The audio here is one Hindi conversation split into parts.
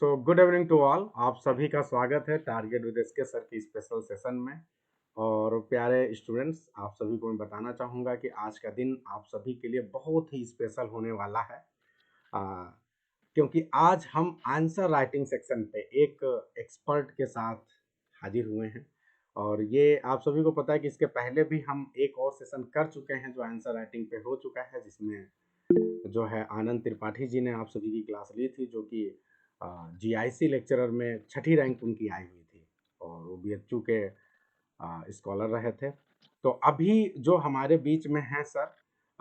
So good evening to all. आप सभी का स्वागत है टारगेट विद एसके सर की स्पेशल सेशन में। और प्यारे स्टूडेंट्स, आप सभी को मैं बताना चाहूँगा कि आज का दिन आप सभी के लिए बहुत ही स्पेशल होने वाला है। आ, क्योंकि आज हम आंसर राइटिंग सेक्शन पे एक एक्सपर्ट के साथ हाजिर हुए हैं। और ये आप सभी को पता है कि इसके पहले भी हम एक और सेशन कर चुके हैं जो आंसर राइटिंग पे हो चुका है, जिसमें जो है आनंद त्रिपाठी जी ने आप सभी की क्लास ली थी, जो कि जीआईसी लेक्चरर में छठी रैंक उनकी आई हुई थी और वो बीएचयू के स्कॉलर रहे थे। तो अभी जो हमारे बीच में हैं सर,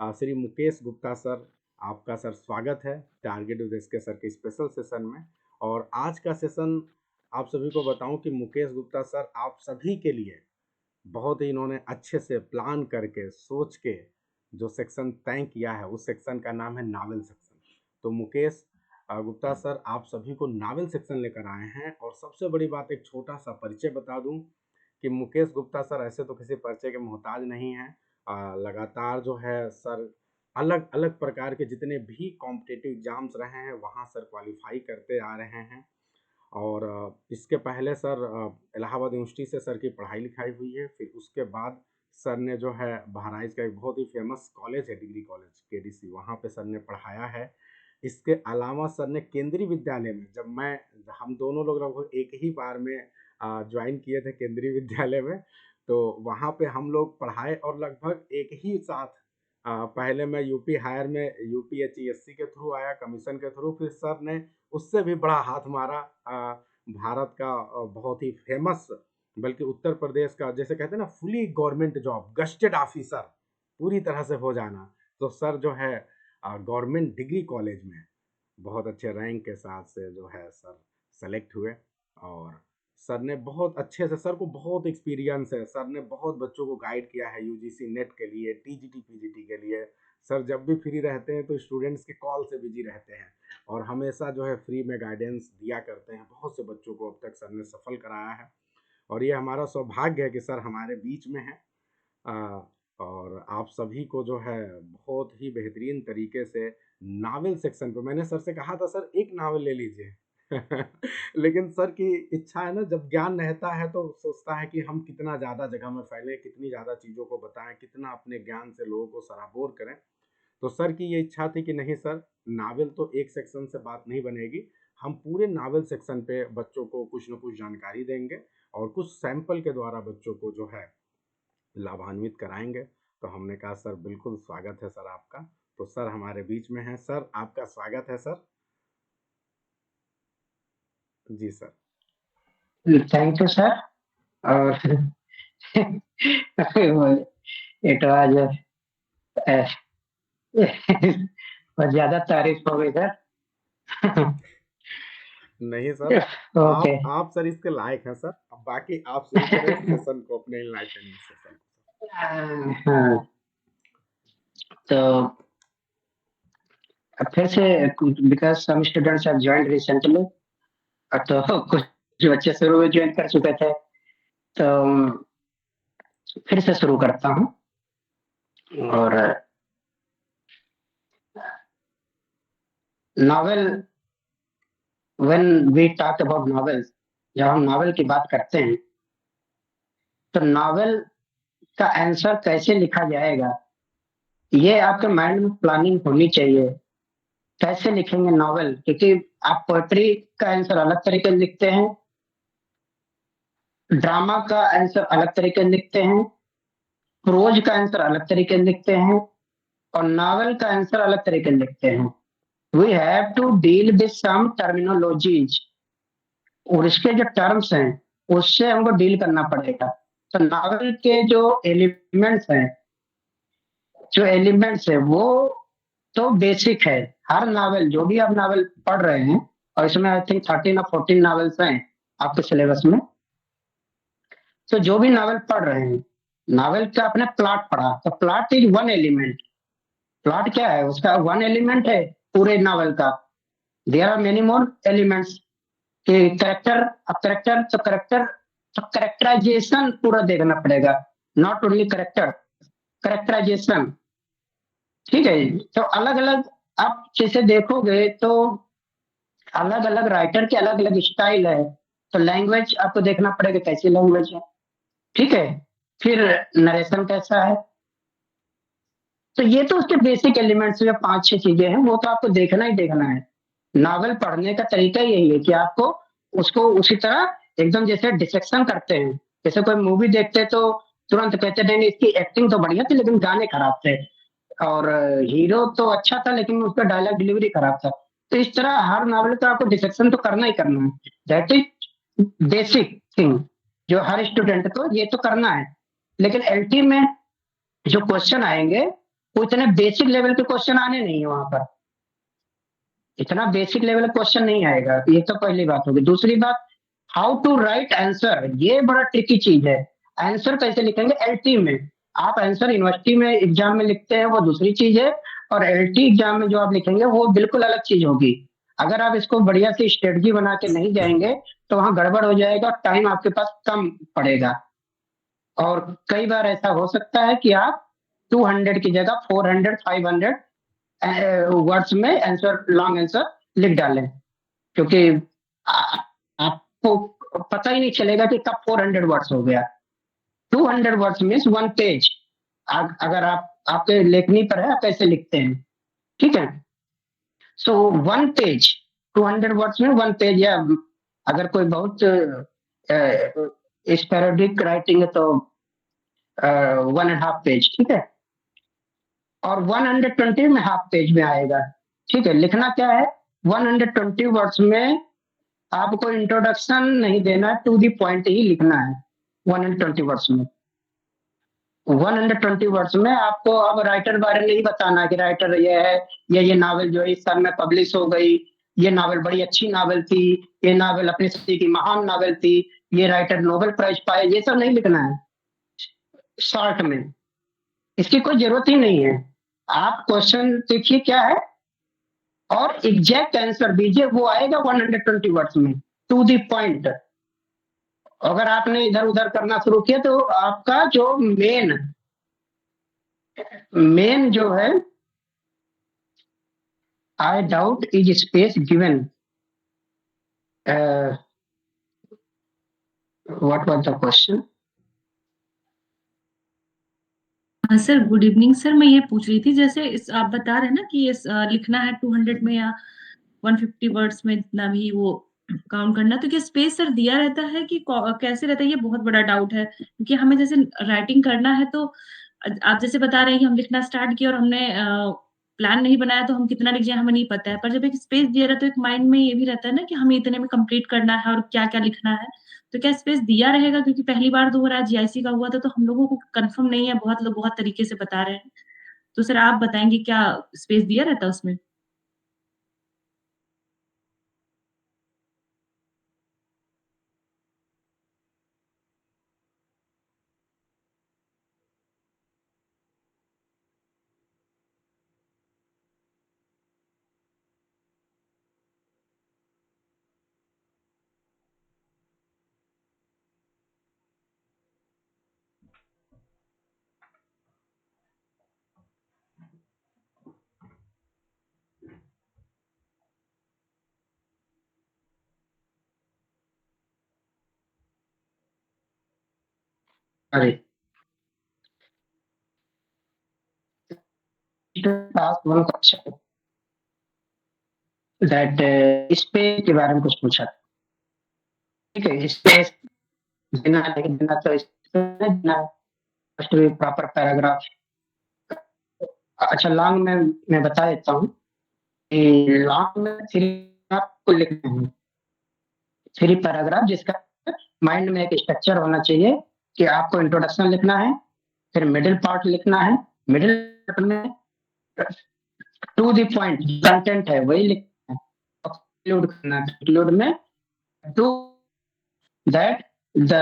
श्री मुकेश गुप्ता सर, आपका सर स्वागत है टारगेट विद एसके सर के स्पेशल सेशन में। और आज का सेशन आप सभी को बताऊं कि मुकेश गुप्ता सर आप सभी के लिए बहुत ही इन्होंने अच्छे से प्लान करके सोच के जो सेक्शन तय किया है, उस सेक्शन का नाम है नावल सेक्शन। तो मुकेश गुप्ता सर आप सभी को नावल सेक्शन लेकर आए हैं। और सबसे बड़ी बात, एक छोटा सा परिचय बता दूं कि मुकेश गुप्ता सर ऐसे तो किसी परिचय के मोहताज नहीं हैं। लगातार जो है सर अलग अलग प्रकार के जितने भी कॉम्पिटिटिव एग्जाम्स रहे हैं वहाँ सर क्वालिफाई करते आ रहे हैं। और इसके पहले सर इलाहाबाद यूनिवर्सिटी से सर की पढ़ाई लिखाई हुई है। फिर उसके बाद सर ने जो है बहराइच का एक बहुत ही फेमस कॉलेज है, डिग्री कॉलेज केडीसी, वहाँ पे सर ने पढ़ाया है। इसके अलावा सर ने केंद्रीय विद्यालय में, जब मैं हम दोनों लोग लगभग एक ही बार में ज्वाइन किए थे केंद्रीय विद्यालय में, तो वहाँ पे हम लोग पढ़ाए और लगभग एक ही साथ पहले मैं यूपी हायर में यूपीएचईएससी के थ्रू आया, कमीशन के थ्रू। फिर सर ने उससे भी बड़ा हाथ मारा, भारत का बहुत ही फेमस, बल्कि उत्तर प्रदेश का जैसे कहते हैं ना fully government job, gazetted officer पूरी तरह से हो जाना। तो सर जो है गवर्नमेंट डिग्री कॉलेज में बहुत अच्छे रैंक के साथ से जो है सर सेलेक्ट हुए। और सर ने बहुत अच्छे से, सर को बहुत एक्सपीरियंस है, सर ने बहुत बच्चों को गाइड किया है यूजीसी नेट के लिए, टीजीटी पीजीटी के लिए। सर जब भी फ्री रहते हैं तो स्टूडेंट्स के कॉल से बिजी रहते हैं और हमेशा जो है फ्री में गाइडेंस दिया करते हैं। बहुत से बच्चों को अब तक सर ने सफल कराया है और ये हमारा सौभाग्य है कि सर हमारे बीच में है। आ, और आप सभी को जो है बहुत ही बेहतरीन तरीके से नावल सेक्शन पे, मैंने सर से कहा था सर एक नावल ले लीजिए लेकिन सर की इच्छा है ना, जब ज्ञान रहता है तो सोचता है कि हम कितना ज़्यादा जगह में फैलें, कितनी ज़्यादा चीज़ों को बताएं, कितना अपने ज्ञान से लोगों को सराबोर करें। तो सर की ये इच्छा थी कि नहीं सर, नावल तो एक सेक्शन से बात नहीं बनेगी, हम पूरे नावल सेक्शन पे बच्चों को कुछ न कुछ जानकारी देंगे और कुछ सैंपल के द्वारा बच्चों को जो है लाभान्वित कराएंगे। तो हमने कहा सर बिल्कुल स्वागत है सर आपका। तो सर हमारे बीच में है, सर आपका स्वागत है सर। जी सर। Thank you sir. और इट वाज बहुत ज्यादा तारीफ हो गई सर। नहीं सर, ओके। आप सर इसके लायक हैं सर। अब बाकी आप शुरू करें सेशन को, अपने इनलाइटनिंग सेशन को। हाँ, तो फिर से because some students have joined recently, तो कुछ बच्चे शुरू में ज्वाइन कर चुके थे, तो फिर से शुरू करता हूँ। और novel, when we talk about novels, जब हम नॉवेल की बात करते हैं तो नॉवेल का आंसर कैसे लिखा जाएगा, ये आपके माइंड में प्लानिंग होनी चाहिए। कैसे लिखेंगे नॉवेल, क्योंकि आप पोएट्री का आंसर अलग तरीके से लिखते हैं, ड्रामा का आंसर अलग तरीके से लिखते हैं, प्रोज का आंसर अलग तरीके से लिखते हैं, और नॉवेल का आंसर अलग तरीके से लिखते हैं। We have to deal with some terminologies, और इसके जो टर्म्स हैं उससे हमको डील करना पड़ेगा। तो नॉवेल के जो एलिमेंट्स है वो तो बेसिक है। हर नावल, जो भी आप नावल पढ़ रहे हैं, और इसमें आई थिंक 13 और 14 नावल्स हैं आपके सिलेबस में, तो जो भी नावल पढ़ रहे हैं, नावल का आपने प्लॉट पढ़ा, तो plot is one element. Plot क्या है, उसका वन एलिमेंट है पूरे नावल का। There are many more elements कि करेक्टर, अब करेक्टर तो करेक्टर, तो करेक्टराइजेशन पूरा देखना पड़ेगा, नॉट ओनली करेक्टर, करेक्टराइजेशन। ठीक है, तो अलग अलग आप जैसे देखोगे तो अलग अलग राइटर के अलग अलग स्टाइल है, तो लैंग्वेज आपको देखना पड़ेगा कैसी लैंग्वेज है, ठीक है। फिर नरेशन कैसा है, तो ये तो उसके बेसिक एलिमेंट्स या 5-6 चीजें हैं, वो तो आपको देखना ही देखना है। नॉवेल पढ़ने का तरीका यही है कि आपको उसको उसी तरह एकदम जैसे डिसेक्शन करते हैं, जैसे कोई मूवी देखते हैं तो तुरंत कहते हैं नहीं इसकी एक्टिंग तो बढ़िया थी लेकिन गाने खराब थे, और हीरो तो अच्छा था लेकिन उसका डायलॉग डिलीवरी खराब था। तो इस तरह हर नॉवल का आपको डिसेक्शन तो करना ही करना है, दैट इज बेसिक थिंग, जो हर स्टूडेंट को ये तो करना है। लेकिन एलटी में जो क्वेश्चन आएंगे वो इतने बेसिक लेवल के क्वेश्चन आने नहीं है वहां पर, इतना बेसिक लेवल क्वेश्चन नहीं आएगा, ये तो पहली बात होगी। दूसरी बात, हाउ टू राइट आंसर, ये बड़ा ट्रिकी चीज है। आंसर कैसे लिखेंगे एलटी में, आप आंसर यूनिवर्सिटी में एग्जाम में लिखते हैं वो दूसरी चीज है, और एलटी एग्जाम में जो आप लिखेंगे वो बिल्कुल अलग चीज होगी। अगर आप इसको बढ़िया से स्ट्रेटजी बना के नहीं जाएंगे तो वहां गड़बड़ हो जाएगा, टाइम आपके पास कम पड़ेगा, और कई बार ऐसा हो सकता है कि आप 200 की जगह 400 500 वर्ड्स में आंसर, लॉन्ग आंसर लिख डालें, क्योंकि आपको पता ही नहीं चलेगा कि कब 400 वर्ड्स हो गया। 200 वर्ड्स मीन्स 1 पेज। अगर आप आपके लेखनी पर है आप कैसे लिखते हैं, ठीक है। सो 1 पेज, 200 वर्ड्स में 1 पेज, या अगर कोई बहुत स्पेरोडिक राइटिंग है तो 1.5 पेज, ठीक है। और 120 में हाफ पेज में आएगा, ठीक है। लिखना क्या है, 120 वर्ड्स में आपको इंट्रोडक्शन नहीं देना है, टू दी पॉइंट ही लिखना है 120 वर्ड्स में। 120 वर्ड्स में आपको अब राइटर बारे में नहीं बताना कि राइटर ये है, ये नावल जो है इस साल में पब्लिश हो गई, ये नावल बड़ी अच्छी नावल थी, ये नावल अपनी सदी की महान नावल थी, ये राइटर नोबेल प्राइज पाए, ये सब नहीं लिखना है शॉर्ट में, इसकी कोई जरूरत ही नहीं है। आप क्वेश्चन देखिए क्या है और एग्जैक्ट आंसर दीजिए, वो आएगा 120 वर्ड्स में, टू दी पॉइंट। अगर आपने इधर उधर करना शुरू किया तो आपका जो मेन मेन जो है, I doubt is space given, what was the question. हाँ सर, गुड इवनिंग सर। मैं ये पूछ रही थी जैसे आप बता रहे हैं ना कि ये लिखना है 200 में या 150 वर्ड्स में, जितना भी वो काउंट करना, तो क्या स्पेस सर दिया रहता है कि कैसे रहता है? ये बहुत बड़ा डाउट है, क्योंकि हमें जैसे राइटिंग करना है तो आप जैसे बता रहे हैं कि हम लिखना स्टार्ट किया और हमने प्लान नहीं बनाया तो हम कितना लिख जाए हमें नहीं पता है, पर जब एक स्पेस दिया रहता है तो एक माइंड में ये भी रहता है ना कि हमें इतने में कंप्लीट करना है और क्या क्या लिखना है। तो क्या स्पेस दिया रहेगा? क्योंकि पहली बार तो हो रहा है, जीआईसी का हुआ था तो हम लोगों को कंफर्म नहीं है, बहुत लोग बहुत तरीके से बता रहे हैं। तो सर आप बताएंगे क्या स्पेस दिया रहता है उसमें? अरे last one question that, space के बारे में कुछ पूछा, ठीक है। स्पेस देना नहीं देना तो देना, फर्स्ट भी प्रॉपर पैराग्राफ। अच्छा लॉन्ग में मैं बता देता हूँ कि लॉन्ग में थ्री आपको लिखना है, 3 पैराग्राफ, जिसका माइंड में एक स्ट्रक्चर होना चाहिए कि आपको इंट्रोडक्शन लिखना है, फिर मिडिल पार्ट लिखना है, मिडिल पार्ट में टू द पॉइंट कंटेंट है वही लिखना है, कंक्लूड करना है, कंक्लूड में to that the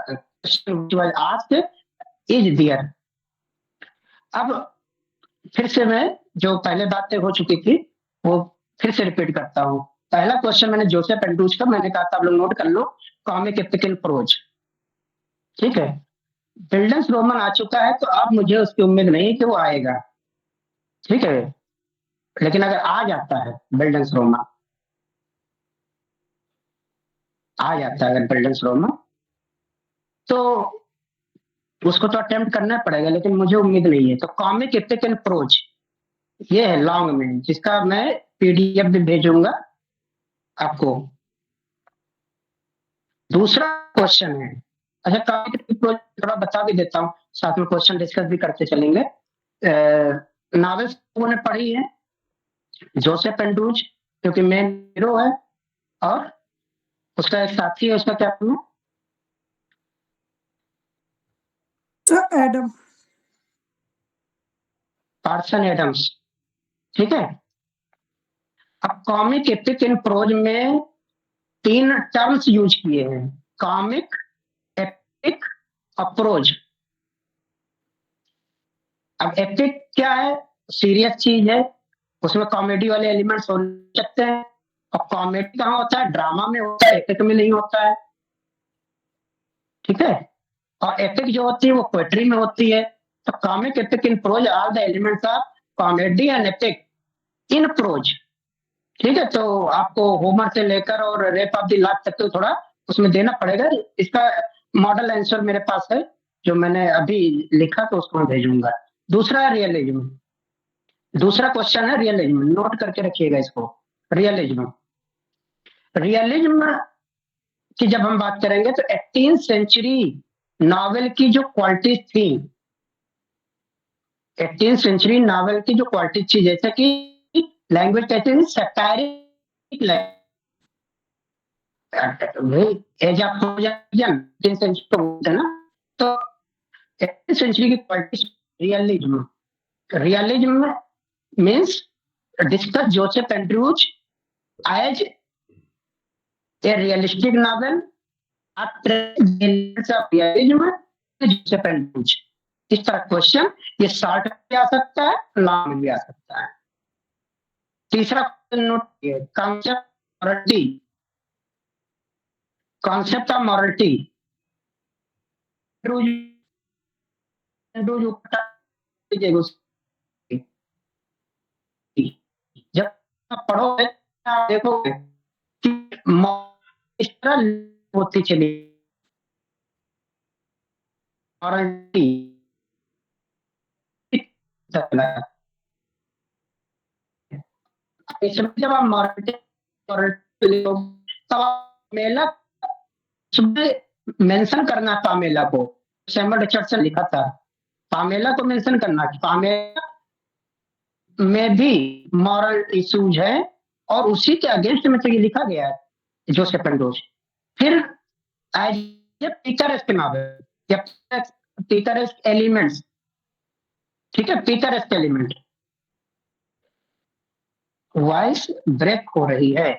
question which was asked is there. अब फिर से मैं जो पहले बातें हो चुकी थी वो फिर से रिपीट करता हूँ। पहला क्वेश्चन मैंने जोसेफ एंड्रूज का, मैंने कहा था आप लोग नोट कर लो, कॉमिक एपिकल प्रोज, ठीक है। बिल्डर्स रोमन आ चुका है तो अब मुझे उसकी उम्मीद नहीं कि वो आएगा, ठीक है। लेकिन अगर आ जाता है बिल्डर्स रोमन आ जाता है अगर बिल्डिंग्स रो में, तो उसको तो अटेम्प्ट करना पड़ेगा, लेकिन मुझे उम्मीद नहीं है। तो कॉमिक एपिक एंड प्रोज ये है लॉन्ग में, जिसका मैं पीडीएफ भी भेजूंगा आपको। दूसरा क्वेश्चन है, अच्छा कॉमिक एपिक प्रोज थोड़ा बता भी देता हूँ, साथ में क्वेश्चन डिस्कस भी करते चलेंगे। नॉवेल्स ने पढ़ी है, जोसेफ एंड्रूज क्योंकि मेन हीरो है, और उसका एक साथी है, उसका क्या नाम है? एडम। पार्सन एडम्स, ठीक है। अब कॉमिक एपिक एंड प्रोज में 3 टर्म्स यूज किए हैं, कॉमिक एपिक और प्रोज। अब एपिक क्या है? सीरियस चीज है, उसमें कॉमेडी वाले एलिमेंट्स हो सकते हैं, और कॉमेडी कहाँ होता है? ड्रामा में होता है, एपिक में नहीं होता है, ठीक है। और एपिक जो होती है वो पोएट्री में होती है। तो comic epic in prose are the elements of comedy and epic in prose, ठीक है। तो आपको होमर से लेकर और रेप ऑफ द लॉक तक तो थोड़ा उसमें देना पड़ेगा। इसका मॉडल आंसर मेरे पास है, जो मैंने अभी लिखा, तो उसको मैं भेजूंगा। दूसरा है रियलिज्म, दूसरा क्वेश्चन है रियलिज्म, नोट करके रखिएगा इसको। रियलिज्म, रियलिज्म की जब हम बात करेंगे तो 18th सेंचुरी नॉवेल की जो क्वालिटीज थी, 18th सेंचुरी नॉवेल की जो क्वालिटी थी, जैसे कि लैंग्वेज कैसे थी? सैटायरिक एज ऑफ सेंचुरी है ना। तो 18th सेंचुरी की quality realism, realism means discuss Joseph Andrews as a realistic novel realism Joseph Andrews. इस तरह क्वेश्चन ये शॉर्ट में भी आ सकता है, लॉन्ग में भी आ सकता है। तीसरा क्वेश्चन नोट किए, concept morality, concept of morality जब आप पढ़ोगे आप देखोगे कि इस तरह होती चली मॉरलिटी, इसमें जब आप मॉरलिटी तब मेला मेंशन करना, पामेला को सैमुअल रिचर्डसन लिखा था, पामेला को मेंशन करना, पामेला में भी मॉरल इश्यूज है, और उसी के अगेंस्ट में तो ये लिखा गया है जोसेफ एंड्रूज। फिर एज ए पिकरेस्क नॉवेल या पिकरेस्क एलिमेंट्स, ठीक है, पिकरेस्क एलिमेंट। वॉइस ब्रेक हो रही है,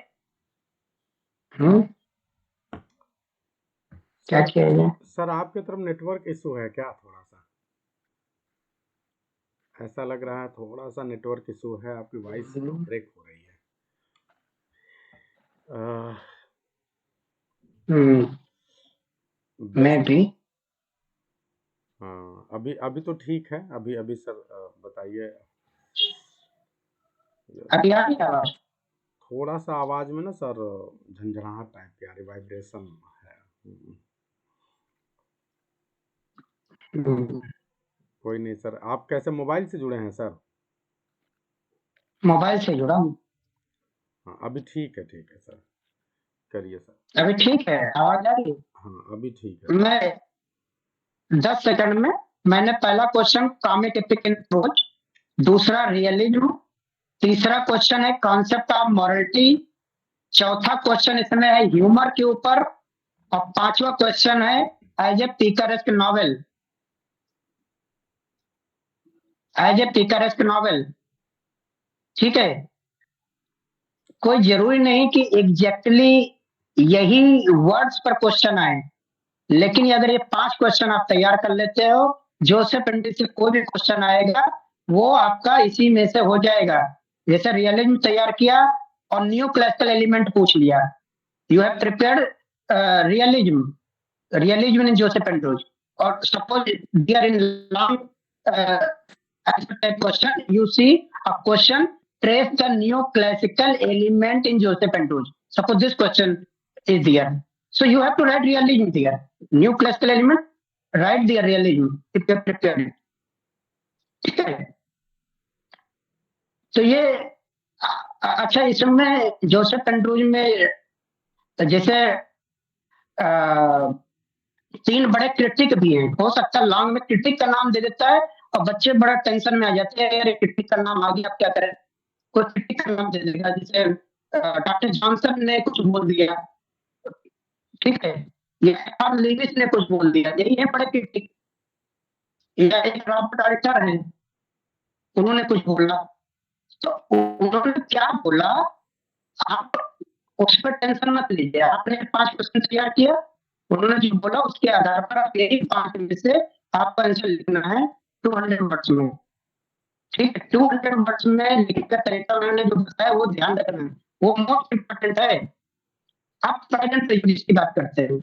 क्या किया जाए? सर आपके तरफ नेटवर्क इशू है क्या? थोड़ा सा ऐसा लग रहा है, थोड़ा सा नेटवर्क इशू है, आपकी वॉइस ब्रेक हो रही है। मैं भी हाँ, अभी तो ठीक है। अभी सर बताइए। अभी आ रही आवाज? थोड़ा सा आवाज में ना सर झंझनाहट टाइप की आ रही, वाइब्रेशन है। कोई नहीं सर, आप कैसे मोबाइल से जुड़े हैं सर? मोबाइल से जुड़ा हूँ। हाँ अभी ठीक है सर, करिए सर। अभी ठीक है, आवाज आ रही है? हाँ अभी ठीक है। मैं 10 सेकंड में, मैंने पहला question comic epic and prose, दूसरा रियलिज्म, तीसरा क्वेश्चन है कॉन्सेप्ट ऑफ मॉरलिटी, चौथा क्वेश्चन इसमें है ह्यूमर के ऊपर, और पांचवा क्वेश्चन है as a picaresque novel, as a picaresque novel, ठीक है। कोई जरूरी नहीं कि एग्जैक्टली यही वर्ड्स पर क्वेश्चन आए, लेकिन अगर ये 5 क्वेश्चन आप तैयार कर लेते हो, जोसेफ एंड्रूज से कोई भी क्वेश्चन आएगा वो आपका इसी में से हो जाएगा। जैसे रियलिज्म तैयार किया और न्यू क्लासिकल एलिमेंट पूछ लिया, you have prepared realism, realism in Joseph Andrews, और suppose there in long question you see a question, trace the neoclassical element in Joseph Andrews. Suppose this question is there. So you have to write realism there. New classical element, write the realism if you have prepared it. ठीक है? तो ये अच्छा, इसमें जोसेफ एंड्रूज में जैसे 3 बड़े क्रिटिक भी हैं। हो सकता है लॉन्ग में क्रिटिक का नाम दे देता है और बच्चे बड़ा टेंशन में आ जाते हैं, यार क्रिटिक का नाम आ गया, अब क्या करें? कोई क्रिटिक का नाम दे देगा, जैसे डॉक्टर जॉनसन ने कुछ बोल दिया, ठीक है, या लेविस ने कुछ बोल दिया, यही है बड़े क्रिटिक। या एक रॉबर्ट अल्टर है, उन्होंने कुछ बोला, तो उन्होंने क्या बोला, आप उस पर टेंशन मत लीजिए। आपने 5 क्वेश्चन तैयार किया, उन्होंने जो बोला उसके आधार पर आप यही 5 में से आपको आंसर लिखना है 200 वर्ड्स में, ठीक है? 200 वर्ड्स में लिखने का तरीका उन्होंने जो बताया वो ध्यान रखना है, वो मोस्ट इम्पोर्टेंट है। आप प्राइड एंड प्रेजुडिस की बात करते हैं।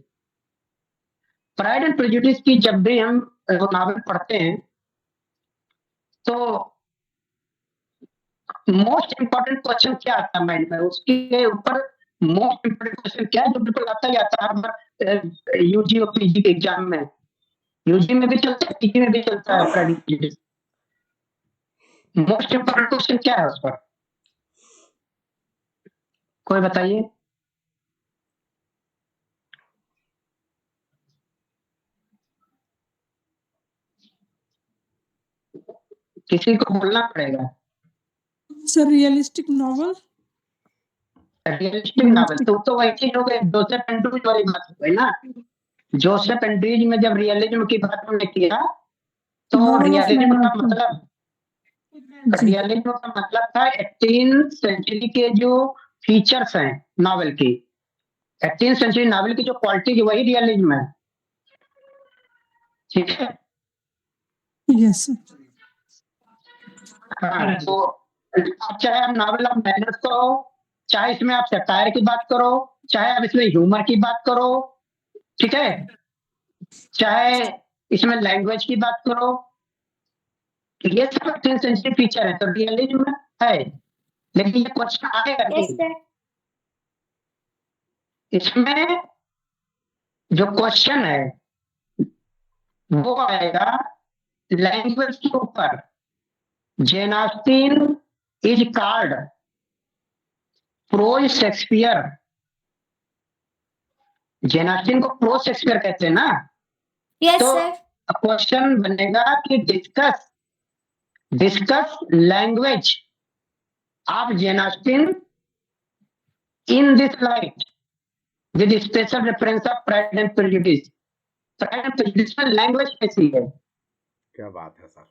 प्राइड एंड प्रेजुडिस की जब भी हम नॉवेल पढ़ते हैं तो मोस्ट इम्पोर्टेंट क्वेश्चन क्या आता है माइंड में, उसके ऊपर मोस्ट इम्पोर्टेंट क्वेश्चन क्या है जो बिल्कुल आता ही आता है यूजी और पीजी के एग्जाम में। यूजी में भी चलता है, पीजी में भी चलता है pride and prejudice. Most important question क्या है उस पर, कोई बताइए? किसी को बोलना पड़ेगा। Sir realistic novel. Realistic novel तो वही चीज हो गई, जोसेफ एंड्रूज वाली बात हो गई ना। जोसेफ एंड्रूज में जब रियलिज्म की बात हमने किया तो रियलिज्म का मतलब, रियलिज्म का मतलब था 18th सेंचुरी के जो फीचर्स हैं नॉवेल की, 18th सेंचुरी नॉवेल की जो क्वालिटी है वही रियलिज्म है, ठीक है? यस हाँ, तो चाहे आप नॉवेल ऑफ मैनर्स करो, चाहे इसमें आप सटायर की बात करो, चाहे आप इसमें ह्यूमर की बात करो, ठीक है, चाहे इसमें लैंग्वेज की बात करो, ये सब 18th सेंचुरी फीचर है, तो रियलिज्म है। लेकिन ये क्वेश्चन आएगा नहीं, इसमें जो क्वेश्चन है वो आएगा लैंग्वेज के ऊपर। Jane Austen is called pro Shakespeare, Jane Austen को प्रो शेक्सपियर कहते हैं ना। यस तो सर। क्वेश्चन बनेगा कि discuss language of Jane Austen in this light with special reference of pride and prejudice. Pride and prejudice में लैंग्वेज कैसी है? क्या बात है सर,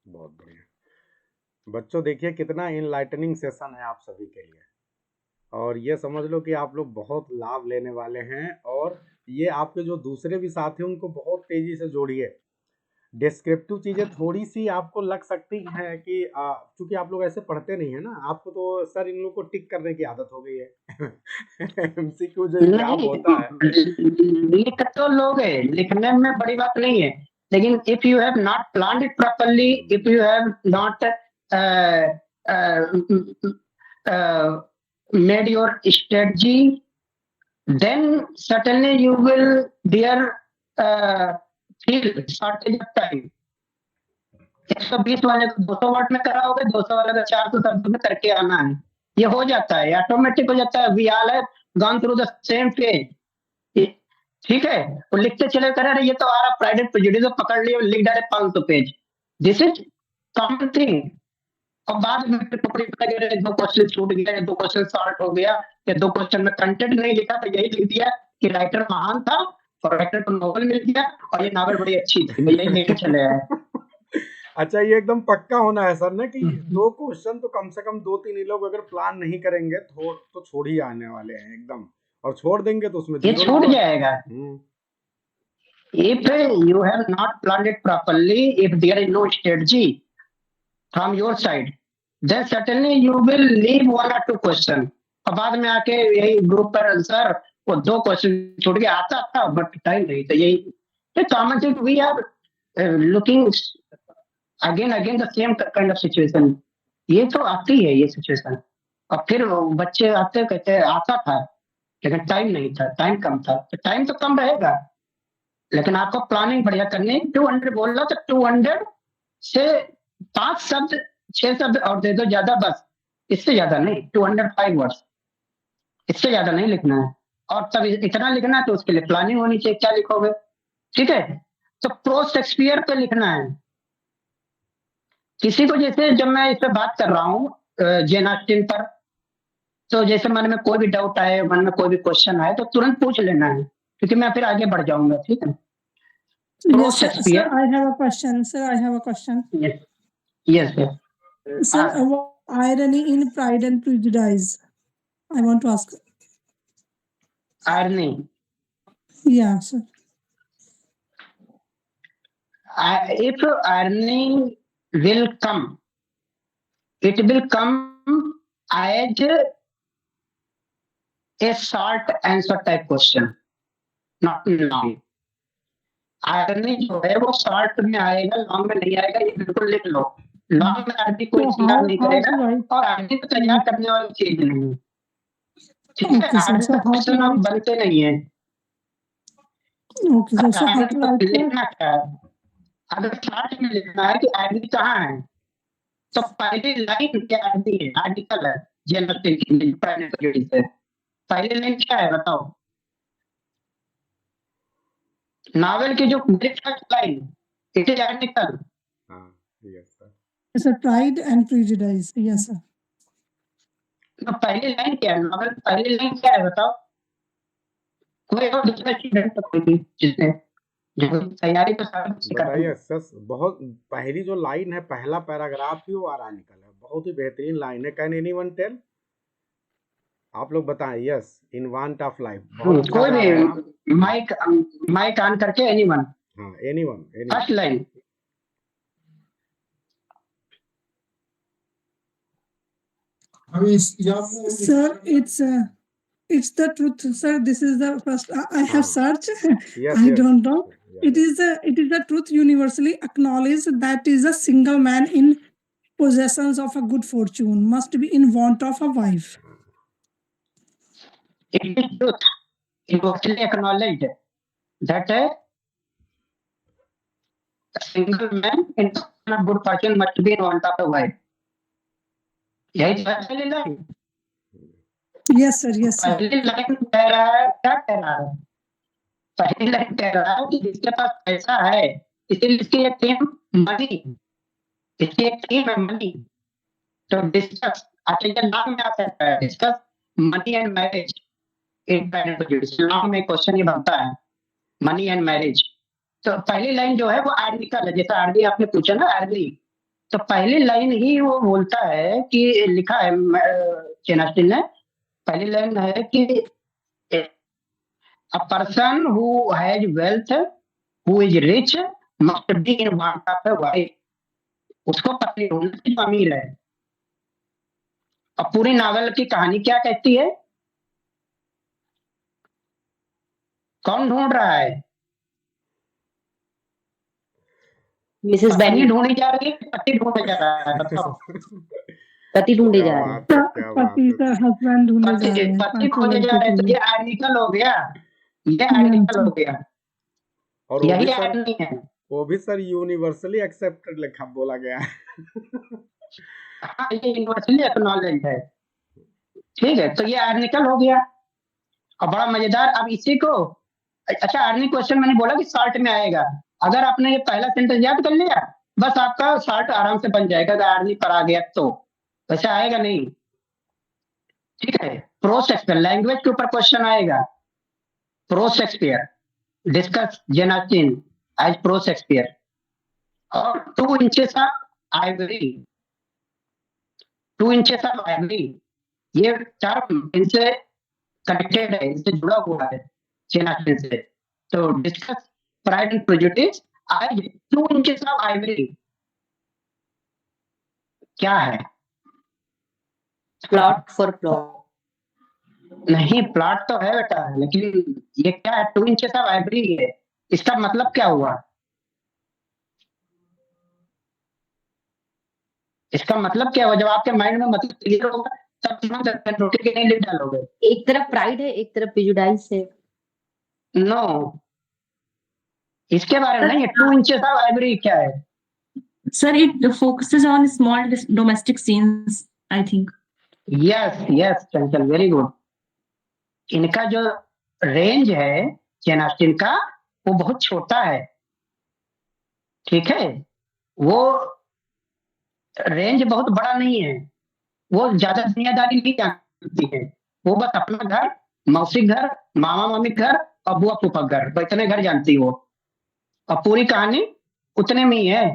बहुत बढ़िया। बच्चों देखिए कितना इनलाइटनिंग सेशन है आप सभी के लिए, और ये समझ लो कि आप लोग बहुत लाभ लेने वाले हैं। और ये आपके जो दूसरे भी साथी हैं उनको बहुत तेजी से जोड़िए। डिस्क्रिप्टिव चीज़ें थोड़ी सी आपको लग सकती हैं कि चूंकि आप लोग ऐसे पढ़ते नहीं है ना, आपको तो सर इन लोग को टिक करने की आदत हो गई है। एमसीक्यू जो एग्जाम होता है, लिख तो लोग है, लिखने में बड़ी बात नहीं है, लेकिन if you have not planned it properly, if you have not made your strategy, then certainly you will there feel shortage of time. 120 वाले को 200 वर्ड में कराओगे, 200 वाले को 400 शब्द में करके आना है, ये हो जाता है, ऑटोमेटिक हो जाता है। We all have gone through the same page, ठीक है? वो लिखते चले कर रहे, ये तो आ रहा प्राइड एंड प्रेजुडिस पकड़ लिया, लिख डाले 500 page, this is common thing. और बाद में टुकड़ी पड़ गए, 2 क्वेश्चन छूट गया, 2 क्वेश्चन शॉर्ट हो गया, या 2 क्वेश्चन में कंटेंट नहीं लिखा, तो यही लिख दिया कि राइटर महान था और राइटर को नॉवल मिल गया और ये नॉवल बड़ी अच्छी थी, यही लेके चले आए। अच्छा, ये एकदम पक्का होना है सर ना कि 2 क्वेश्चन तो कम से कम 2-3 लोग अगर प्लान नहीं करेंगे तो छोड़ ही आने वाले हैं एकदम, और छोड़ देंगे तो उसमें ये छूट जाएगा। If you have not planned it properly, if there is no strategy from your side, then certainly you will leave 1 or 2 question। और बाद में आके यही ग्रुप पर आंसर वो 2 क्वेश्चन छोड़ के आता था, बट टाइम नहीं, तो यही common thing. We are looking again the same kind of situation, ये तो आती है ये सिचुएशन। और फिर बच्चे आते कहते आता था लेकिन टाइम नहीं था, टाइम कम था। तो टाइम तो कम रहेगा, लेकिन आपको प्लानिंग बढ़िया करनी है। 200 बोल रहा तो 200 से 5 शब्द 6 शब्द और दे दो ज्यादा, बस इससे ज्यादा नहीं। 205 वर्ड्स, इससे ज्यादा नहीं लिखना है। और तब इतना लिखना है तो उसके लिए प्लानिंग होनी चाहिए, क्या लिखोगे। ठीक है, तो प्रो शेक्सपियर पे लिखना है। किसी को जैसे जब मैं इस पे बात कर रहा हूँ जेन ऑस्टिन पर, तो जैसे मन में कोई भी डाउट आए, मन में कोई भी क्वेश्चन आए, तो तुरंत पूछ लेना है, क्योंकि मैं फिर आगे बढ़ जाऊंगा। ठीक है, pro Yes, sir. Sir, Shakespeare. I have a question. Sir, I have a question. Yes, yes yes. Sir, irony in Pride and Prejudice. I want to ask. irony, Yeah, sir. if irony will come, it will come as a short answer type question, not long. irony जो है वो शॉर्ट में आएगा, लॉन्ग में नहीं आएगा, ये बिल्कुल लिख लो। लॉन्ग में आदमी कोई So तैयार how नहीं to करेगा, write? और आदमी को तैयार करने वाली चीज नहीं है। ठीक है, Okay, sir. आदमी So का how to क्वेश्चन अब write? बनते नहीं है। Okay, sir. So how आदमी to को write that? लिखना क्या है, अगर शॉर्ट में लिखना है कि आदमी कहाँ है, तो पहली लाइन क्या आदमी है, आर्टिकल है, जनरल थिंकिंग से पहली लाइन क्या है बताओ। नावल की जो first line, it is article. हाँ, yes sir. Yes, sir. Pride and Prejudice. Yes, sir. तो पहली लाइन क्या है, नावल पहली लाइन क्या है बताओ। कोई और दूसरा स्टूडेंट कोई भी जिसने जो तैयारी तो सारी करते बताइए हैं। सर, बहुत पहली जो लाइन है, पहला पैराग्राफ ही वो आरानिकल है, बहुत ही बेहतरीन लाइन है। कैन एनीवन टेल, आप लोग बताएं। Yes, in want of life, बहुत अच्छा कोई गा रहे हैं आप। भी माइक माइक ऑन करके एनीवन, हाँ, anyone, first line. Sir, it's the truth, sir. This is the first. I have searched. Yes, I yes. don't know. Yeah, It is the truth universally acknowledged that is a single man in possessions of a good fortune must be in want of a wife. It is truth universally acknowledged that a single man in a good fortune must be in want of a wife. यही तो है पहली line. Yes, sir. Yes, sir. पहली लाइन कह रहा है, क्या कह रहा है, पहली लाइन कह रहा है कि जिसके पास पैसा है, इसीलिए इसकी एक थीम मनी, इसकी एक थीम है मनी। तो डिस्कस, अच्छा ये नाम में आ सकता है, discuss money and marriage in नाम में क्वेश्चन ये बनता है, मनी एंड मैरिज। तो पहली लाइन जो है वो आर्टिकल है, जैसा आरडी आपने पूछा ना, आरडी, तो पहली लाइन ही वो बोलता है कि लिखा है जेन ऑस्टिन ने, पहली लाइन है कि a person who has wealth, who is rich, must be in want of a wife. उसको पत्नी ढूंढना चाहिए जो अमीर है। अब पूरी नावल की कहानी क्या कहती है, कौन ढूंढ रहा है, मिसेस पत्नी बेनी ढूंढी जा रही है, पति ढूंढा जा रहा है, बताओ। पति ढूंढे क्या जा रहे हैं। बात है, क्या बात पति है। का हस्बैंड ढूंढे जा रहे हैं, पति पांचों खोजे जा रहे हैं, तो लड़के ये आर्टिकल हो गया, ये आर्टिकल हो गया, और वो यही भी सर, आर्टिकल है। वो भी सर यूनिवर्सली एक्सेप्टेड लिखा बोला गया है। हाँ, ये यूनिवर्सली एक्नॉलेज है। ठीक है, तो ये आर्टिकल हो गया। और बड़ा मजेदार, अब इसी को, अच्छा आर्नी क्वेश्चन मैंने बोला कि शॉर्ट में आएगा, अगर आपने ये पहला सेंटेंस याद कर लिया, बस आपका शॉर्ट आराम से बन जाएगा, अगर आर्नी पर आ गया तो, वैसे आएगा नहीं। ठीक है, प्रो शेक्सपियर, लैंग्वेज के ऊपर क्वेश्चन आएगा, pro Shakespeare, discuss Jane Austen as pro Shakespeare. और 2 inches of ivory, 2 inches of ivory, ये टर्म इनसे कनेक्टेड है, इनसे जुड़ा हुआ है जेन ऑस्टिन से। तो discuss Pride and Prejudice as 2 inches of ivory क्या है, प्लॉट फॉर प्लॉट, नहीं प्लॉट तो है बेटा, लेकिन ये क्या है, 2 इंचेस ऑफ आइवरी है, इसका मतलब क्या हुआ, इसका मतलब क्या हुआ, जब आपके माइंड में मतलब क्लियर होगा तब रोटी के नहीं लिख डालोगे? एक तरफ प्राइड है, एक तरफ प्रेजुडाइज है। नो, इसके बारे में नहीं है। 2 इंचेस ऑफ आइवरी क्या है? Sir it focuses on small domestic scenes I think. Yes yes Chanchal, very good. इनका जो रेंज है चेन ऑस्टिन का, वो बहुत छोटा है, ठीक है। वो रेंज बहुत बड़ा नहीं है, वो ज्यादा दुनियादारी नहीं जानती है। वो बस अपना घर, मौसी घर, मामा मामी घर और बुआ फूफा घर, तो इतने घर जानती वो। और पूरी कहानी उतने में ही है।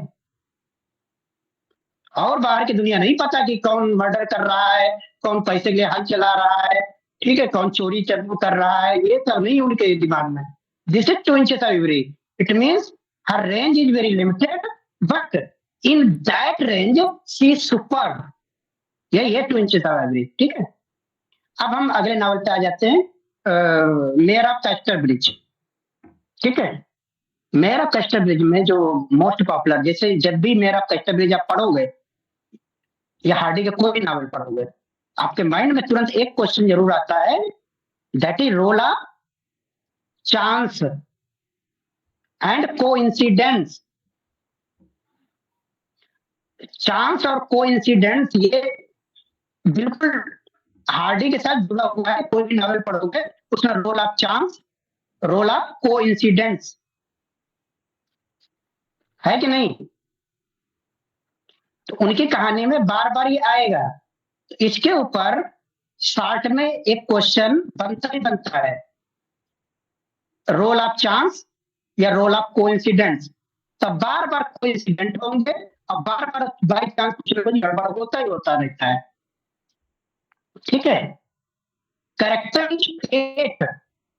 और बाहर की दुनिया नहीं पता कि कौन मर्डर कर रहा है, कौन पैसे के लिए हाथ चला रहा है, ठीक है, कौन चोरी चरबू कर रहा है, ये सब नहीं उनके दिमाग में। This is 2 inches of every. It means her range is very limited, but in that range she is super. यही है 2 इंचेस ऑफ एवरी, ठीक है। अब हम अगले नॉवल पे आ जाते हैं, मेयर ऑफ कैस्टर ब्रिज, ठीक है। मेयर ऑफ कैस्टर ब्रिज में जो मोस्ट पॉपुलर, जैसे जब भी मेयर ऑफ कैस्टर ब्रिज आप पढ़ोगे या हार्डी का कोई नावल पढ़ोगे, आपके माइंड में तुरंत एक क्वेश्चन जरूर आता है, that is role of chance and coincidence. Chance और कोइंसिडेंस ये बिल्कुल हार्डी के साथ जुड़ा हुआ है। कोई भी नावल पढ़ोगे उसमें role of chance, role of coincidence है कि नहीं? तो उनकी कहानी में बार बार ये आएगा। तो इसके ऊपर शॉर्ट में एक क्वेश्चन बनता ही बनता है, रोल ऑफ चांस या रोल ऑफ कोइंसिडेंस। तब बार बार कोइंसिडेंट होंगे और बार बार बाई चांस कुछ ना कुछ गड़बड़ होता ही होता रहता है, ठीक है। कैरेक्टर फेट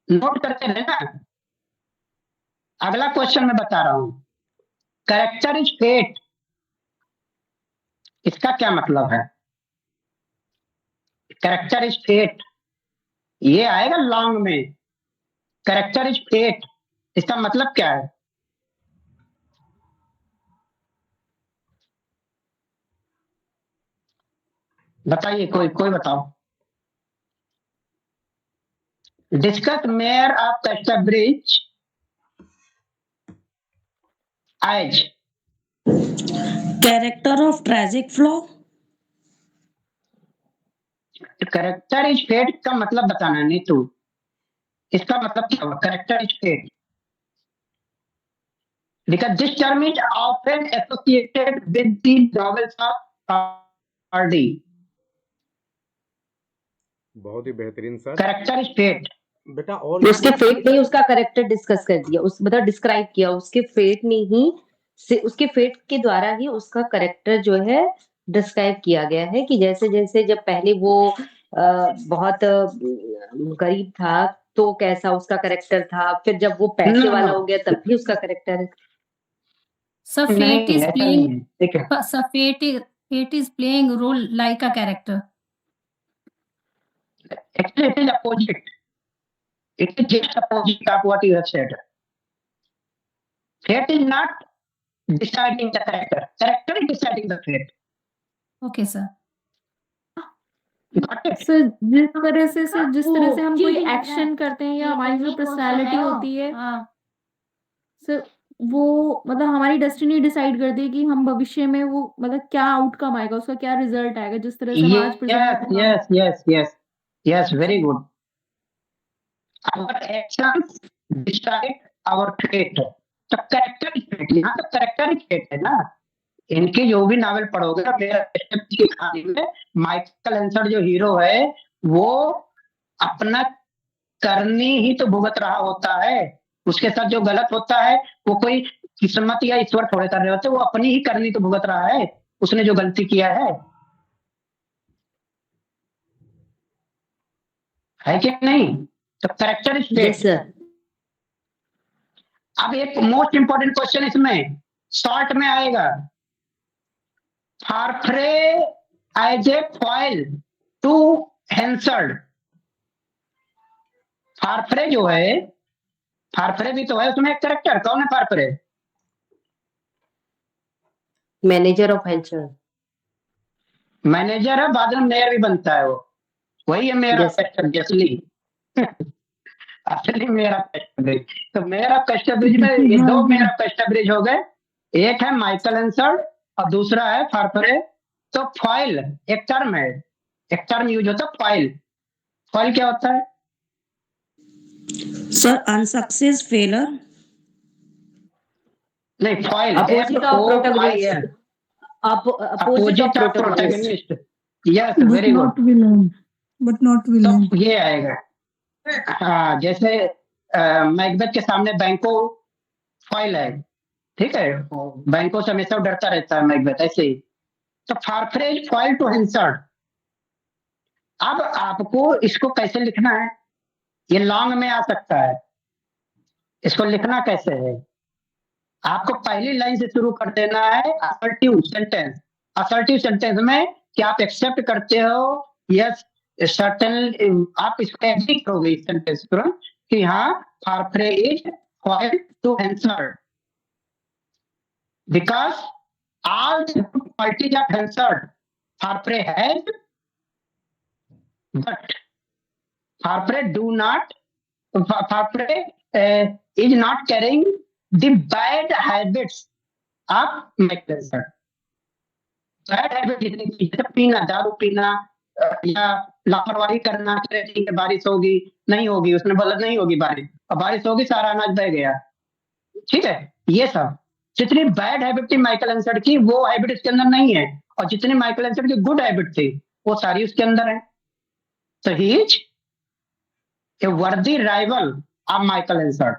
नोट करते रहना। अगला क्वेश्चन मैं बता रहा हूं, कैरेक्टर इज फेट, इसका क्या मतलब है? कैरेक्टर इज फेट ये आएगा लॉन्ग में। कैरेक्टर इज फेट इसका मतलब क्या है? बताइए, कोई कोई बताओ। Discuss Mayor of Casterbridge as character of tragic flaw. Character is fate का मतलब बताना नहीं तू, इसका मतलब क्या हुआ? Character is fate because this term is often associated with the novels of Hardy. बहुत ही बेहतरीन सर। Character is fate. बेटा और उसके फेट में ही उसका करेक्टर डिस्कस कर दिया, उस मतलब डिस्क्राइब किया, उसके फेट में ही से उसके फेट के द्वारा ही उसका करेक्टर जो है डिस्क्राइब किया गया है कि जैसे जैसे जब पहले वो बहुत गरीब था तो कैसा उसका करेक्टर था, फिर जब वो पैसे No, वाला no. हो गया तब भी उसका करेक्टर है। So fate नहीं is ऐसा playing. नहीं है, ठीक है। So fate is playing role like a character. Actually, it is opposite. It is just opposite of what you have said. Fate is not deciding the character. Character is deciding the fate. Okay, sir. Got it? Sir जिस तरह से हम कोई एक्शन करते हैं या हमारी जो पर्सनालिटी होती है हाँ, सर, वो मतलब हमारी डेस्टिनी डिसाइड कर दी कि हम भविष्य में वो मतलब क्या आउटकम आएगा, उसका क्या रिजल्ट आएगा, जिस तरह से हम आज Yes, present yes, yes, yes. Yes, very good. Our actions decide our fate. तो कैरेक्टर फेट, यहाँ तो कैरेक्टर फेट है ना। इनके जो भी नावल पढ़ोगे ना, मेरा की कहानी में माइकल एंसर जो हीरो है वो अपना करनी ही तो भुगत रहा होता है। उसके साथ जो गलत होता है वो कोई किस्मत या ईश्वर थोड़े कर रहे होते, वो अपनी ही करनी तो भुगत रहा है, उसने जो गलती किया है कि नहीं? तो character is fate. Yes sir. अब एक मोस्ट इंपोर्टेंट क्वेश्चन इसमें शॉर्ट में आएगा, Farfrae as a foil to Henchard. Farfrae जो है, फारफ्रे भी तो है उसमें एक कैरेक्टर, कौन है Farfrae? Manager of venture. Manager है, बाद में मेयर भी बनता है वो, वही है मेरा Yes. कैस्टर असली असली मेरा कैस्टर ब्रिज। तो मेरा कैस्टर ब्रिज में ये दो मेरा कैस्टर ब्रिज हो गए, एक है माइकल एंसर्ड और दूसरा है फारफरे। तो फॉइल एक टर्म है, एक टर्म यूज होता है फॉइल। फॉइल क्या होता है? Sir unsuccess failure. नहीं, foil Opposite of protagonist. Opposite opposite of of protagonist. Protagonist. Yes, But very good. not villain. But not villain. तो ये आएगा। हाँ, जैसे मैकबेथ के सामने बैंको फॉइल है, ठीक है, बैंको से हमेशा डरता रहता है मैकबेथ, ऐसे ही। तो फारफ्रेज फॉइल टू हेंसर्ड। अब आपको इसको कैसे लिखना है, ये लॉन्ग में आ सकता है, इसको लिखना कैसे है? आपको पहली लाइन से शुरू कर देना है असर्टिव सेंटेंस। असर्टिव सेंटेंस में कि आप एक्सेप्ट करते हो, यस सर्टेन, आप इसको एग्री करोगे इस सेंटेंस को कि हाँ Farfrae is foil to Henchard because all the good qualities of Hansard Harpre has, but Harpre is not carrying the bad habits of McPherson. Bad habit जितनी जैसे पीना, दारू पीना या लापरवाही करना, कि बारिश होगी नहीं होगी, उसने बोला नहीं होगी बारिश, और बारिश होगी सारा अनाज बह गया, ठीक है। ये सब जितनी बैड हैबिट थी माइकल एंसर्ड की, वो हैबिट इसके अंदर नहीं है, और जितनी माइकल एंसर्ड की गुड हैबिट थी वो सारी उसके अंदर है। तो ही इज ए वर्दी राइवल ऑफ माइकल एंसर्ड।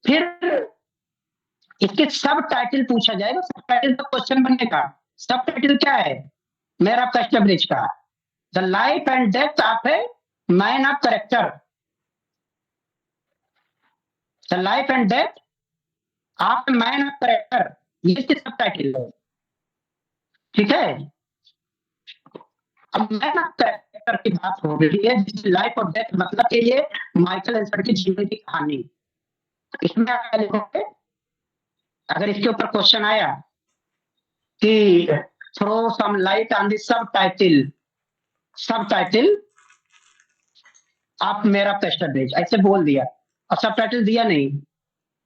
फिर इसके सब टाइटल पूछा जाएगा, सब टाइटल का क्वेश्चन बनने का। सब टाइटल क्या है मेरा कस्टमरिज का? The life and death of a man of character. The life and death of a man of character, ये इसके सब टाइटल है, ठीक है। अब मैन ऑफ कैरेक्टर की बात हो रही है, जिसकी लाइफ और डेथ मतलब कि ये माइकल एंसर्ड की जीवन की कहानी। इसमें आप लिखोगे, अगर इसके ऊपर क्वेश्चन आया कि throw some light on the subtitle आप मेरा कस्टमरिज, ऐसे बोल दिया और सब टाइटल दिया नहीं,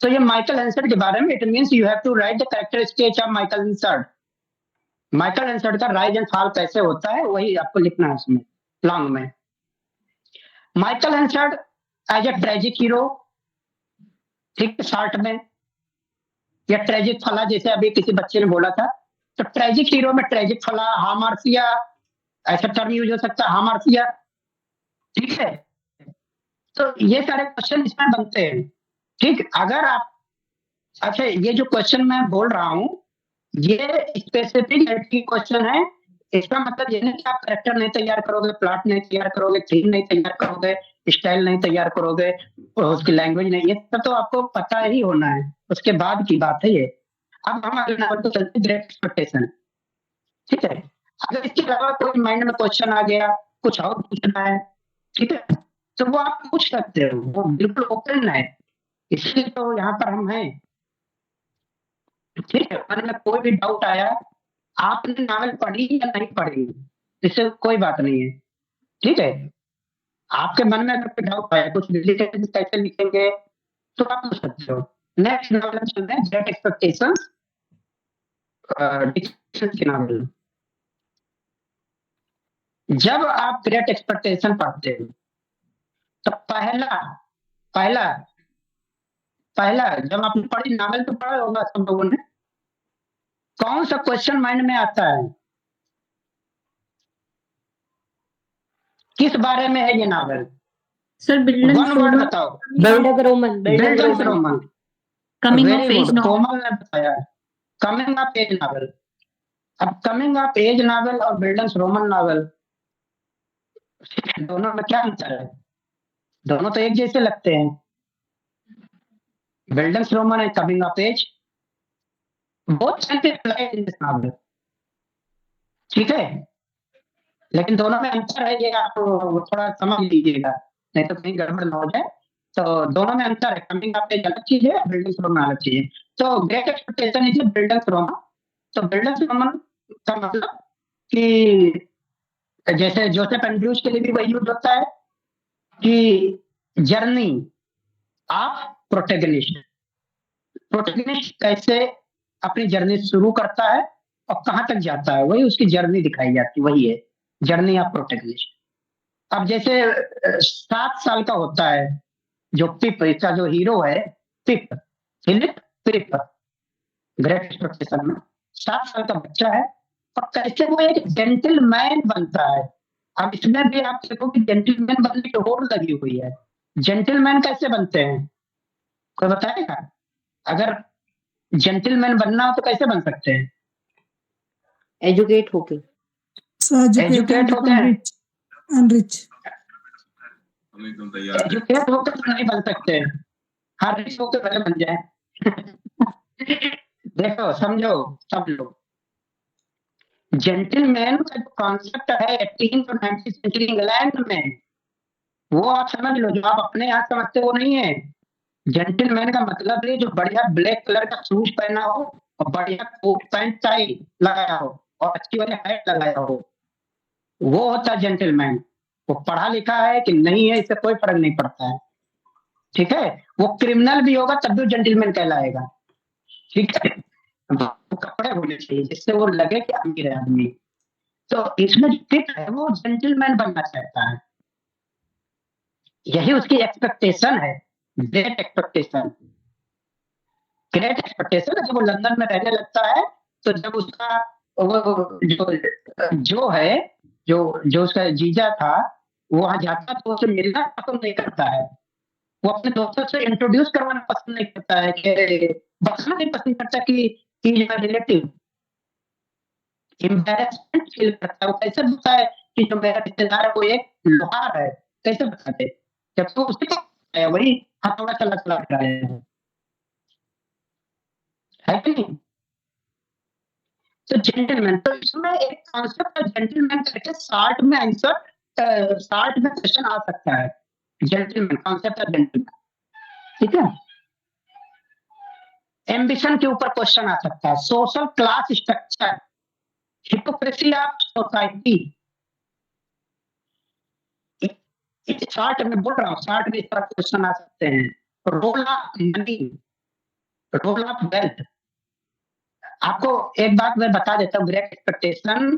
तो ये माइकल एंसर्ड के बारे में, it means you have to write the character sketch of Michael Henchard. Michael Henchard का राइज एंड फॉल कैसे होता है वही आपको लिखना है उसमें लॉन्ग में। Michael Henchard as a tragic hero, ठीक, शॉर्ट में, या ट्रेजिक फला, जैसे अभी किसी बच्चे ने बोला था, तो ट्रेजिक हीरो में ट्रेजिक फला, हामार्सिया, ऐसा टर्म यूज हो सकता है, हामार्सिया, ठीक है। तो ये सारे क्वेश्चन इसमें बनते हैं, ठीक। अगर आप, अच्छा, ये जो क्वेश्चन मैं बोल रहा हूँ ये स्पेसिफिक क्वेश्चन है, इसका मतलब ये नहीं कि आप कैरेक्टर नहीं तैयार करोगे, प्लॉट नहीं तैयार करोगे, थीम नहीं तैयार करोगे, स्टाइल नहीं तैयार करोगे, उसकी लैंग्वेज नहीं, ये सब तो आपको पता ही होना है, उसके बाद की बात है ये। अब हम अगले नंबर को चलते, ग्रेट एक्सपेक्टेशन, ठीक है। अगर इसके अलावा कोई माइंड में क्वेश्चन आ गया, कुछ और पूछना है, ठीक है, तो वो आप पूछ सकते हो, वो बिल्कुल ओपन है, इसलिए तो यहाँ पर हम हैं, ठीक है। मन में कोई भी डाउट आया, आपने नावल पढ़ी या नहीं पढ़ी, इससे कोई बात नहीं है, ठीक है। आपके मन में अगर कोई डाउट आया, कुछ कैसे लिखेंगे, तो आप पूछ सकते हो। नेक्स्ट नॉवल चलते हैं, ग्रेट एक्सपेक्टेशंस, की नॉवल। जब आप ग्रेट एक्सपेक्टेशन पढ़ते हो तो पहला जब आपने पढ़ी नॉवल, तो पढ़ा होगा सब लोगों ने, कौन सा क्वेश्चन माइंड में आता है, किस बारे में है ये नॉवल? सर वन वर्ड बताओ। Bildungsroman, bildungsroman, coming very of age good, novel. Komal ने बताया कमिंग ऑफ एज नॉवल। अब कमिंग ऑफ एज नॉवल और बिल्डअप रोमन नॉवल, दोनों में क्या अंतर है? दोनों तो एक जैसे लगते हैं। Bildungsroman and coming of age, both can be applied in this novel, ठीक है, लेकिन दोनों में अंतर है, ये आप थोड़ा समझ लीजिएगा, नहीं तो कहीं गड़बड़ ना हो जाए। तो दोनों में अंतर है, कमिंग ऑफ एज अलग चीज है, बिल्डअप रोमन अलग चीज है। तो great expectation is bildungsroman. तो बिल्डअप रोमन का मतलब कि जैसे जोसेफ एंड्रयूज के लिए भी वही यूज होता है कि जर्नी ऑफ प्रोटेगनिस्ट। प्रोटेगनिस्ट कैसे अपनी जर्नी शुरू करता है और कहाँ तक जाता है, वही उसकी जर्नी दिखाई जाती है, वही है जर्नी ऑफ प्रोटेगनिस्ट। अब जैसे 7 साल का होता है जो पिप, इसका जो हीरो है पिप, फिलिप पिप, ग्रेट एक्सपेक्टेशन में 7 साल का बच्चा है और कैसे वो एक जेंटलमैन बनता है। अब इसमें भी आप देखो कि जेंटलमैन बनने की होड़ लगी हुई है। जेंटलमैन कैसे बनते हैं, कोई बताएगा? अगर जेंटलमैन बनना हो तो कैसे बन सकते हैं? एजुकेट होके। So educate एजुकेट and होते become हैं। rich and rich. एजुकेट होकर तो नहीं बन सकते, हर रिच होकर पहले बन जाए। देखो समझो सब लोग, जेंटलमैन का जो कॉन्सेप्ट है 18th और 19th सेंचुरी इंग्लैंड में, वो आप समझ लो, जो आप अपने यहाँ समझते वो नहीं है। जेंटलमैन का मतलब है जो बढ़िया ब्लैक कलर का शूज पहना हो और बढ़िया कोट पैंट टाई लगाया हो और अच्छी वाली हैट लगाया हो, वो होता है जेंटलमैन। वो पढ़ा लिखा है कि नहीं है इससे कोई फर्क नहीं पड़ता है, ठीक है। वो क्रिमिनल भी होगा तब भी जेंटलमैन कहलाएगा, ठीक है। वो कपड़े होने चाहिए जिससे वो लगे कि अमीर है आदमी। तो इसमें जो टिप है वो जेंटलमैन बनना चाहता है, यही उसकी एक्सपेक्टेशन है, ग्रेट एक्सपेक्टेशन। ग्रेट एक्सपेक्टेशन जब वो लंदन में रहने लगता है तो जब उसका वो जो है जो जो उसका जीजा था वो वहां जाता तो उसे मिलना पसंद नहीं करता है, वो अपने दोस्तों से इंट्रोड्यूस करवाना पसंद नहीं करता है, कि बताना नहीं पसंद करता कि रिलेटिव। एम्बैरेसमेंट फील करता है, वो कैसे बताए कि जो मेरा रिश्तेदार है वो एक लोहार है, कैसे बताते जब तो उसके है वही हथौड़ा चला चला रहा है कि नहीं। तो जेंटलमैन, तो इसमें एक कॉन्सेप्ट है जेंटलमैन करके 60 में आंसर 60 में क्वेश्चन आ सकता है। जेंटलमैन कॉन्सेप्ट है जेंटलमैन, ठीक है। एम्बिशन के ऊपर क्वेश्चन आ सकता है, social class structure, hypocrisy of society. 60 में बोल रहा हूँ, 60 में इस तरह क्वेश्चन आ सकते हैं। Role of money, role of wealth. आपको एक बात मैं बता देता हूँ ग्रेट एक्सपेक्टेशन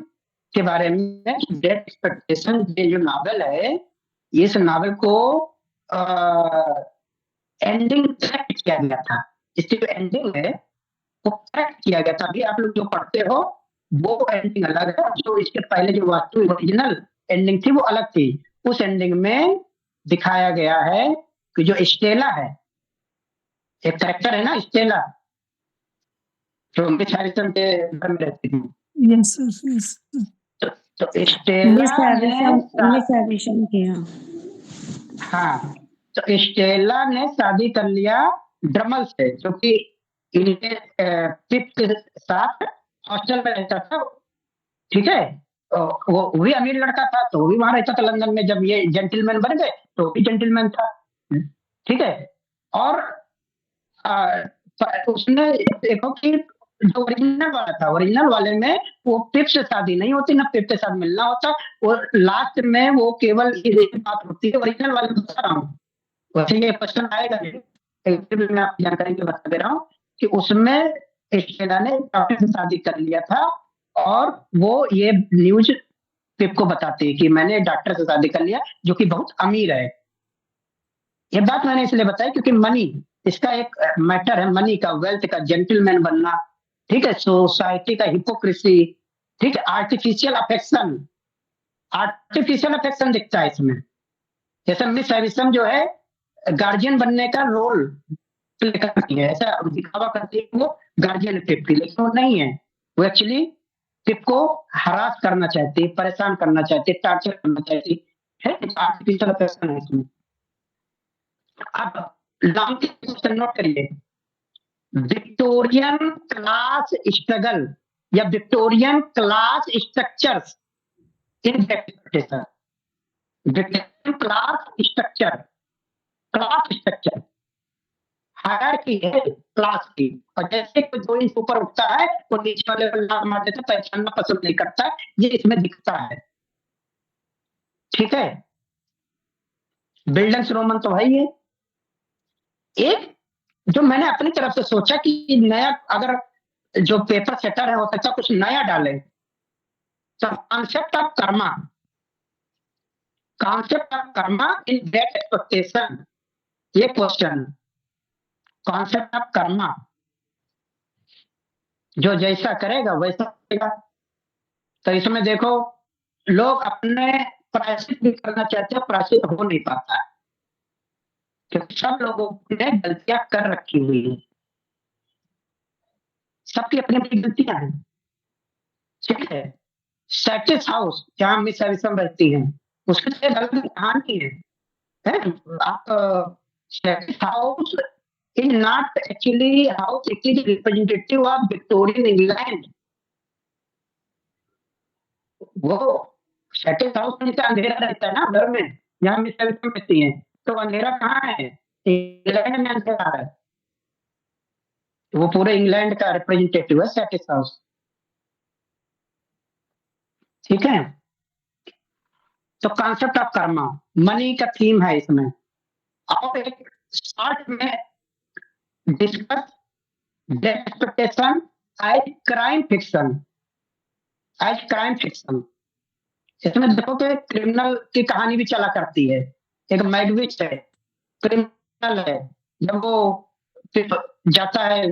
के बारे में। ग्रेट एक्सपेक्टेशन ये जो नावल है, इस नावल को एंडिंग करेक्ट किया गया था। इसकी जो एंडिंग है वो करेक्ट किया गया था। अभी आप लोग जो पढ़ते हो वो एंडिंग अलग है, जो इसके पहले जो वास्तु ओरिजिनल एंडिंग थी वो अलग थी। उस एंडिंग में दिखाया गया है कि जो स्टेला है, एक कैरेक्टर है ना स्टेला, जो मिस हैरिसन के घर में रहती थी। Yes, sir. Yes. Sir. तो स्टेला ने मिस एडिशन किया। हाँ, तो स्टेला ने शादी कर लिया ड्रमल से, जो कि इनके पिप के साथ हॉस्टल में रहता था, ठीक है। वो भी अमीर लड़का था तो वो भी वहां रहता था लंदन में। जब ये जेंटलमैन बन गए तो वो भी जेंटलमैन था, ठीक है। और उसने देखो कि जो ओरिजिनल वाला था, ओरिजिनल वाले में वो पिप से शादी नहीं होती, ना पिप के साथ मिलना होता, और लास्ट में वो केवल एक बात होती है। ओरिजिनल वाले में बता रहा हूँ, वैसे ये क्वेश्चन आएगा नहीं, फिर भी मैं आपकी जानकारी के बता दे रहा हूँ कि उसमें स्टेला ने डॉक्टर से शादी कर लिया था और वो ये न्यूज पिप को बताती है कि मैंने डॉक्टर से शादी कर लिया जो कि बहुत अमीर है। ये बात मैंने इसलिए बताई क्योंकि मनी इसका एक मैटर है, मनी का, वेल्थ का, जेंटलमैन बनना, ठीक है, सोसाइटी का हिपोक्रेसी, ठीक है, आर्टिफिशियल अफेक्शन, आर्टिफिशियल अफेक्शन दिखता है इसमें। जैसे मिस हैरिसन जो है गार्जियन बनने का रोल प्ले करती है, ऐसा दिखावा करती है वो गार्जियन टिप की, लेकिन वो नहीं है। वो एक्चुअली टिप को हरास करना चाहती है, परेशान करना चाहती है, टार्चर करना चाहती है। आर्टिफिशियल अफेक्शन है इसमें। अब लॉन्ग क्वेश्चन नोट करिए, विक्टोरियन क्लास स्ट्रगल या Victorian class structures in expectation. Victorian class structure, class structure hierarchy है क्लास की, और जैसे कोई 2 इंच ऊपर उठता है वो नीचे वाले को लात मार देता है, पहचानना पसंद नहीं करता है, ये इसमें दिखता है। ठीक है, बिल्डन्स रोमन तो भाई है। एक जो मैंने अपनी तरफ से सोचा कि नया अगर जो पेपर सेटर है हो सकता है कुछ नया डाले, तो concept of Karma in that expectation, ये क्वेश्चन कॉन्सेप्ट ऑफ कर्मा, जो जैसा करेगा वैसा करेगा। तो इसमें देखो लोग अपने प्रायश्चित भी करना चाहते हैं, प्रायश्चित हो नहीं पाता है क्योंकि सब लोगों ने गलतियां कर रखी हुई है, सबकी अपनी अपनी गलतियां हैं। ठीक है, सैटिस हाउस जहां मिस एविसम रहती हैं उसकी तो एक अलग कहानी है, हैं? आप सैटिस house is not actually house, it is representative of Victorian England. वो सैटिस हाउस में जैसे अंधेरा रहता है ना घर में, जहाँ मिस एविसम रहती है, तो अंधेरा कहाँ है? इंग्लैंड में अंधेरा है, वो पूरे इंग्लैंड का रिप्रेजेंटेटिव है सैटिस हाउस। ठीक है, तो कॉन्सेप्ट ऑफ कर्मा मनी का थीम है इसमें, और एक शॉर्ट में discuss expectation as crime fiction, इसमें देखो कि क्रिमिनल की कहानी भी चला करती है। एक मैगविच है, क्रिमिनल है, जब वो फिर जाता है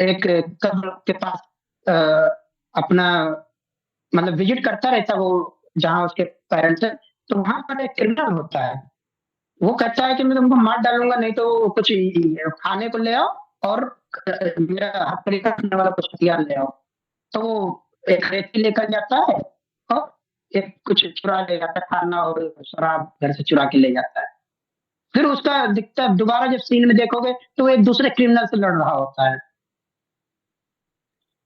एक कब्र के पास, अपना मतलब विजिट करता रहता है वो जहाँ उसके पेरेंट्स है, तो वहां पर एक क्रिमिनल होता है, वो कहता है कि मैं तुमको मार डालूंगा नहीं तो कुछ खाने को ले आओ और मेरा हथकड़ी करने वाला कुछ हथियार ले आओ। तो वो एक रेती लेकर जाता है और एक कुछ चुरा ले जाता है, खाना और शराब घर से चुरा के ले जाता है। फिर उसका दिखता है दोबारा जब सीन में देखोगे तो वो एक दूसरे क्रिमिनल से लड़ रहा होता है।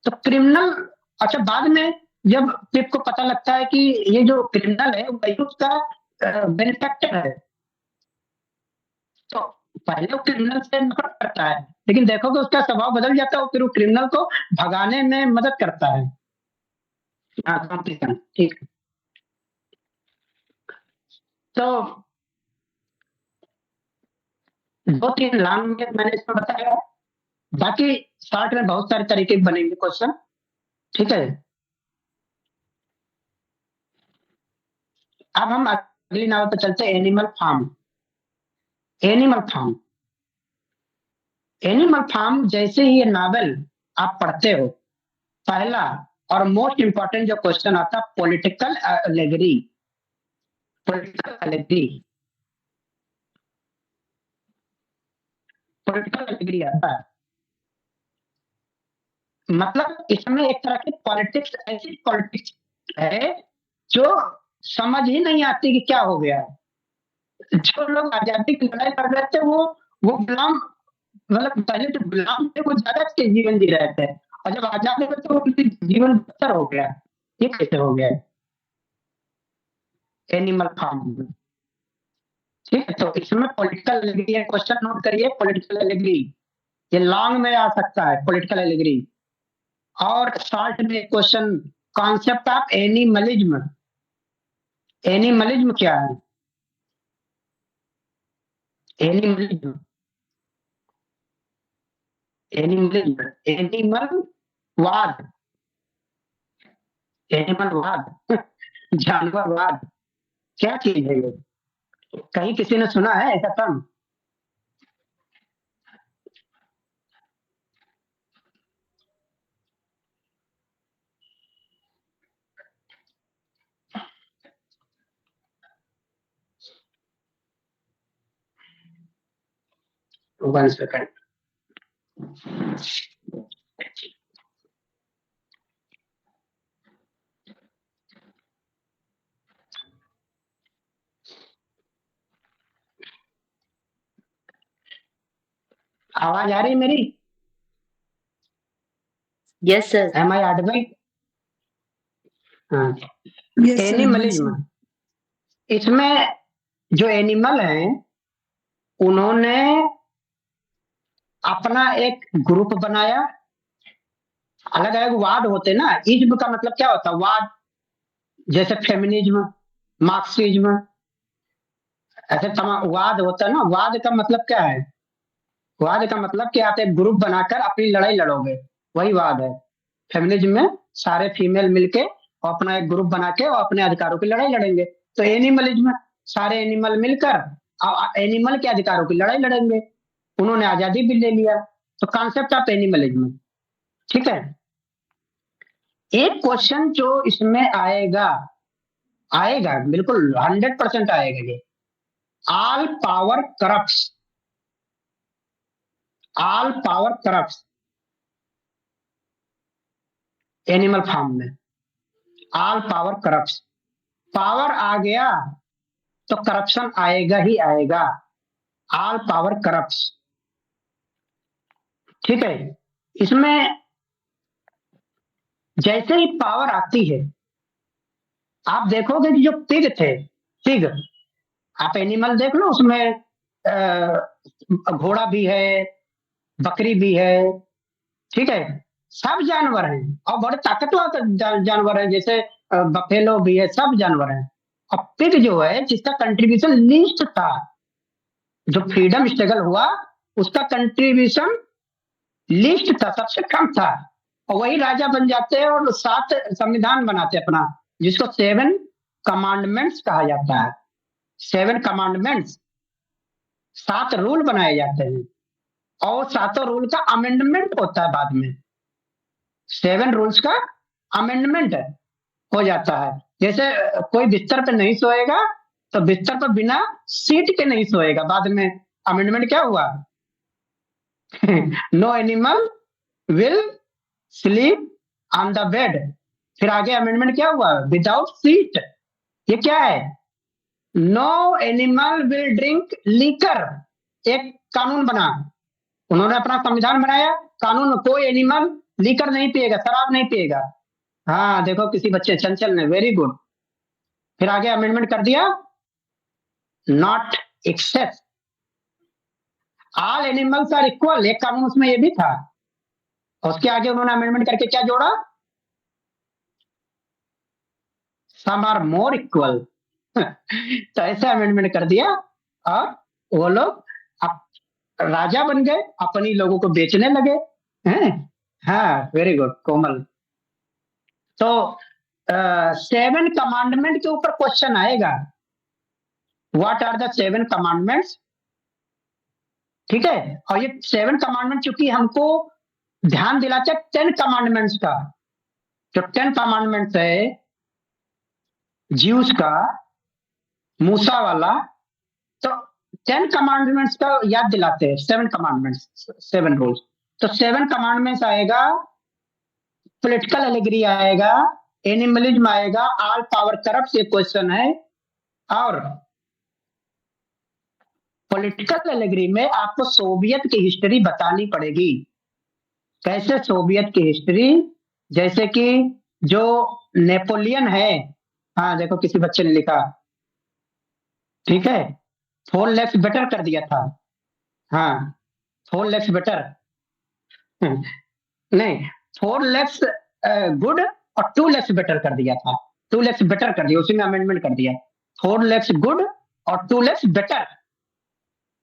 तो क्रिमिनल, अच्छा बाद में जब पिप को पता लगता है कि ये जो क्रिमिनल है वही उसका बेनिफैक्टर है, तो पहले वो क्रिमिनल से नफरत करता है, लेकिन देखोगे उसका स्वभाव बदल जाता है, फिर वो क्रिमिनल को भगाने में मदद करता है। ठीक, तो 2-3 लाइन में मैंने इसमें बताया, बाकी शॉर्ट में बहुत सारे तरीके के बनेंगे क्वेश्चन। ठीक है, अब हम अगली नावल पर चलते हैं, एनिमल फार्म। एनिमल फार्म जैसे ही ये नावल आप पढ़ते हो, पहला और मोस्ट इंपॉर्टेंट जो क्वेश्चन आता है पॉलिटिकल एलेगरी आता है। मतलब इसमें एक तरह की पॉलिटिक्स, ऐसी पॉलिटिक्स है जो समझ ही नहीं आती कि क्या हो गया। जो लोग आजादी की लड़ाई लड़ रहे थे वो गुलाम, मतलब पहले जो गुलाम थे वो ज्यादा अच्छे जीवन जी रहे थे, और जब आजाद हुए तो उनकी जीवन बदतर हो गया। ये कैसे हो गया? Animal Farm. ठीक है, तो इसमें पॉलिटिकल एलिगरी है, क्वेश्चन नोट करिए, पॉलिटिकल एलिगरी, ये लॉन्ग में आ सकता है पॉलिटिकल एलिगरी। और शॉर्ट में question, concept of animalism. Animalism क्या है? एनिमलिज्म एनिमलवाद, जानवरवाद क्या चीज है ये? कहीं किसी ने सुना है ऐसा टर्म? वन सेकंड, आवाज आ रही है मेरी? Yes sir. Am I audible? हाँ, Yes, sir. एनिमलिज्म, इसमें जो एनिमल हैं उन्होंने अपना एक ग्रुप बनाया, अलग अलग वाद होते ना, इज्म का मतलब क्या होता है, वाद, जैसे फेमिनिज्म, मार्क्सिज्म, ऐसे तमाम वाद होता है ना। वाद का मतलब क्या है, वाद का मतलब कि आप एक ग्रुप बनाकर अपनी लड़ाई लड़ोगे, वही वाद है। फेमिनिज्म में सारे फीमेल मिलके और अपना एक ग्रुप बना के और अपने अधिकारों की लड़ाई लड़ेंगे। तो एनिमलिज्म में सारे एनिमल मिलकर एनिमल के अधिकारों की लड़ाई लड़ेंगे, उन्होंने आजादी भी ले लिया। तो कॉन्सेप्ट ऑफ एनिमलिज्म, ठीक है। एक क्वेश्चन जो इसमें आएगा, आएगा बिल्कुल 100% आएगा ये, all power corrupts, all power corrupts Animal Farm में, ऑल पावर करप्ट्स। पावर आ गया तो करप्शन आएगा ही आएगा, ऑल पावर करप्ट्स, ठीक है। इसमें जैसे ही पावर आती है, आप देखोगे कि जो पिग थे, पिग, आप एनिमल देख लो, उसमें घोड़ा भी है, बकरी भी है, ठीक है, सब जानवर हैं और बड़े ताकतवर जानवर हैं, जैसे बफेलो भी है, सब जानवर हैं। और पिग जो है, जिसका कंट्रीब्यूशन लीस्ट था, जो फ्रीडम स्ट्रगल हुआ उसका कंट्रीब्यूशन लीस्ट था, सबसे कम था, और वही राजा बन जाते हैं और 7 संविधान बनाते अपना, जिसको 7 कमांडमेंट्स कहा जाता है। 7 कमांडमेंट्स, 7 रूल बनाए जाते हैं, और 7 रूल का अमेंडमेंट होता है बाद में। 7 रूल्स का अमेंडमेंट हो जाता है। जैसे कोई बिस्तर पे नहीं सोएगा तो बिस्तर पर बिना सीट के नहीं सोएगा, बाद में अमेंडमेंट क्या हुआ, no animal will sleep on the bed. फिर आगे अमेंडमेंट क्या हुआ, विदाउट सीट। ये क्या है, no animal will drink liquor, एक कानून बना, उन्होंने अपना संविधान बनाया, कानून, कोई एनिमल लीकर नहीं पिएगा, शराब नहीं पिएगा। हाँ देखो किसी बच्चे चंचल ने, वेरी गुड। फिर आगे अमेंडमेंट कर दिया, not excess, all animals are equal, एक कानून उसमें ये भी था। और उसके आगे उन्होंने अमेंडमेंट करके क्या जोड़ा, सम आर मोर इक्वल। तो ऐसे अमेंडमेंट कर दिया, और वो लोग अब राजा बन गए, अपनी लोगों को बेचने लगे हैं। हाँ वेरी गुड कोमल। तो 7 कमांडमेंट के ऊपर क्वेश्चन आएगा, व्हाट आर द 7 कमांडमेंट्स, ठीक है। और ये 7 कमांडमेंट चूंकि हमको ध्यान दिलाते 10 कमांडमेंट्स का, जो 10 कमांडमेंट्स है ज्यूस का, मूसा वाला, तो 10 कमांडमेंट्स का याद दिलाते हैं, 7 कमांडमेंट्स, 7 रूल्स। तो 7 कमांडमेंट्स आएगा, पॉलिटिकल एलिगरी आएगा, एनिमलिज्म आएगा, ऑल पावर करप्ट ये क्वेश्चन है। और पॉलिटिकल एलिगरी में आपको सोवियत की हिस्ट्री बतानी पड़ेगी। कैसे सोवियत की हिस्ट्री, जैसे कि जो नेपोलियन है, हाँ देखो किसी बच्चे ने लिखा, ठीक है, 4 लेग्स बेटर कर दिया था। हाँ 4 लेग्स बेटर नहीं, 4 लेग्स गुड और 2 लेग्स बेटर कर दिया था, 2 लेग्स बेटर कर दिया, उसी में अमेंडमेंट कर दिया, 4 लेग्स गुड और 2 लेग्स बेटर।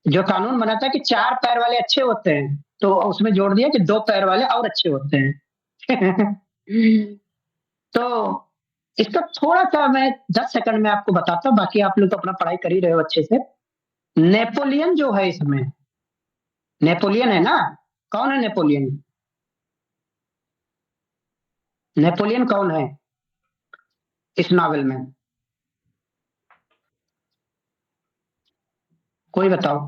जो कानून बना था कि 4 पैर वाले अच्छे होते हैं, तो उसमें जोड़ दिया कि 2 पैर वाले और अच्छे होते हैं। तो इसका थोड़ा सा मैं 10 सेकंड में आपको बताता हूँ, बाकी आप लोग तो अपना पढ़ाई कर ही रहे हो अच्छे से। नेपोलियन जो है, इसमें नेपोलियन है ना, कौन है नेपोलियन, नेपोलियन कौन है इस नॉवेल में, कोई बताओ।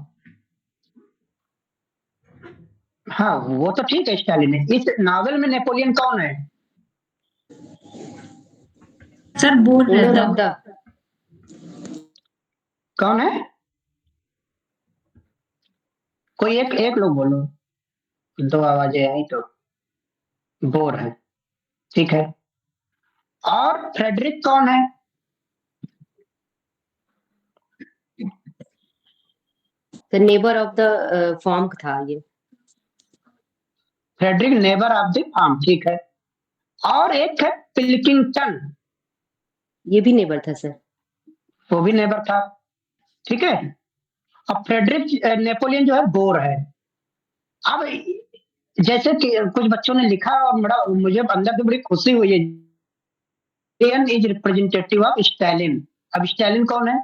हाँ वो तो ठीक है स्टालिन है, इस नॉवेल में नेपोलियन कौन है, सर बोल रहे रूलर थे ऑफ द, कौन है, कोई एक लोग बोलो, 2 आवाजें आई तो बोर है, ठीक है। और फ्रेडरिक कौन है, the neighbour of the farm था ये। Frederick neighbour of the farm, ठीक है। और एक है पिल्किंगटन, ये भी नेबर था सर। वो भी नेबर था, ठीक है। अब फ्रेडरिक नेपोलियन जो है बोर है। अब जैसे कि कुछ बच्चों ने लिखा और बड़ा मुझे अंदर से बड़ी खुशी हुई है, इज रिप्रेजेंटेटिव ऑफ स्टालिन। अब स्टालिन कौन है?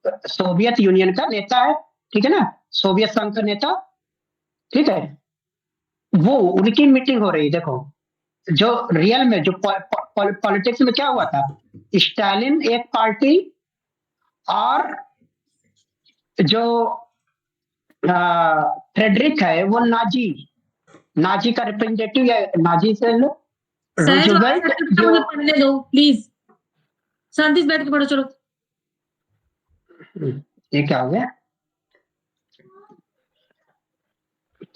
सोवियत यूनियन का नेता है, ठीक है ना, सोवियत संघ का नेता, ठीक है। वो उनकी मीटिंग हो रही, देखो जो रियल में जो पॉलिटिक्स में क्या हुआ था, स्टालिन एक पार्टी और जो फ्रेडरिक है वो नाजी का रिप्रेजेंटेटिव या नाजी से रूजवेल्ट मुझे जो पढ़ने दो प्लीज, शांति से बैठ के पढ़ो। चलो ये क्या हो गया?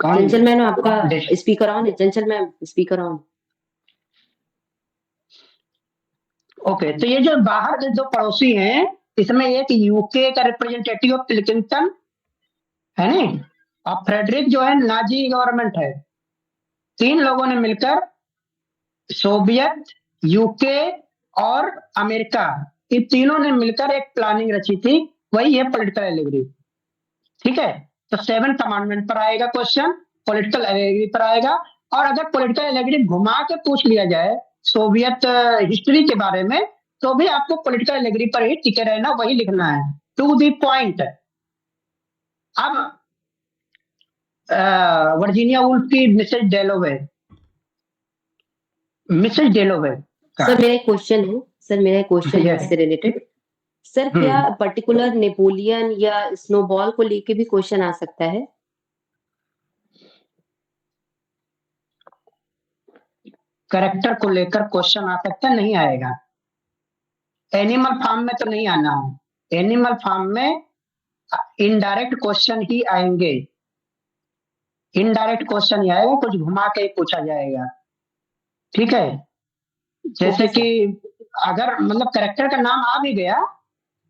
कौन? चंचल मैम आपका स्पीकर ऑन है, चंचल मैम स्पीकर ऑन। ओके, तो ये जो बाहर के दो पड़ोसी हैं, इसमें एक यूके का रिप्रेजेंटेटिव पिल्किंगटन है नहीं, और फ्रेडरिक जो है नाजी गवर्नमेंट है। तीन लोगों ने मिलकर सोवियत, यूके और अमेरिका, इन तीनों ने मिलकर एक प्लानिंग रची थी, वही है पॉलिटिकल एलिगरी, ठीक है। तो 7 कमांडमेंट पर आएगा क्वेश्चन, पॉलिटिकल एलिगरी पर आएगा। और अगर पॉलिटिकल एलिगरी घुमा के पूछ लिया जाए सोवियत हिस्ट्री के बारे में, तो भी आपको पॉलिटिकल एलिगरी पर ही टिके रहना, वही लिखना है, टू द पॉइंट। अब वर्जीनिया वुल्फ की मिसेज डेलोवे सर मेरा एक क्वेश्चन है, सर मेरा एक क्वेश्चन है इससे रिलेटेड। सर क्या पर्टिकुलर नेपोलियन या स्नोबॉल को लेके भी क्वेश्चन आ सकता है? कैरेक्टर को लेकर क्वेश्चन आ सकता है, नहीं आएगा। एनिमल फार्म में तो नहीं आना है, एनिमल फार्म में इनडायरेक्ट क्वेश्चन ही आएंगे, इनडायरेक्ट क्वेश्चन ही आएगा, कुछ घुमा के ही पूछा जाएगा, ठीक है। जैसे कि अगर मतलब कैरेक्टर का नाम आ भी गया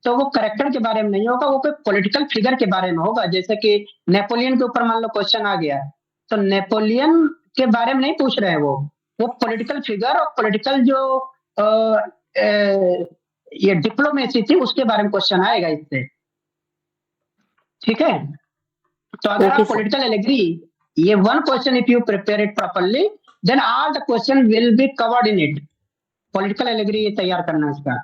तो वो कैरेक्टर के बारे में नहीं होगा, वो कोई पॉलिटिकल फिगर के बारे में होगा। जैसे कि नेपोलियन के ऊपर मान लो क्वेश्चन आ गया, तो नेपोलियन के बारे में नहीं पूछ रहे हैं, वो पॉलिटिकल फिगर और पॉलिटिकल जो ये डिप्लोमेसी थी उसके बारे में क्वेश्चन आएगा इससे, ठीक है। तो अगर आप पॉलिटिकल एलिगरी, ये one question if you prepare it properly then all the question will be covered in it. Political allegory ये तैयार करना इसका।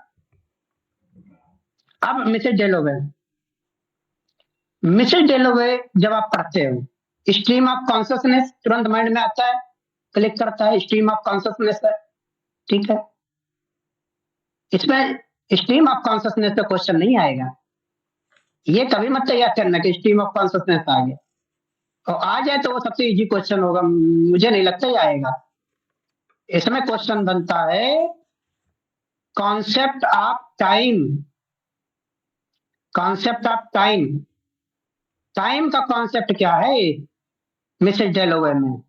अब मिसेज डेलोवे जब आप पढ़ते हो, स्ट्रीम ऑफ कॉन्शियसनेस तुरंत माइंड में आता है, क्लिक करता है, स्ट्रीम ऑफ कॉन्शियसनेस है, ठीक है। इसमें स्ट्रीम ऑफ कॉन्शियसनेस का क्वेश्चन नहीं आएगा, ये कभी मत तैयार करना कि स्ट्रीम ऑफ कॉन्शियसनेस आ गया, और आ जाए तो वो सबसे इजी क्वेश्चन होगा, मुझे नहीं लगता ये आएगा। इसमें क्वेश्चन बनता है concept of time, concept of time, time का कॉन्सेप्ट क्या है मिसेज डेलोवे में।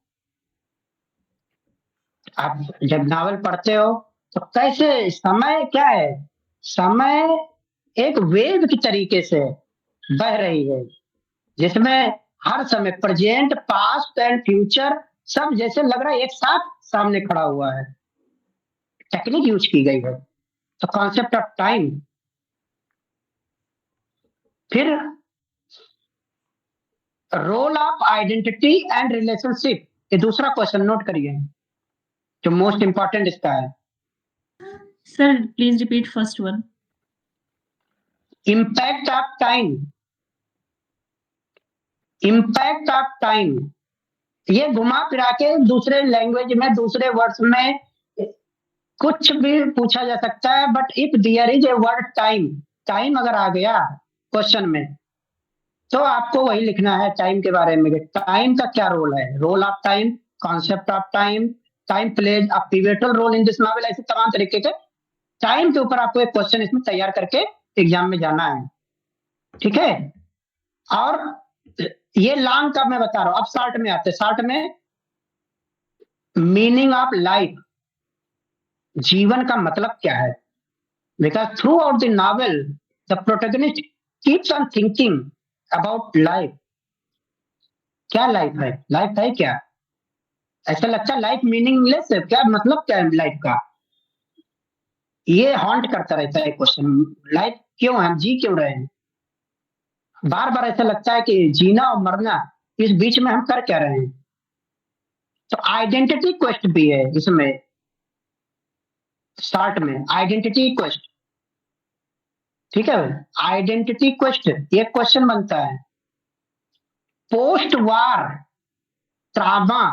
आप जब नावल पढ़ते हो तो कैसे समय क्या है, समय एक वेव की तरीके से बह रही है, जिसमें हर समय प्रेजेंट, पास्ट एंड फ्यूचर सब जैसे लग रहा है एक साथ सामने खड़ा हुआ है, टेक्निक यूज की गई है। तो कॉन्सेप्ट ऑफ टाइम। फिर role of identity and relationship, ये दूसरा क्वेश्चन नोट करिए जो मोस्ट इंपॉर्टेंट इसका है। Sir please repeat first one. Impact of time, impact of time, ये घुमा फिरा के दूसरे लैंग्वेज में, दूसरे वर्ड्स में कुछ भी पूछा जा सकता है, but if there is a word time, time अगर आ गया क्वेश्चन में तो आपको वही लिखना है टाइम के बारे में, टाइम का क्या रोल है, role of time, concept of time, time plays a pivotal role in this novel, ऐसे तमाम तरीके के टाइम के ऊपर आपको एक क्वेश्चन इसमें तैयार करके एग्जाम में जाना है, ठीक है। और ये लॉन्ग का मैं बता रहा हूं, अब शॉर्ट में आते, शॉर्ट में मीनिंग ऑफ लाइफ, जीवन का मतलब क्या है, because through out the novel the protagonist keeps on thinking about life, क्या लाइफ है? लाइफ है क्या? ऐसा लगता है लाइफ मीनिंगलेस है क्या? मतलब क्या है लाइफ का? ये हॉन्ट करता रहता है क्वेश्चन, लाइफ क्यों है, हम जी क्यों रहे हैं? बार बार ऐसा लगता है कि जीना और मरना, इस बीच में हम कर क्या रहे हैं? तो आइडेंटिटी क्वेस्ट भी है इसमें, स्टार्ट में आइडेंटिटी क्वेस्ट। ठीक है, आइडेंटिटी क्वेस्ट ये क्वेश्चन बनता है। पोस्ट वार ट्रामा,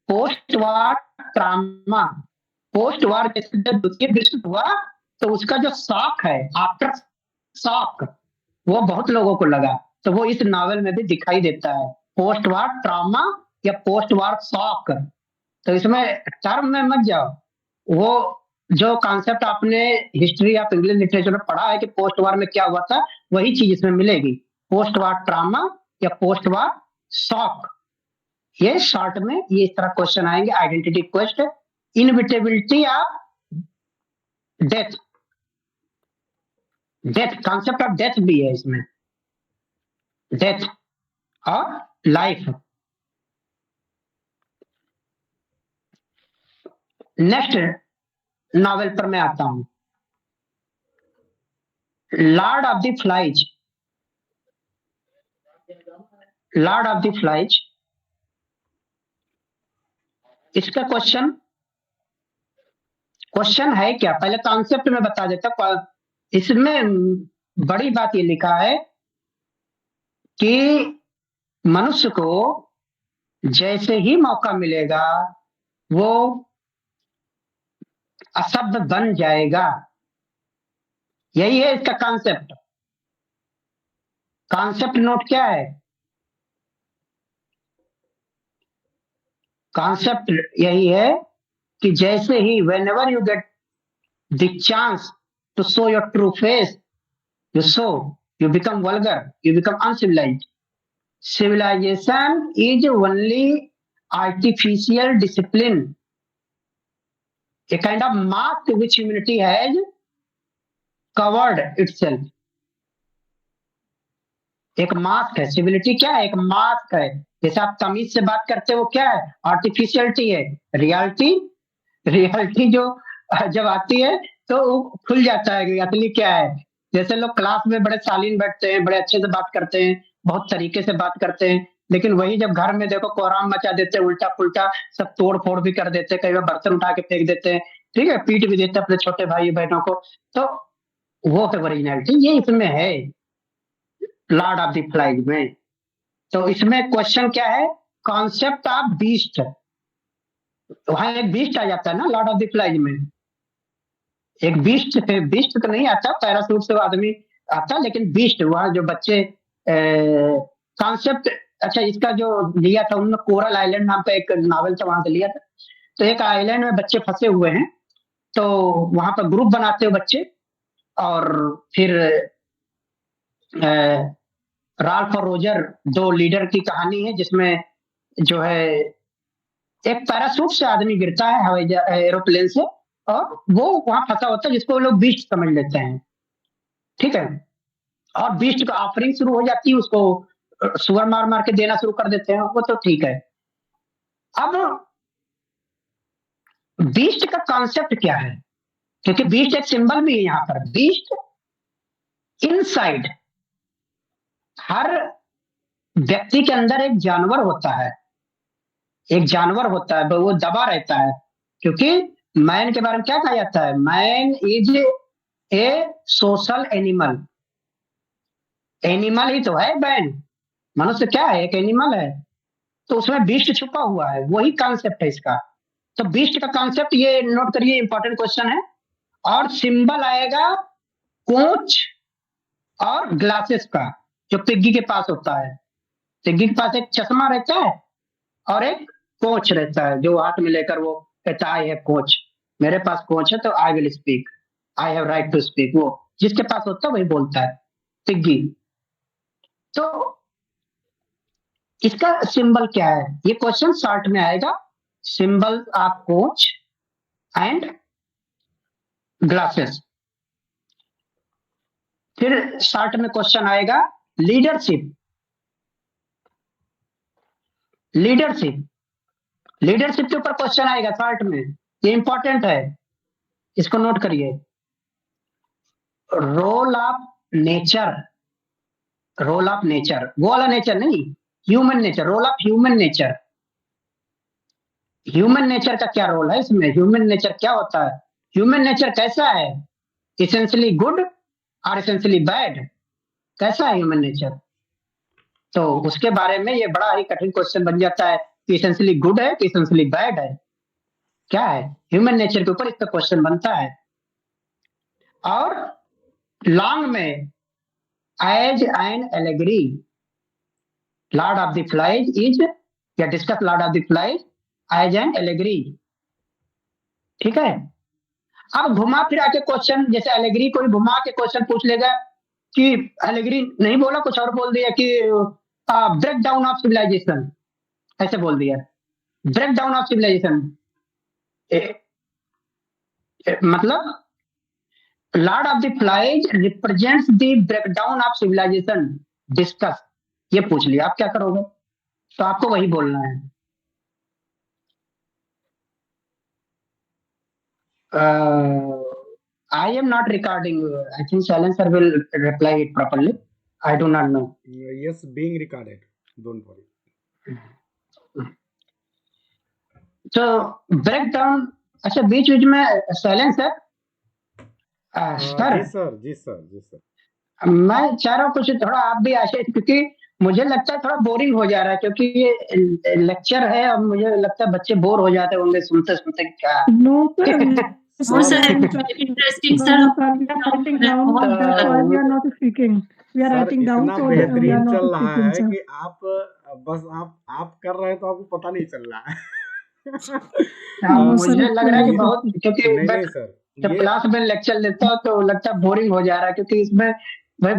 पोस्ट वार ट्रामा, पोस्ट वार जैसे जब द्वितीय विश्व युद्ध हुआ तो उसका जो शॉक है, आफ्टर शॉक, वो बहुत लोगों को लगा, तो वो इस नावल में भी दिखाई देता है, पोस्ट वार ट्रामा या पोस्ट वार शॉक। तो इसमें टर्म में मत जाओ, वो जो कॉन्सेप्ट आपने हिस्ट्री ऑफ इंग्लिश लिटरेचर में पढ़ा है कि पोस्ट वार में क्या हुआ था, वही चीज इसमें मिलेगी, पोस्ट वार ट्रामा या पोस्ट वार शॉक। ये शॉर्ट में ये इस तरह क्वेश्चन आएंगे, identity quest, inevitability of death, death, concept of death भी है इसमें, डेथ और लाइफ। नेक्स्ट नॉवेल पर मैं आता हूं, Lord of the flies, Lord of the flies. इसका क्वेश्चन है क्या, पहले कॉन्सेप्ट में बता देता। इसमें बड़ी बात ये लिखा है कि मनुष्य को जैसे ही मौका मिलेगा वो असभ्य बन जाएगा, यही है इसका कॉन्सेप्ट। कॉन्सेप्ट नोट क्या है? कॉन्सेप्ट यही है कि जैसे ही whenever you get the chance to show your true face, you become vulgar, you become uncivilized. Civilization is only artificial discipline, a kind of mask which humanity has covered itself. एक मास्क है, सिविलिटी क्या है? एक मास्क है। जैसे आप तमीज से बात करते हो, क्या है? आर्टिफिशियलिटी है। रियलिटी जो जब आती है तो खुल जाता है कि असली क्या है। जैसे लोग क्लास में बड़े शालीन बैठते हैं, बड़े अच्छे से बात करते हैं, बहुत तरीके से बात करते हैं, लेकिन वही जब घर में देखो कोहराम मचा देते हैं, उल्टा पुल्टा सब तोड़ फोड़ भी कर देते हैं, कई बार बर्तन उठा के फेंक देते हैं, ठीक है, पीट भी देते हैं अपने छोटे भाई बहनों को। तो वो है ओरिजिनलिटी, ये इसमें है लॉर्ड ऑफ द फ्लाइज में। तो इसमें क्वेश्चन क्या है? कॉन्सेप्ट ऑफ बीस्ट, वहां एक बीस्ट आ जाता है ना लॉर्ड ऑफ द फ्लाइज में, एक बीस्ट है। बीस्ट तो नहीं आता, पैरासूट से आदमी आता, लेकिन बीस्ट वहां जो बच्चे कॉन्सेप्ट। अच्छा, इसका जो लिया था उन्होंने कोरल आइलैंड नाम का एक नावल था, वहां से लिया था। तो एक आइलैंड में बच्चे फंसे हुए हैं, तो वहां पर ग्रुप बनाते हो बच्चे, और फिर राल्फ और रोजर दो लीडर की कहानी है, जिसमें जो है एक पैरासूट से आदमी गिरता है हवाई एरोप्लेन से, और वो वहां फंसा होता है, जिसको वो लोग बीस्ट समझ लेते हैं, ठीक है। और बीस्ट का ऑफरिंग शुरू हो जाती है, उसको सुअर मार मार के देना शुरू कर देते हैं, वो तो ठीक है। अब बीस्ट का कॉन्सेप्ट क्या है? क्योंकि बीस्ट एक सिंबल भी है यहाँ पर। बीस्ट इनसाइड, हर व्यक्ति के अंदर एक जानवर होता है, एक जानवर होता है, वो दबा रहता है। क्योंकि मैन के बारे में क्या कहा जाता है? Man is a social animal, animal ही तो है मैन, मनुष्य क्या है? एक एनिमल है। तो उसमें बीस्ट छुपा हुआ है, वही कॉन्सेप्ट है इसका। तो बीस्ट का कॉन्सेप्ट ये नोट करिए, इंपॉर्टेंट क्वेश्चन है। और सिंबल आएगा कोच और ग्लासेस का, जो पिग्गी के पास होता है। पिग्गी के पास एक चश्मा रहता है और एक कोच रहता है, जो हाथ में लेकर वो कहता है कोच, मेरे पास कोच है तो I will speak, I have right to speak. वो जिसके पास होता है वही बोलता है, पिग्गी। तो इसका सिंबल क्या है? ये क्वेश्चन शॉर्ट में आएगा, symbol of coach and glasses. फिर शॉर्ट में क्वेश्चन आएगा लीडरशिप, लीडरशिप, लीडरशिप के ऊपर क्वेश्चन आएगा शॉर्ट में, ये इंपॉर्टेंट है, इसको नोट करिए। Role of nature, role of nature, वो वाला नेचर नहीं, human nature, role of human nature. Human nature का क्या रोल है इसमें, ह्यूमन नेचर क्या होता है, ह्यूमन नेचर कैसा है, इसेंशियली गुड और इसेंशियली बैड, कैसा है ह्यूमन नेचर। तो उसके बारे में ये बड़ा ही कठिन क्वेश्चन बन जाता है कि इसेंशियली गुड है कि इसेंशियली बैड है, क्या है ह्यूमन नेचर के ऊपर इसका क्वेश्चन बनता है। और लॉन्ग में as an allegory, Lord of the Flies is, या discuss Lord of the Flies as an allegory, ठीक है। अब घुमा फिरा के क्वेश्चन, जैसे एलेगरी कोई घुमा के क्वेश्चन पूछ लेगा कि एलेगरी नहीं बोला, कुछ और बोल दिया कि ब्रेक डाउन ऑफ सिविलाइजेशन, ऐसे बोल दिया ब्रेक डाउन ऑफ सिविलाइजेशन, मतलब Lord of the Flies represents the breakdown of civilization, discuss, ये पूछ लिया, आप क्या करोगे, तो आपको वही बोलना है। I am not recording. I think silencer will reply it properly. I do not know. Yes, being recorded. Don't worry. So breakdown. अच्छा बीच बीच में साइलेंस है सर। जी सर, जी सर, जी सर। मैं चाह रहा हूँ कुछ थोड़ा आप भी आशय, क्योंकि मुझे लगता है थोड़ा बोरिंग हो जा रहा है, क्योंकि ये लेक्चर है और मुझे लगता है बच्चे बोर हो जाते होंगे सुनते सुनते क्या। No, sir. वो sir interesting sir, We are writing down. That's why we are not speaking. We are sir writing down. इतना So we are बेहतरीन not चल रहा speaking, है sir. कि आप कर रहे हैं तो आपको पता नहीं चल रहा है। मुझे लग रहा है कि बहुत, क्योंकि नहीं सर, जब क्लास में लेक्चर लेता हूँ तो लगता है बोरिंग हो जा रहा है, क्योंकि इसमें भाई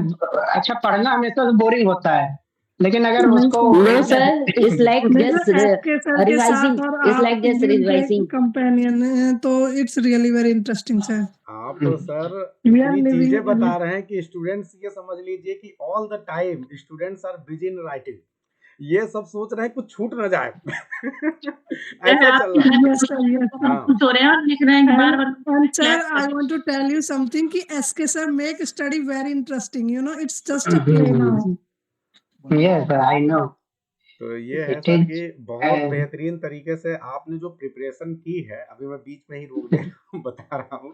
अच्छा पढ़ना हमेशा से बोरिंग होता है, लेकिन अगर उसको No sir, it's like just revising. It's like just revising. Companion, तो it's really very interesting, sir. आप सर We are इतनी चीजें living. बता रहे हैं कि स्टूडेंट्स ये समझ लीजिए कि all the time students are busy in writing, ये सब सोच रहे हैं कुछ छूट ना जाए। ऐसा चल रहा है। Yes, sir. Yes, sir. हाँ, कुछ हो रहे हैं और लिख रहे हैं बार-बार। And sir, I want to tell you something कि SK sir make study very interesting. You know, it's just a play now. Yes, I know. तो ये है It सर is, कि बहुत बेहतरीन तरीके से आपने जो प्रिपरेशन की है, अभी मैं बीच में ही रोक दे बता रहा हूँ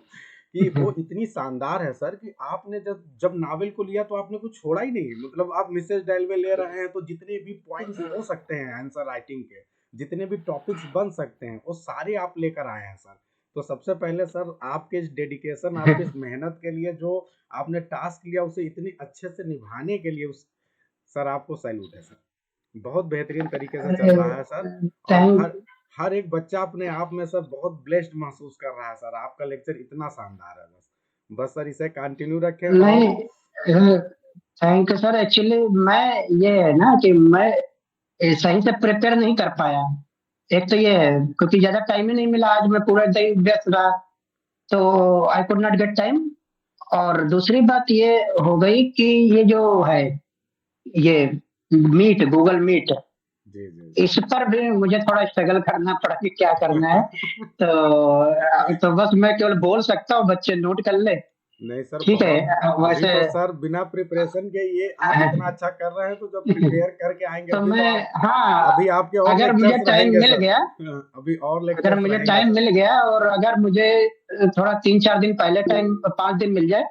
कि वो इतनी शानदार है सर कि आपने जब नावल को लिया तो आपने कुछ छोड़ा ही नहीं। मतलब आप मिसेस डायलवे ले रहे हैं तो जितने भी पॉइंट्स हो सकते हैं आंसर राइटिंग के, जितने भी टॉपिक्स बन सकते हैं वो सारे आप लेकर आए हैं सर। तो सबसे पहले सर आपके इस डेडिकेशन, आपके इस मेहनत के लिए, जो आपने टास्क लिया उसे इतनी अच्छे से निभाने के लिए सर आपको सैल्यूट है सर। बहुत बेहतरीन तरीके से चल रहा है सर, और हर एक बच्चा अपने आप में सर बहुत ब्लेस्ड महसूस कर रहा है सर। आपका लेक्चर इतना शानदार है, बस सर इसे कंटिन्यू रखें। नहीं, थैंक यू सर। एक्चुअली मैं ये है ना कि मैं सही से प्रिपेयर नहीं कर पाया, एक तो ये है क्योंकि ज्यादा टाइम ही नहीं मिला, आज मैं पूरा दिन व्यस्त रहा तो I could not get time. और दूसरी बात ये हो गई कि ये जो है ये मीट, गूगल मीट, इस पर भी मुझे थोड़ा स्ट्रगल करना पड़ा कि क्या करना है। तो बस मैं केवल बोल सकता हूँ, बच्चे नोट कर ले। नहीं सर, ठीक है। वैसे तो सर बिना प्रिपरेशन के ये आप इतना अच्छा कर रहे हैं, तो जब प्रिपेयर करके आएंगे तो मैं, हाँ, अभी आपके और अगर मुझे टाइम मिल गया, अभी और अगर मुझे टाइम मिल गया और अगर मुझे थोड़ा 3-4 दिन पहले टाइम, 5 दिन मिल जाए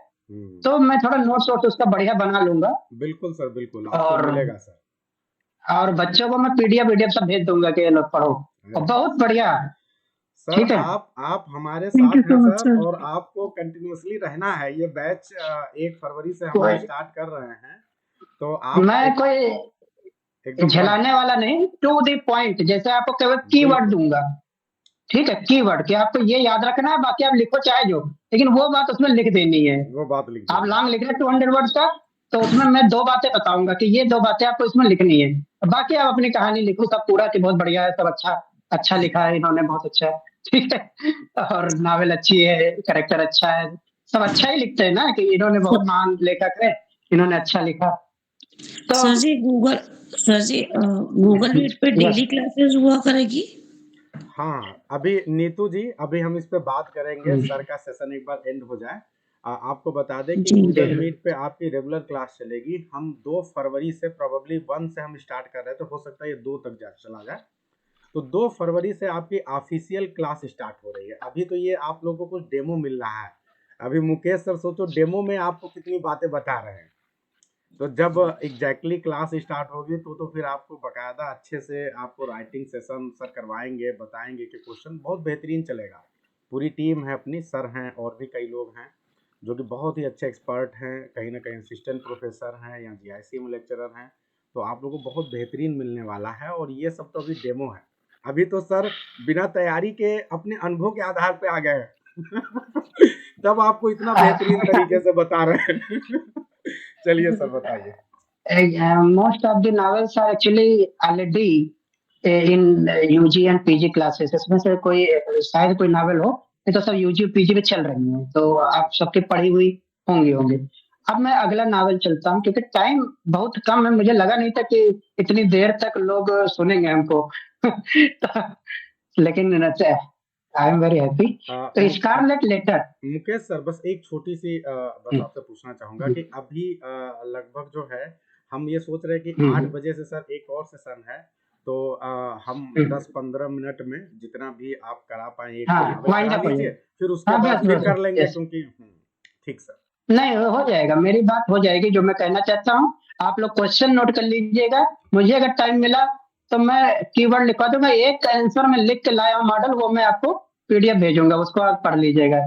तो मैं थोड़ा नोट्स वोट उसका बढ़िया बना लूंगा। बिल्कुल सर, बिल्कुल आपको मिलेगा सर। और बच्चों को मैं पीडीएफ सब भेज दूंगा कि ये लोग पढ़ो, और बहुत बढ़िया सर। ठीक है, आप हमारे साथ हैं सर, और आपको कंटिन्यूअसली रहना है। ये बैच 1 फरवरी से हम स्टार्ट कर रहे हैं, तो आप, मैं कोई झेलाने वाला नहीं, टू द पॉइंट, जैसे आपको केवल कीवर्ड दूंगा, ठीक है, कीवर्ड कि आपको ये याद रखना है, बाकी आप लिखो चाहे जो, लेकिन वो बात उसमें लिख देनी है। वो बात लिख, आप लॉन्ग लिख रहे हैं 200 वर्ड्स का, तो उसमें मैं 2 बातें बताऊंगा कि ये 2 बातें आपको इसमें लिखनी है, बाकी आप अपनी कहानी लिखो सब पूरा कि बहुत बढ़िया है, सब अच्छा लिखा है इन्होंने, बहुत अच्छा है, ठीक है, और नावल अच्छी है, कैरेक्टर अच्छा है, सब अच्छा ही लिखते हैं ना कि इन्होंने बहुत महान लेखक है, इन्होंने अच्छा लिखा। तो सर जी सर जी गूगल मीट पे यस डेली क्लासेस हुआ करेगी? हाँ, अभी नीतू जी, अभी हम इस पे बात करेंगे, सर का सेशन एक बार एंड हो जाए। आपको बता दें कि जी गूगल मीट पे आपकी रेगुलर क्लास चलेगी। हम 2 फरवरी से प्रोबेबली 1 से हम स्टार्ट कर रहे हैं, तो हो सकता है ये 2 तक चला जाए। तो 2 फरवरी से आपकी ऑफिशियल क्लास स्टार्ट हो रही है। अभी तो ये आप लोगों को कुछ डेमो मिल रहा है। अभी मुकेश सर सोचो डेमो में आपको कितनी बातें बता रहे हैं। तो जब एग्जैक्टली क्लास स्टार्ट होगी तो फिर आपको बकायदा अच्छे से आपको राइटिंग सेशन सर करवाएंगे, बताएंगे कि क्वेश्चन बहुत बेहतरीन चलेगा। पूरी टीम है अपनी, सर हैं और भी कई लोग हैं जो कि बहुत ही अच्छे एक्सपर्ट हैं, कहीं ना कहीं असिस्टेंट प्रोफेसर हैं या जीआईसी में लेक्चरर हैं। तो आप लोगों को बहुत बेहतरीन मिलने वाला है और ये सब तो अभी डेमो है। अभी तो सर बिना तैयारी के अपने अनुभव के आधार पे आ गए हैं तब आपको इतना बेहतरीन तरीके से बता रहे हैं चलिए सर बताइए। most of the novels are actually already in UG and PG classes। इसमें से कोई शायद कोई नावल हो, ये तो सब UG PG में चल रही है, तो आप सबकी पढ़ी हुई होंगी। अब मैं अगला नावल चलता हूँ क्योंकि टाइम बहुत कम है, मुझे लगा नहीं था कि इतनी देर तक लोग सुनेंगे हमको लेकिन आई एम वेरी हैप्पी। तो स्कारलेट लेटर। मुकेश सर बस एक छोटी सी बस आपसे पूछना चाहूंगा कि अभी लगभग जो है हम ये सोच रहे हैं कि 8 बजे से सर एक और सेशन है, तो हम 10-15 मिनट में जितना भी आप करा पाए एक करा लीजिए, फिर उसके बाद फिर कर लेंगे क्योंकि ठीक सर। नहीं हो जाएगा, मेरी बात हो जाएगी। जो मैं कहना चाहता हूँ आप लोग क्वेश्चन नोट कर लीजिएगा, मुझे अगर टाइम मिला तो मैं कीवर्ड लिखवा दूंगा। एक आंसर में लिख के लाया हूँ मॉडल, वो मैं आपको पीडीएफ भेजूंगा, उसको आप पढ़ लीजिएगा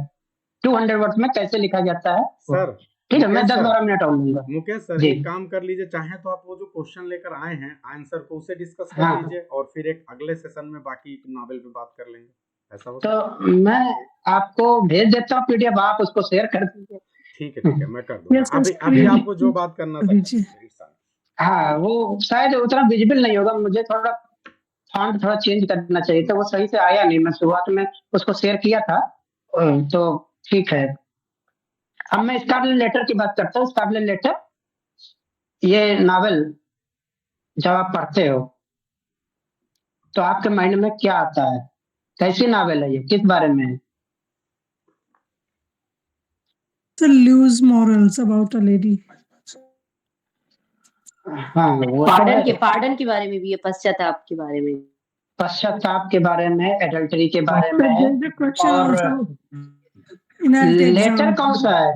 200 वर्ड्स में कैसे लिखा जाता है सर। ठीक है, मैं 10-12 मिनट और लूंगा। मुकेश सर एक काम कर लीजिए, चाहे तो आप वो जो क्वेश्चन लेकर आए हैं आंसर को उसे डिस्कस कर लीजिए और फिर एक अगले सेशन में बाकी नॉवेल पे बात कर लेंगे, ऐसा हो तो मैं आपको भेज देता हूँ पीडीएफ, आप उसको शेयर कर दीजिए। ठीक है मैं कर दूंगा। अभी आपको जो बात करना था। हाँ वो शायद उतना विजिबल नहीं होगा, मुझे थोड़ा फॉन्ट थोड़ा चेंज करना चाहिए था, वो सही से आया नहीं। मैं शुरुआत में उसको शेयर किया था तो ठीक है। अब मैं स्कारलेट लेटर की बात करता हूँ। स्कारलेट लेटर ये नावल जब आप पढ़ते हो तो आपके माइंड में क्या आता है, कैसी नावल है ये, किस बारे में है? The loose morals about a lady। हाँ वो पार्डन के बारे में भी है, पश्चाताप के बारे में, पश्चाताप के बारे में, एडल्टरी के बारे में है। और लेटर कौन सा है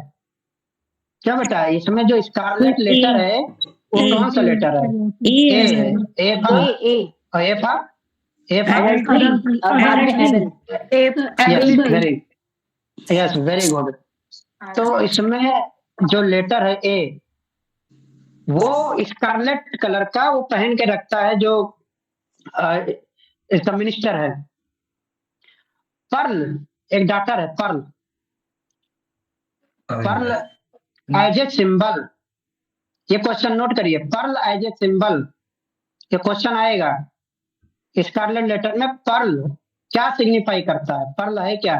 क्या बेटा इसमें? जो स्कारलेट लेटर है वो कौन सा लेटर है? A very good. तो इसमें जो लेटर है ए, वो स्कारलेट कलर का वो पहन के रखता है जो इसका मिनिस्टर है। पर्ल एक डाटर है, पर्ल एज ए सिंबल। ये क्वेश्चन नोट करिए, पर्ल एज ए सिंबल, ये क्वेश्चन आएगा स्कारलेट लेटर में। पर्ल क्या सिग्निफाई करता है, पर्ल है क्या?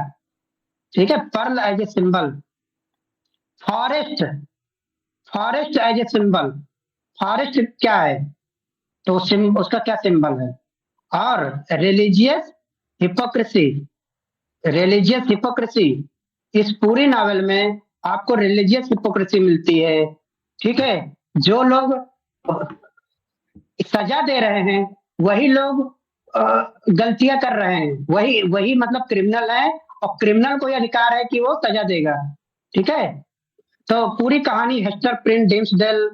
ठीक है, Pearl as a symbol. Forest as a symbol, forest क्या है तो उसका क्या सिंबल है? और रिलीजियस हिपोक्रेसी, इस पूरी नावल में आपको रिलीजियस हिपोक्रेसी मिलती है। ठीक है, जो लोग सजा दे रहे हैं वही लोग गलतियां कर रहे हैं, वही मतलब क्रिमिनल है, और क्रिमिनल को अधिकार है कि वो सजा देगा। ठीक है, तो पूरी कहानी हेस्टर प्रिंट, डिम्सडेल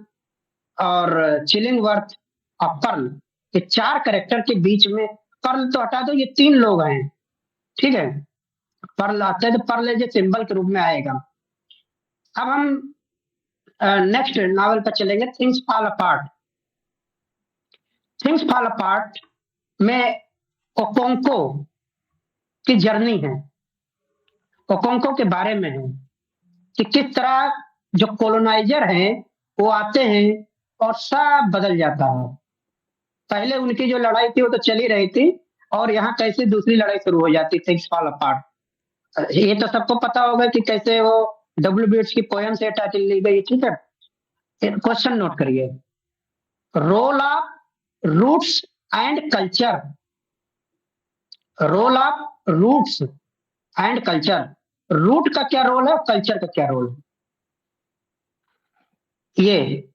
और चिलिंगवर्थ और पर्ल, ये 4 कैरेक्टर के बीच में, पर्ल तो हटा दो, ये 3 लोग हैं। ठीक है, पर्ल आते हैं तो पर्ल जो सिंबल के रूप में आएगा। अब हम नेक्स्ट नॉवेल पर चलेंगे, थिंग्स फॉल अपार्ट में ओकोंको की जर्नी है, ओकोंको के बारे में है कि किस तरह जो कॉलोनाइजर हैं वो आते हैं और सब बदल जाता है। पहले उनकी जो लड़ाई थी वो तो चली रही थी, और यहाँ कैसे दूसरी लड़ाई शुरू हो जाती, थिंग्स फॉल अपार्ट। ये तो सबको पता होगा कि कैसे वो WBH की पोयम से टाइटल ली गई। ठीक है, क्वेश्चन नोट करिए, role of roots and culture, role of roots and culture. Root का क्या रोल है, कल्चर का क्या रोल है, ये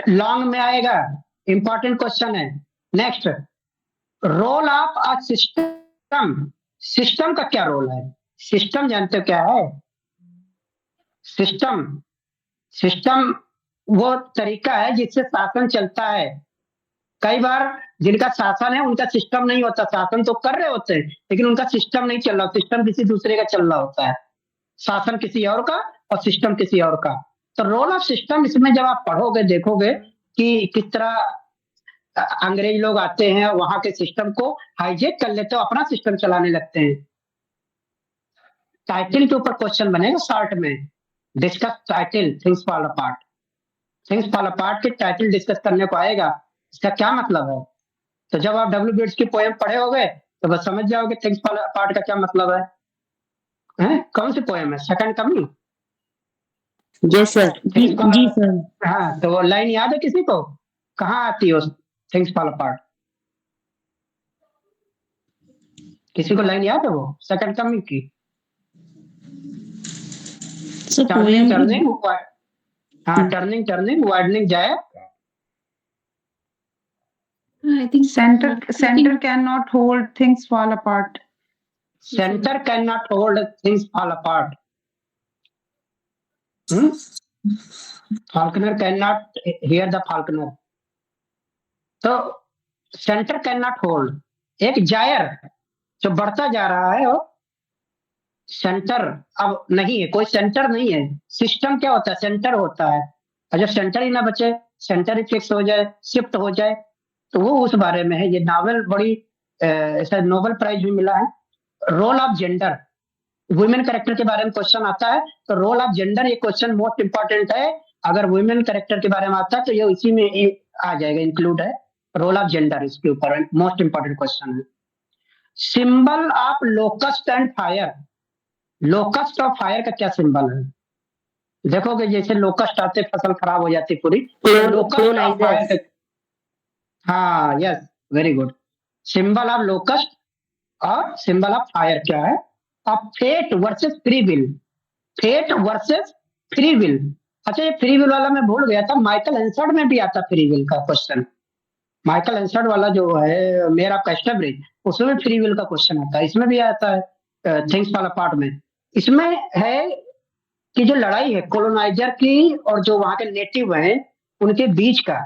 लॉन्ग में आएगा, इंपॉर्टेंट क्वेश्चन है। Next, role of a system, system का क्या रोल है, सिस्टम जानते हो क्या है, सिस्टम, सिस्टम वो तरीका है जिससे शासन चलता है। कई बार जिनका शासन है उनका सिस्टम नहीं होता, शासन तो कर रहे होते हैं लेकिन उनका सिस्टम नहीं चल रहा, सिस्टम किसी दूसरे का चल रहा होता है, शासन किसी और का और सिस्टम किसी और का। तो रोल ऑफ सिस्टम इसमें जब आप पढ़ोगे देखोगे कि किस तरह अंग्रेज लोग आते हैं वहां के सिस्टम को हाईजेक कर लेते हो, अपना सिस्टम चलाने लगते हैं। टाइटल के ऊपर क्वेश्चन बनेगा शॉर्ट में, discuss title things fall apart, things fall apart के टाइटल डिस्कस करने को आएगा, इसका क्या मतलब है। तो जब आप डब्ल्यू बिट्स की पोएम पढ़े होगे तो बस समझ जाओगे थिंग्स फॉल अपार्ट का क्या मतलब है। कौन सी पोएम है, सेकंड कमिंग? यस सर, जी सर। हाँ, तो वो लाइन याद है किसी को, कहाँ आती है थिंग्स फॉल अपार्ट, किसी को लाइन याद है वो सेकंड कमिंग की? टर्निंग टर्निंग, हाँ टर्निंग टर्निंग वाइडनिंग जाए, I think Center cannot hold things fall apart. Centre can not hold things fall apart, Faulkner can not here the Faulkner. तो सेंटर कैन नॉट होल्ड, एक जायर जो बढ़ता जा रहा है वो सेंटर अब नहीं है, कोई सेंटर नहीं है। सिस्टम क्या होता है, सेंटर होता है, और जब सेंटर ही ना बचे, सेंटर ही फिक्स हो जाए, शिफ्ट हो जाए, तो वो उस बारे में है। ये नॉवेल बड़ी ऐसा नोबेल प्राइज भी मिला है। Role of gender, women character के बारे में क्वेश्चन आता है तो रोल ऑफ जेंडर ये क्वेश्चन मोस्ट इंपॉर्टेंट है। अगर वुमेन कैरेक्टर के बारे में आता है तो ये इसी में आ जाएगा, इंक्लूड है रोल ऑफ जेंडर, इसके ऊपर मोस्ट इंपॉर्टेंट क्वेश्चन है। Symbol of locust and fire, locust और फायर का क्या सिंबल है, देखोगे जैसे लोकस्ट आते फसल खराब हो जाती पूरी, लोकस्ट ऑफ फायर, हाँ yes very good. Symbol of locust और सिंबल ऑफ फायर क्या है। अब fate versus free will, fate versus free will, अच्छा ये फ्री विल वाला मैं भूल गया था, माइकल हेंसर्ड में भी आता फ्री विल का क्वेश्चन, माइकल हेंसर्ड वाला जो है मेयर ऑफ कैस्टरब्रिज, उसमें भी फ्री विल का क्वेश्चन आता है, इसमें भी आता है थिंग्स फॉल अपार्ट में। इसमें है कि जो लड़ाई है कॉलोनाइजर की और जो वहां के नेटिव हैं उनके बीच का,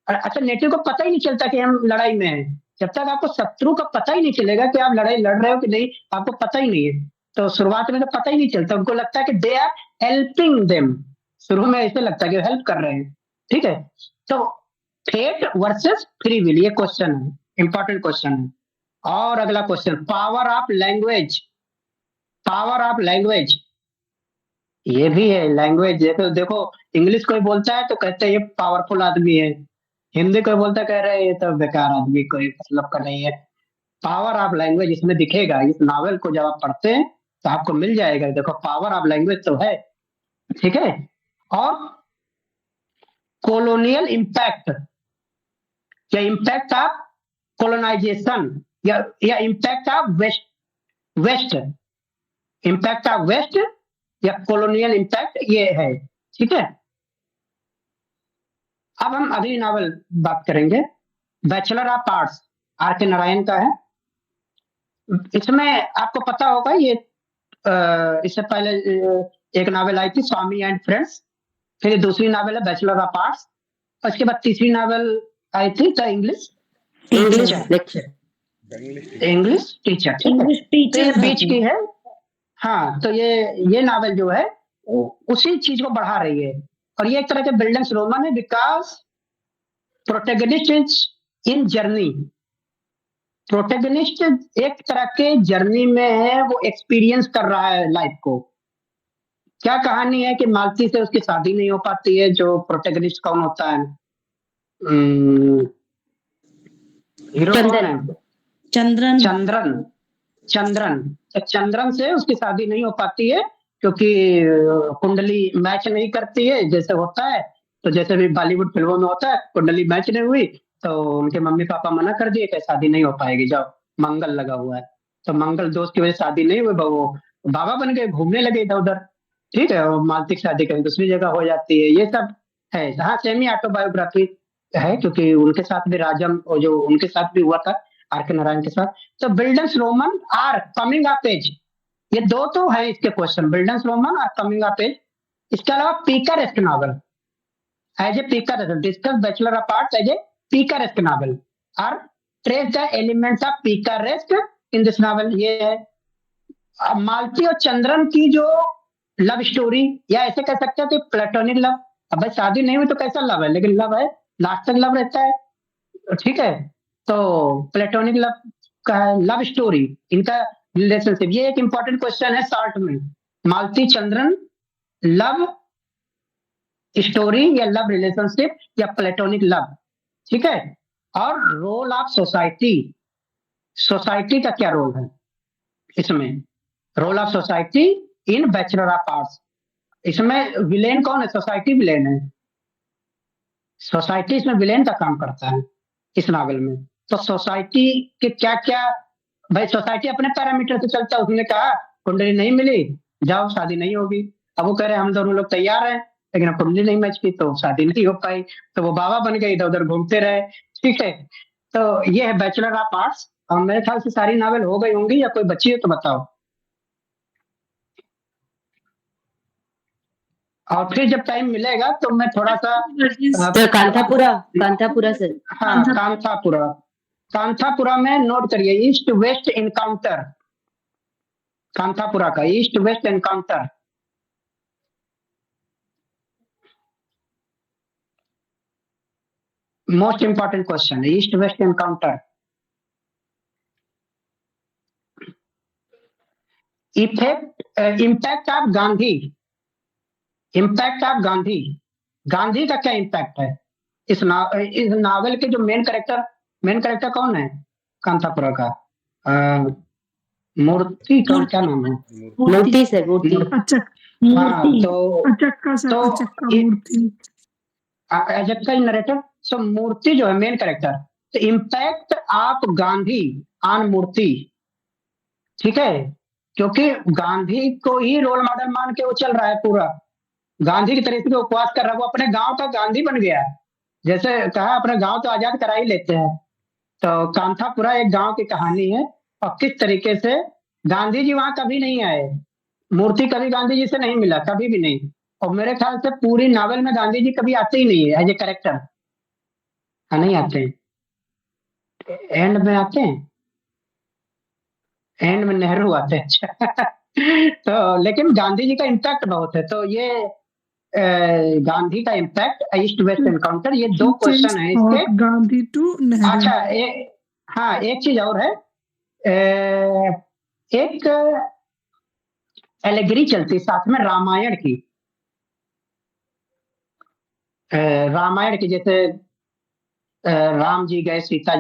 अच्छा नेटिव को पता ही नहीं चलता कि हम लड़ाई में हैं, जब तक आपको शत्रु का पता ही नहीं चलेगा कि आप लड़ाई लड़ रहे हो कि नहीं, आपको पता ही नहीं है, तो शुरुआत में तो पता ही नहीं चलता, उनको लगता है कि दे आर हेल्पिंग देम, शुरू में ऐसे लगता है कि हेल्प कर रहे हैं, ठीक है। तो फेट वर्सेस फ्री विल ये क्वेश्चन है, इंपॉर्टेंट क्वेश्चन है। और अगला question, power of language, power of language ये भी है, लैंग्वेज देखो इंग्लिश कोई बोलता है तो कहते हैं ये पावरफुल आदमी है, हिंदी कोई बोलता है कह रहे हैं ये तो बेकार आदमी, कोई मतलब का नहीं है। पावर ऑफ लैंग्वेज इसमें दिखेगा, इस नॉवेल को जब आप पढ़ते हैं तो आपको मिल जाएगा, देखो पावर ऑफ लैंग्वेज तो है, ठीक है। और कॉलोनियल इंपैक्ट या इंपैक्ट ऑफ कॉलोनाइजेशन या impact of West, impact of West या कॉलोनियल इंपैक्ट ये है, ठीक है। अब हम अगली नॉवेल बात करेंगे, बैचलर ऑफ आर्ट्स, आर के नारायण का है। इसमें आपको पता होगा ये इससे पहले एक नॉवेल आई थी स्वामी एंड फ्रेंड्स, फिर दूसरी नॉवेल है बैचलर ऑफ आर्ट्स, और इसके बाद तीसरी नॉवेल आई थी the English lecture, English teacher, ठीक है, तो ये बीच की है। हाँ, तो ये नॉवेल जो है उसी चीज को बढ़ा रही है, और ये एक तरह के बिल्डेंस रोमन है, because protagonist is in journey, protagonist एक तरह के जर्नी में है, वो एक्सपीरियंस कर रहा है लाइफ को। क्या कहानी है कि मालती से उसकी शादी नहीं हो पाती है, जो प्रोटेगनिस्ट कौन होता है, हीरो कौन है, चंद्रन, चंद्रन, चंद्रन, तो चंद्रन से उसकी शादी नहीं हो पाती है क्योंकि कुंडली मैच नहीं करती है, जैसे होता है, तो जैसे भी बॉलीवुड फिल्मों में होता है कुंडली मैच नहीं हुई तो उनके मम्मी पापा मना कर दिए कि शादी नहीं हो पाएगी, जाओ मंगल लगा हुआ है। तो मंगल दोस्त की वजह से शादी नहीं हुई, वो बाबा बन गए, घूमने लगे इधर उधर। ठीक है, और मालती की शादी कहीं दूसरी जगह हो जाती है, ये सब है। हाँ, सेमी ऑटोबायोग्राफी है, क्योंकि उनके साथ भी राजम, और जो उनके साथ भी हुआ था आर के नारायण के साथ। तो bildungsroman or coming of age, ये दो तो है इसके क्वेश्चन, बिल्डन्स रोमन और कमिंग ऑफ एज। इसके अलावा picaresque novel as a picaresque, discuss bachelor of arts as a picaresque novel और trace the elements of picaresque in this novel. ये है मालती और चंद्रन की जो लव स्टोरी, या ऐसे कह सकते हैं कि प्लेटोनिक लव। अब भाई शादी नहीं हुई तो कैसा लव है, लेकिन लव है, लास्ट तक लव रहता है। ठीक है, तो प्लेटोनिक लव का लव स्टोरी, इनका रिलेशनशिप, ये एक इंपॉर्टेंट क्वेश्चन है शॉर्ट में। मालती चंद्रन लव स्टोरी या लव रिलेशनशिप या प्लेटोनिक लव। ठीक है, और रोल ऑफ सोसाइटी, सोसाइटी का क्या रोल है इसमें, role of society in Bachelor of Arts. इसमें विलेन कौन है, सोसाइटी विलेन है, सोसाइटी इसमें विलेन का काम करता है इस नॉवल में। तो सोसाइटी के क्या क्या, भाई सोसाइटी अपने पैरामीटर से चलता है। उसने कहा कुंडली नहीं मिली, जाओ शादी नहीं होगी। अब वो कह रहे हम दोनों लोग तैयार हैं, लेकिन अब कुंडली नहीं मैच की तो शादी नहीं हो पाई, तो वो बाबा बन गए, इधर उधर घूमते रहे। ठीक है, तो ये है बैचलर ऑफ आर्ट्स। और मेरे ख्याल से सारी नॉवल हो गई होंगी, या कोई बची हो तो बताओ। और फिर जब टाइम मिलेगा तो मैं थोड़ा सा तो कांथापुरा सर। हाँ, कांथापुरा में नोट करिए, ईस्ट वेस्ट एनकाउंटर, कांथापुरा का east west encounter. Most important question है, east west encounter. Effect, impact of Gandhi, impact of Gandhi, Gandhi का क्या इम्पैक्ट है इस नावल के जो मेन कैरेक्टर कौन है कांथापुरा का, मूर्ति का क्या नाम है, मूर्ति सर, मूर्ति। हाँ, तो मूर्ति अजक्का नरेटर। सो मूर्ति जो है मेन कैरेक्टर, तो इम्पैक्ट ऑफ गांधी ऑन मूर्ति। ठीक है, क्योंकि गांधी को ही रोल मॉडल मान के वो चल रहा है, पूरा गांधी की तरीके से उपवास कर रहा है, वो अपने गांव का गांधी बन गया है। जैसे कहा अपना गांव तो आजाद करा ही लेते हैं, तो कांथापुरा एक गांव की कहानी है, और किस तरीके से गांधी जी वहां कभी नहीं आए, मूर्ति कभी गांधी जी से नहीं मिला, कभी भी नहीं। और मेरे ख्याल से पूरी नावल में गांधी जी कभी आते ही नहीं है एज ए कैरेक्टर। हाँ, नहीं आते हैं, एंड में आते हैं, एंड में नेहरू आते हैं। अच्छा तो लेकिन गांधी जी का इम्पैक्ट बहुत है। तो ये गांधी का इम्पैक्ट, ईस्ट वेस्ट एनकाउंटर, ये दो क्वेश्चन है इसके। गांधी टू नेहरू। अच्छा, हाँ, एक चीज और है, एक एलेगरी चलती साथ में रामायण की, जैसे राम जी गए सीता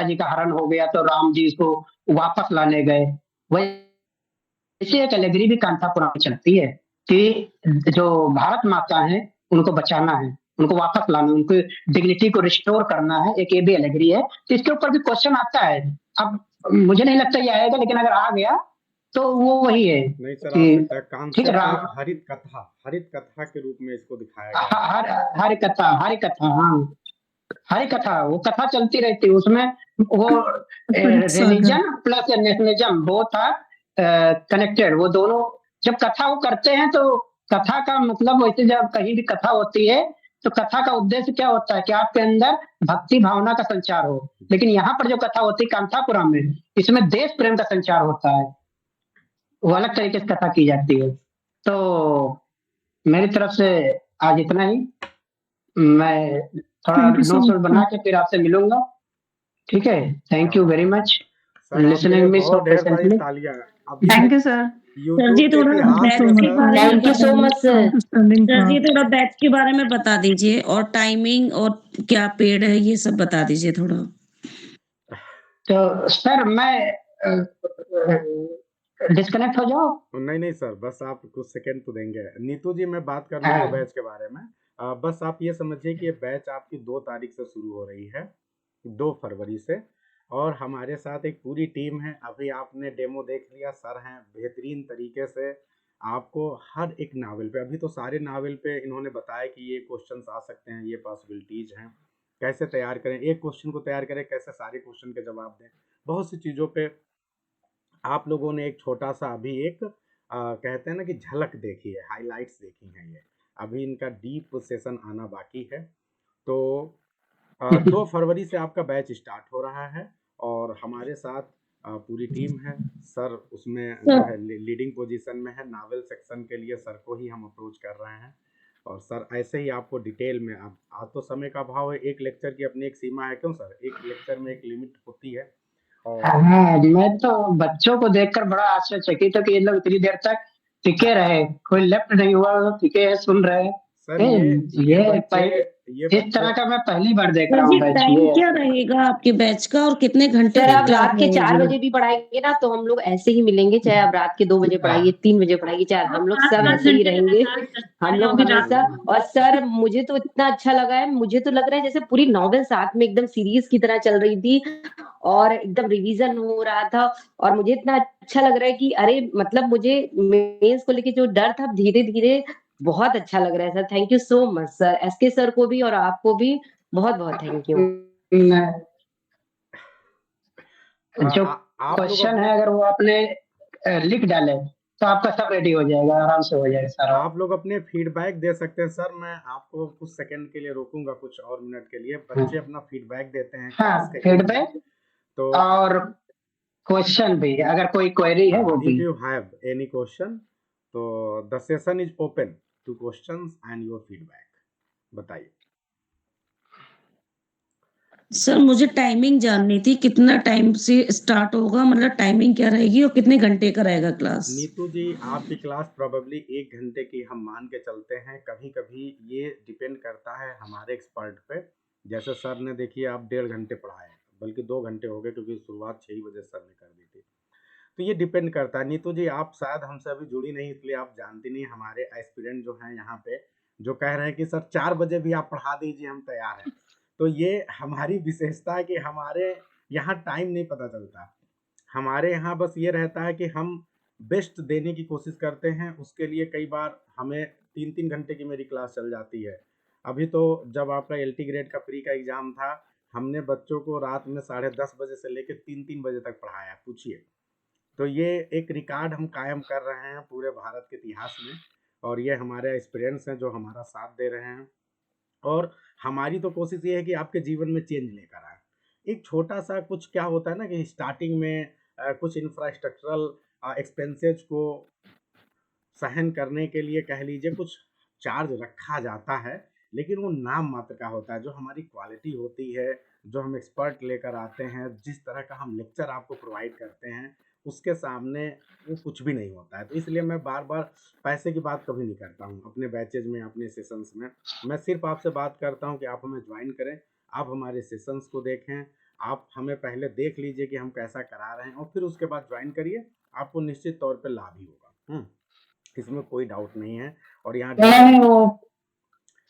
जी का हरण हो गया तो राम जी इसको वापस लाने गए, वैसे एक एलेगरी भी कांथापुरा में चलती है कि जो भारत माता है उनको बचाना है, उनको वापस लाना, उनको डिग्निटी को रिस्टोर करना है, एक ये भी एलेगरी है। तो इसके ऊपर भी क्वेश्चन आता है। अब मुझे नहीं लगता ये आएगा, लेकिन अगर आ गया तो वो वही है। नहीं सर, ठीक है, हरित कथा के रूप में इसको दिखाया गया। हरि कथा, वो कथा चलती रहती है, उसमें वो रिलीजन प्लस नेशनलिज्म वो था कनेक्टेड, वो दोनों जब कथा वो करते हैं तो कथा का मतलब, वैसे जब कहीं भी कथा होती है तो कथा का उद्देश्य क्या होता है कि आपके अंदर भक्ति भावना का संचार हो। लेकिन यहाँ पर जो कथा होती है कांथापुरा में, इसमें देश प्रेम का संचार होता है, वो अलग तरीके से कथा की जाती है। तो मेरी तरफ से आज इतना ही, मैं थोड़ा नोट्स बना के फिर आपसे मिलूंगा। ठीक है, thank you very much listening me so patiently. Thank you sir. Sir ji थोड़ा बैच के बारे में, thank you so much sir. Sir ji थोड़ा बैच के बारे में बता दीजिए, और टाइमिंग और क्या पेड है ये सब बता दीजिए थोड़ा। तो सर मैं डिस्कनेक्ट हो जाओ? नहीं सर, बस आप कुछ सेकंड तो देंगे। नीतू जी, मैं बात कर लूंगा बैच के बारे में। बस आप ये समझिए कि ये बैच आपकी 2 तारीख से शुरू हो रही है, 2 फरवरी से, और हमारे साथ एक पूरी टीम है। अभी आपने डेमो देख लिया, सर हैं बेहतरीन तरीके से आपको हर एक नावल पे, अभी तो सारे नावल पे इन्होंने बताया कि ये क्वेश्चंस आ सकते हैं, ये पॉसिबिलिटीज़ हैं, कैसे तैयार करें, एक क्वेश्चन को तैयार करें, कैसे सारे क्वेश्चन के जवाब दें। बहुत सी चीज़ों पे आप लोगों ने एक छोटा-सा अभी एक कहते हैं ना कि झलक देखी है, हाइलाइट्स देखी हैं ये। अभी इनका डीप सेशन आना बाकी है। तो 2 फरवरी से आपका बैच स्टार्ट हो रहा है और हमारे साथ पूरी टीम है। सर उसमें जो है लीडिंग पोजीशन में है। नावल सेक्शन के लिए सर को ही हम अप्रोच कर रहे हैं और सर ऐसे ही आपको डिटेल में, अब आज तो समय का अभाव है, एक लेक्चर की अपनी एक सीमा है, क्यों सर? एक लेक्चर में एक लिमिट होती है और हाँ, मैं तो बच्चों को देखकर बड़ा आश्चर्यचकित हूँ कि ये लोग इतनी देर तक टिके रहे, कोई लेफ्ट नहीं हुआ, वो टिके हैं, सुन रहे हैं। सर ये इस तरह बच्चे का मैं पहली बार देख सर रहा जी हूँ बैच। टाइम ये क्या रहेगा आपके बैच का और कितने घंटे सर तक आप क्लास रात के 4 रहेगी? बजे भी पढ़ाएंगे ना तो हम लोग ऐसे ही मिलेंगे, चाहे आप रात के 2 बजे पढ़ाइए, 3 बजे पढ़ाइए, चाहे हम लोग सब 7-8 ऐसे ही घंटे रहेंगे। लगातार चलता हम है लोग अभी रात हमेशा, और सर मुझे तो इतना अच्छा लगा है, मुझे तो लग रहा है जैसे पूरी नॉवेल साथ में एकदम सीरीज की तरह चल रही थी और एकदम रिवीजन हो रहा था। और मुझे इतना अच्छा लग रहा है कि अरे मतलब मुझे मेंस को लेके जो डर था धीरे धीरे बहुत अच्छा लग रहा है। Sir thank you so much sir, SK sir को भी और आपको भी बहुत बहुत थैंक यू। जो आप लोग क्वेश्चन अपने है अगर वो आपने लिख डाले तो आपका सब रेडी हो जाएगा, आराम से हो जाएगा सारा। आप लोग अपने फीडबैक दे सकते हैं। सर मैं आपको कुछ सेकंड के लिए रोकूंगा, कुछ और मिनट के लिए। बच्चे अपना फीडबैक देते हैं हाँ, क्लास के एंड में। फीडबैक तो और क्वेश्चन भी, अगर कोई क्वेरी है वो भी। If you have any question तो the session is open to questions and your feedback. बताइए सर मुझे टाइमिंग जाननी थी, कितना टाइम से स्टार्ट होगा, मतलब टाइमिंग क्या रहेगी और कितने घंटे का रहेगा क्लास? नीतू जी, आपकी क्लास प्रोबेबली 1 घंटे की हम मान के चलते हैं। कभी-कभी ये डिपेंड करता है हमारे एक्सपर्ट पे। जैसे सर ने देखिए आप 1.5 घंटे पढ़ाए, बल्कि 2 घंटे हो गए क्योंकि शुरुआत 6 ही बजे सर ने कर दी थी। तो ये डिपेंड करता है। नीतू जी आप शायद हमसे अभी जुड़ी नहीं, इसलिए आप जानती नहीं। हमारे एस्पिरेंट जो हैं यहाँ पे, जो कह रहे हैं कि सर 4 बजे भी आप पढ़ा दीजिए, हम तैयार हैं। तो ये हमारी विशेषता है कि हमारे यहाँ टाइम नहीं पता चलता। हमारे यहाँ बस ये रहता है कि हम बेस्ट देने की कोशिश करते हैं। उसके लिए कई बार हमें 3-3 घंटे की मेरी क्लास चल जाती है। अभी तो जब आपका एलटी ग्रेड का प्री का एग्ज़ाम था, हमने बच्चों को रात में 10:30 बजे से लेके 3-3 बजे तक पढ़ाया, पूछिए। तो ये एक रिकॉर्ड हम कायम कर रहे हैं पूरे भारत के इतिहास में, और ये हमारे एस्पिरेंट्स हैं जो हमारा साथ दे रहे हैं। और हमारी तो कोशिश ये है कि आपके जीवन में चेंज लेकर आए। एक छोटा-सा कुछ क्या होता है ना कि स्टार्टिंग में कुछ इंफ्रास्ट्रक्चरल एक्सपेंसेस को सहन करने के लिए कह लीजिए कुछ चार्ज रखा जाता है, लेकिन वो नाम मात्र का होता है। जो हमारी क्वालिटी होती है, जो हम एक्सपर्ट लेकर आते हैं, जिस तरह का हम लेक्चर आपको प्रोवाइड करते हैं, उसके सामने वो कुछ भी नहीं होता है। तो इसलिए मैं बार-बार पैसे की बात कभी नहीं करता हूँ अपने बैचेज़ में, अपने सेशंस में। मैं सिर्फ़ आपसे बात करता हूँ कि आप हमें जॉइन करें, आप हमारे सेशंस को देखें, आप हमें पहले देख लीजिए कि हम कैसा करा रहे हैं और फिर उसके बाद जॉइन करिए, आपको निश्चित तौर पे लाभ ही होगा। इसमें कोई डाउट नहीं है। और यहाँ नहीं, वो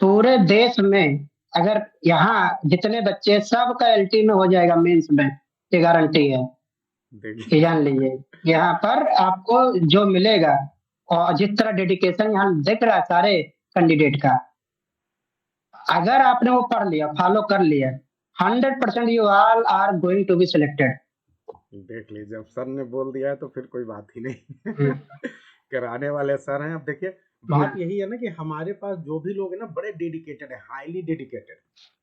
पूरे देश में अगर यहाँ जितने बच्चे सबका एलटी में हो जाएगा मेंस में, ये गारंटी है। ये देखिए जान लीजिए, यहाँ पर आपको जो मिलेगा और जिस तरह डेडिकेशन यहाँ दिख रहा है सारे कैंडिडेट का, अगर आपने वो पढ़ लिया, फॉलो कर लिया, 100% you all are going to be selected. देख लीजिए, अब सर ने बोल दिया है तो फिर कोई बात ही नहीं। कराने वाले सर हैं। अब देखिए बात यही है ना कि हमारे पास जो भी लोग हैं ना बड़े डेडिकेटेड है, हाईली डेडिकेटेड,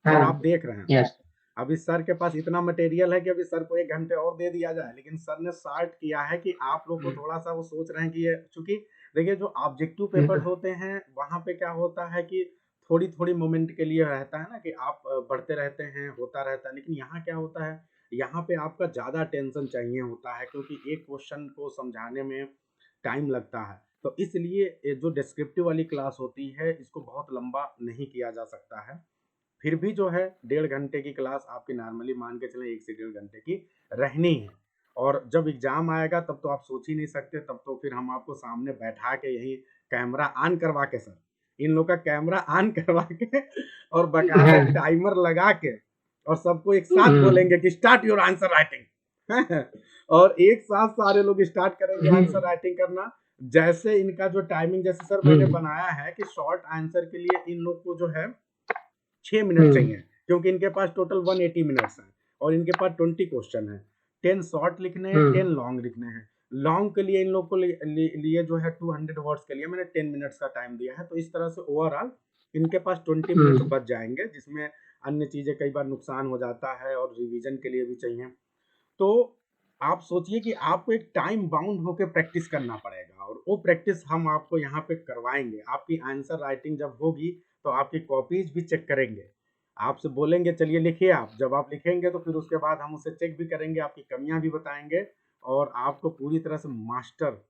और आप देख रहे हैं। यस, अभी सर के पास इतना मटेरियल है कि अभी सर को 1 घंटे और दे दिया जाए, लेकिन सर ने शार्ट किया है कि आप लोग को थोड़ा-सा वो सोच रहे हैं कि ये, चूँकि देखिए जो ऑब्जेक्टिव पेपर्स होते हैं, वहाँ पे क्या होता है कि थोड़ी-थोड़ी मोमेंट के लिए रहता है ना कि आप बढ़ते रहते हैं, होता रहता है। लेकिन यहाँ क्या होता है, यहाँ पे आपका ज़्यादा अटेंशन चाहिए होता है, क्योंकि एक क्वेश्चन को समझाने में टाइम लगता है। तो इसलिए ये जो डिस्क्रिप्टिव वाली क्लास होती है, इसको बहुत लंबा नहीं किया जा सकता है। फिर भी जो है 1.5 घंटे की क्लास आपकी नॉर्मली मान के चलें 1 से 1.5 घंटे की रहनी है। और जब एग्ज़ाम आएगा तब तो आप सोच ही नहीं सकते, तब तो फिर हम आपको सामने बैठा के यहीं कैमरा ऑन करवा के सर इन लोग का कैमरा ऑन करवा के और बकायदा टाइमर लगा के और सबको एक साथ बोलेंगे कि स्टार्ट योर आंसर राइटिंग और एक साथ सारे लोग स्टार्ट करेंगे आंसर राइटिंग करना। जैसे इनका जो टाइमिंग, जैसे सर मैंने बनाया है कि शॉर्ट आंसर के लिए इन लोग को जो है 6 मिनट चाहिए, क्योंकि इनके पास टोटल 180 मिनट्स हैं और इनके पास 20 क्वेश्चन है। 10 शॉर्ट लिखने हैं, 10 लॉन्ग लिखने हैं। लॉन्ग के लिए इन लोग को लिए जो है 200 वर्ड्स के लिए मैंने 10 मिनट्स का टाइम दिया है। तो इस तरह से ओवरऑल इनके पास 20 मिनट बच जाएंगे, जिसमें अन्य चीजें कई बार नुकसान हो जाता है और रिवीजन के लिए भी चाहिए। तो आप सोचिए कि आपको एक टाइम बाउंड होकर प्रैक्टिस करना पड़ेगा और वो प्रैक्टिस हम आपको यहाँ पे करवाएंगे। आपकी आंसर राइटिंग जब होगी तो आपकी कॉपीज भी चेक करेंगे, आपसे बोलेंगे चलिए लिखिए आप। जब आप लिखेंगे तो फिर उसके बाद हम उसे चेक भी करेंगे, आपकी कमियां भी बताएंगे और आपको पूरी तरह से मास्टर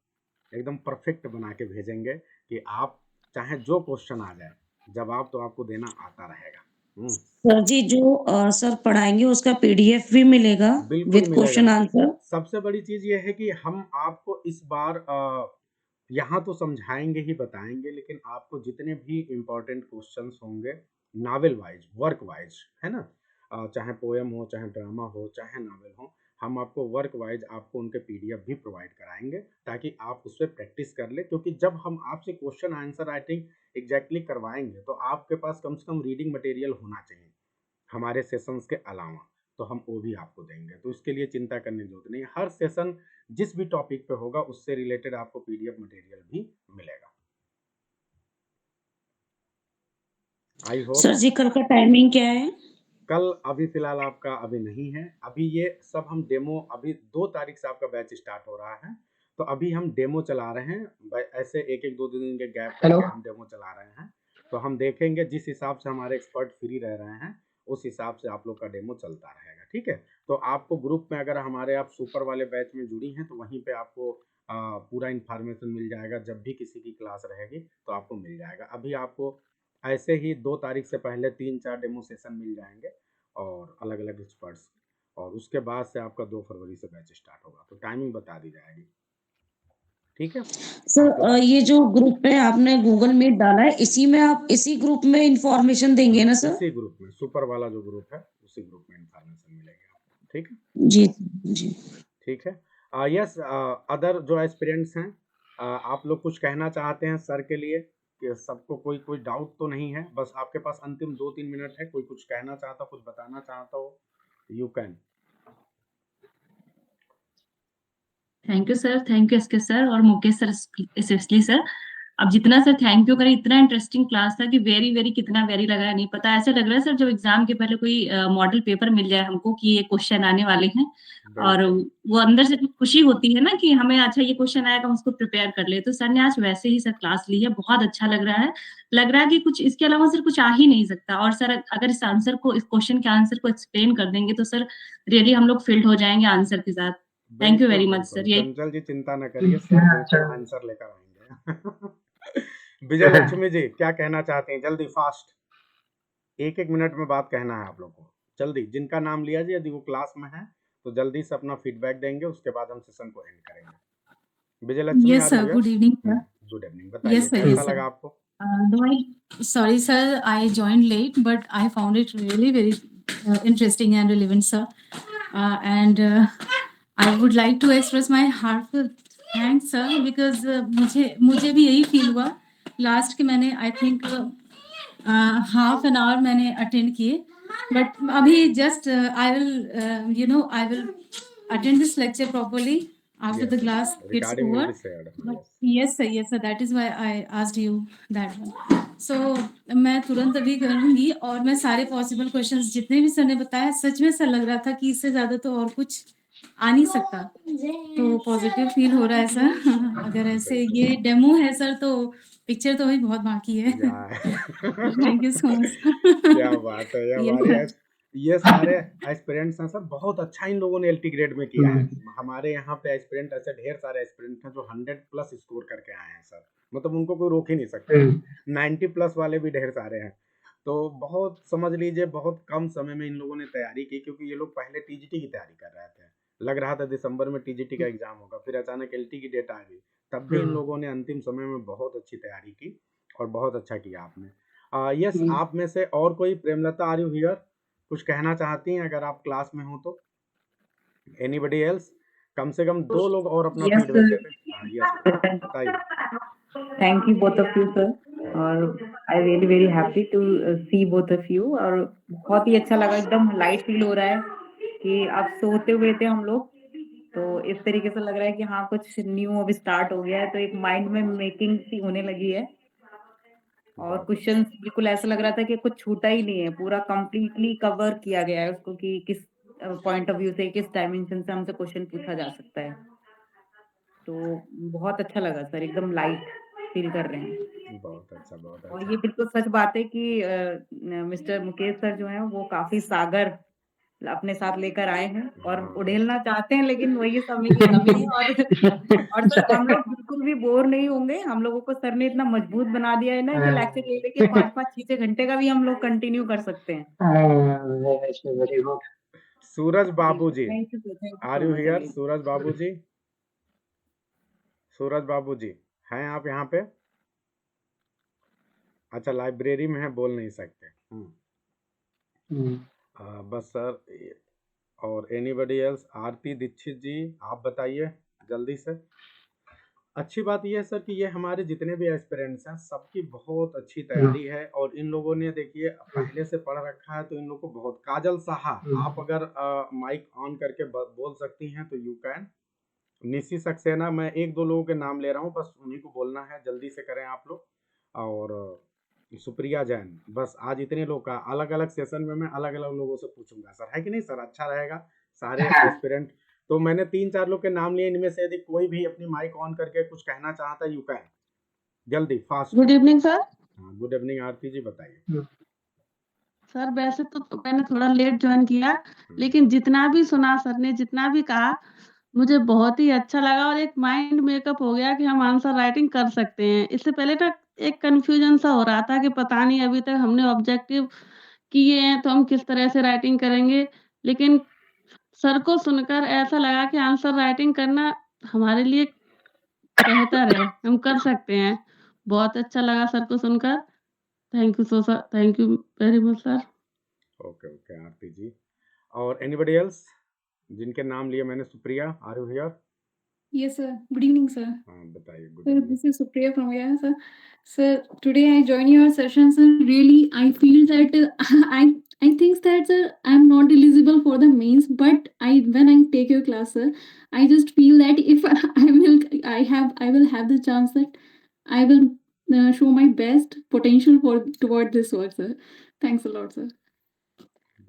एकदम परफेक्ट बना के भेजेंगे कि आप चाहे जो क्वेश्चन आ जाए जवाब तो आपको देना आता रहेगा। सर जी, जो सर पढ़ाएंगे उसका पीडीएफ भी मिलेगा बिल्कुल विद मिलेगा। Question answer. सबसे बड़ी चीज ये है कि हम आपको इस बार यहाँ तो समझाएंगे ही बताएंगे, लेकिन आपको जितने भी इम्पोर्टेंट क्वेश्चंस होंगे नावल वाइज वर्क वाइज, है ना, चाहे पोएम हो, चाहे ड्रामा हो, चाहे नावल हो, हम आपको वर्क वाइज आपको उनके पीडीएफ भी प्रोवाइड कराएंगे ताकि आप उस पर प्रैक्टिस कर ले। क्योंकि जब हम आपसे क्वेश्चन आंसर राइटिंग एग्जैक्टली करवाएंगे तो आपके पास कम से कम रीडिंग मटेरियल होना चाहिए हमारे सेशंस के अलावा, तो हम वो भी आपको देंगे। तो इसके लिए चिंता करने की जरूरत नहीं, हर सेशन जिस भी टॉपिक पे होगा उससे रिलेटेड आपको पीडीएफ मटेरियल भी मिलेगा। I hope. सर जी, कल का टाइमिंग क्या है? कल अभी फिलहाल आपका अभी नहीं है, अभी ये सब हम डेमो, अभी 2 तारीख से आपका बैच स्टार्ट हो रहा है, तो अभी हम डेमो चला रहे हैं। ऐसे एक एक 2 दिन के गैप करके हम डेमो चला रहे हैं। तो हम देखेंगे जिस हिसाब से हमारे एक्सपर्ट फ्री रह रहे हैं उस हिसाब से आप लोग का डेमो चलता रहेगा, ठीक है। तो आपको ग्रुप में अगर हमारे आप सुपर वाले बैच में जुड़ी हैं तो वहीं पे आपको पूरा इन्फॉर्मेशन मिल जाएगा। जब भी किसी की क्लास रहेगी तो आपको मिल जाएगा। अभी आपको ऐसे ही 2 तारीख से पहले 3-4 डेमो सेशन मिल जाएंगे और अलग अलग एक्सपर्ट्स, और उसके बाद से आपका 2 फरवरी से बैच स्टार्ट होगा। तो टाइमिंग बता दी जाएगी, ठीक है। सर ये जो ग्रुप है आपने गूगल मीट डाला है, इसी में आप इसी ग्रुप में इंफॉर्मेशन देंगे ना सर? इसी ग्रुप में, सुपर वाला जो ग्रुप है उसी ग्रुप में इंफॉर्मेशन मिलेगी आपको, ठीक है जी जी। ठीक है। यस, अदर जो एस्पिरेंट्स हैं, आप लोग कुछ कहना चाहते हैं सर के लिए कि सबको कोई डाउट तो नहीं है? बस आपके पास अंतिम 2-3 मिनट है, कोई कुछ कहना चाहता हो, कुछ बताना चाहता हो, you can. Thank you sir, thank you SK sir और मुकेश सर स्पेशली सर। अब जितना सर थैंक यू करें, इतना इंटरेस्टिंग क्लास था कि वेरी वेरी कितना वेरी लगा है नहीं पता। ऐसा लग रहा है सर जब एग्जाम के पहले कोई मॉडल पेपर मिल जाए हमको कि ये क्वेश्चन आने वाले हैं, और वो अंदर से खुशी होती है ना कि हमें अच्छा ये क्वेश्चन आएगा, हम उसको प्रिपेयर कर ले। तो सर ने आज वैसे ही सर क्लास ली है, बहुत अच्छा लग रहा है। लग रहा है कि कुछ इसके अलावा सर कुछ आ ही नहीं सकता। और सर अगर इस आंसर को, इस क्वेश्चन के आंसर को एक्सप्लेन कर देंगे तो सर रियली हम लोग फिल्ड हो जाएंगे आंसर के साथ। Thank you very much sir. ये चंचल जी चिंता न करिए, सर बिल्कुल आंसर लेकर आएंगे। विजय लक्ष्मी जी क्या कहना चाहते हैं? जल्दी फास्ट, 1-1 मिनट में बात कहना है आप लोग को, जल्दी। जिनका नाम लिया जी, यदि वो क्लास में है तो जल्दी से अपना फीडबैक देंगे, उसके बाद हम सेशन को एंड करेंगे। Vijay Laxmi, Yes, sir. Good evening, sir. Good evening, बताइए Yes, sir. कैसा Yes, sir. लगा आपको? Sorry, sir. I joined late, but I found it really very interesting and relevant, sir. And I would like to express my heartfelt thanks, sir, because मुझे भी यही फील हुआ लास्ट के मैंने I think half an hour मैंने अटेंड किए, बट अभी just I will attend this lecture properly after the class gets over. Yes sir, that is why I asked you that one. So मैं तुरंत अभी करूंगी और मैं सारे पॉसिबल क्वेश्चंस जितने भी सर ने बताया, सच में सर लग रहा था कि इससे ज्यादा तो और कुछ आ नहीं सकता। तो पॉजिटिव फील हो रहा है सर। अगर ऐसे ये डेमो है सर तो पिक्चर तो अभी बहुत बाकी है। Thank you so much. क्या बात है, ये सारे एस्पिरेंट्स हैं सर, बहुत अच्छा इन लोगों ने एलटी ग्रेड में किया है। हमारे यहाँ पे एस्पिरेंट ऐसे ढेर सारे एस्पिरेंट हैं जो 100+ स्कोर करके आए हैं सर, मतलब उनको कोई रोक ही नहीं सकता। 90+ वाले भी ढेर सारे हैं। तो बहुत समझ लीजिए बहुत कम समय में इन लोगों ने तैयारी की, क्योंकि ये लोग पहले टीजीटी की तैयारी कर रहे थे। लग रहा था दिसंबर में टीजीटी का एग्जाम होगा, फिर अचानक एलटी की डेट आ गई, तब भी इन लोगों ने अंतिम समय में बहुत अच्छी तैयारी की और बहुत अच्छा किया आपने। यस, हम्म, आप में से और कोई, प्रेमलता आर यू हियर, कुछ कहना चाहती हैं अगर आप क्लास में हो तो? Anybody else? कम से कम 2 लोग और अपना Yes, फीडबैक sir. दे दें। यस, बताइए। Thank you both of you, sir. और I really very happy to see both of you और बहुत ही अच्छा लगा, एकदम लाइट फील हो रहा है कि अब सोते हुए थे हम लोग, तो इस तरीके से लग रहा है कि हाँ कुछ न्यू अब स्टार्ट हो गया है, तो एक माइंड में मेकिंग सी होने लगी है और बहुत क्वेश्चंस बिल्कुल ऐसा लग रहा था कि कुछ छूटा ही नहीं है, पूरा कंप्लीटली कवर किया गया है उसको कि किस पॉइंट ऑफ व्यू से, किस डायमेंशन से हमसे क्वेश्चन पूछा जा सकता है। तो बहुत अच्छा लगा सर, एकदम लाइट फील कर रहे हैं। बहुत अच्छा, बहुत और अच्छा। ये बिल्कुल सच बात है कि मिस्टर मुकेश सर जो हैं वो काफी सागर अपने साथ लेकर आए हैं और हाँ, उड़ेलना चाहते हैं, लेकिन वही समय की कमी है। और सर हम लोग बिल्कुल भी बोर नहीं होंगे, हम लोगों को सर ने इतना मजबूत बना दिया है ना कि लेक्चर ले लेके 5-5 6-6 घंटे का भी हम लोग कंटिन्यू कर सकते हैं। Very good. Suraj Babuji, thank you thank you are so you much here? Again. Suraj Babuji, Suraj बाबूजी, हैं आप यहाँ पे? अच्छा, लाइब्रेरी में है, बोल नहीं सकते। बस सर, और एनीबडी एल्स? आरती दीक्षित जी, आप बताइए जल्दी से। अच्छी बात यह है सर कि ये हमारे जितने भी एस्पिरेंट्स हैं सबकी बहुत अच्छी तैयारी है, और इन लोगों ने देखिए पहले से पढ़ रखा है, तो इन लोगों को बहुत। काजल साहा, आप अगर माइक ऑन करके बोल सकती हैं तो यू कैन। निशी सक्सेना, मैं 1-2 लोगों के नाम ले रहा हूँ, बस उन्हीं को बोलना है, जल्दी से करें आप लोग। और सुप्रिया जैन, बस आज इतने लोग का अलग अलग सेशन में मैं अलग अलग लोगों से पूछूंगा सर, है कि नहीं सर? अच्छा रहेगा, सारे एस्पिरेंट। तो मैंने 3-4 लोग के नाम लिए, इनमें से यदि कोई भी अपनी माइक ऑन करके कुछ कहना चाहता है, यू कैन, जल्दी फास्ट। Good evening sir. हाँ, गुड इवनिंग आरती जी, बताइए। सर वैसे तो मैंने थोड़ा लेट ज्वाइन किया, लेकिन जितना भी सुना सर ने, जितना भी कहा, मुझे बहुत ही अच्छा लगा और एक माइंड मेकअप हो गया कि हम आंसर राइटिंग कर सकते हैं। इससे पहले ना एक कन्फ्यूजन सा हो रहा था कि पता नहीं अभी तक हमने ऑब्जेक्टिव किए हैं तो हम किस तरह से राइटिंग करेंगे, लेकिन सर को सुनकर ऐसा लगा कि आंसर राइटिंग करना हमारे लिए बेहतर है, हम कर सकते हैं। बहुत अच्छा लगा सर को सुनकर। Thank you thank you very much sir. Okay okay Aarti ji. और एनीबडी एल्स जिनके नाम लिए मैंने? Supriya, are you here? Yes, sir. Good evening, sir. हाँ, बताइए। Good Sir, evening. this is Supriya from here, sir. Sir, today I join your session, sir. Really, I feel that I think that sir, I'm not eligible for the mains, but when I take your class, sir, I just feel that if I will have the chance that I will show my best potential toward this work, sir. Thanks a lot, sir.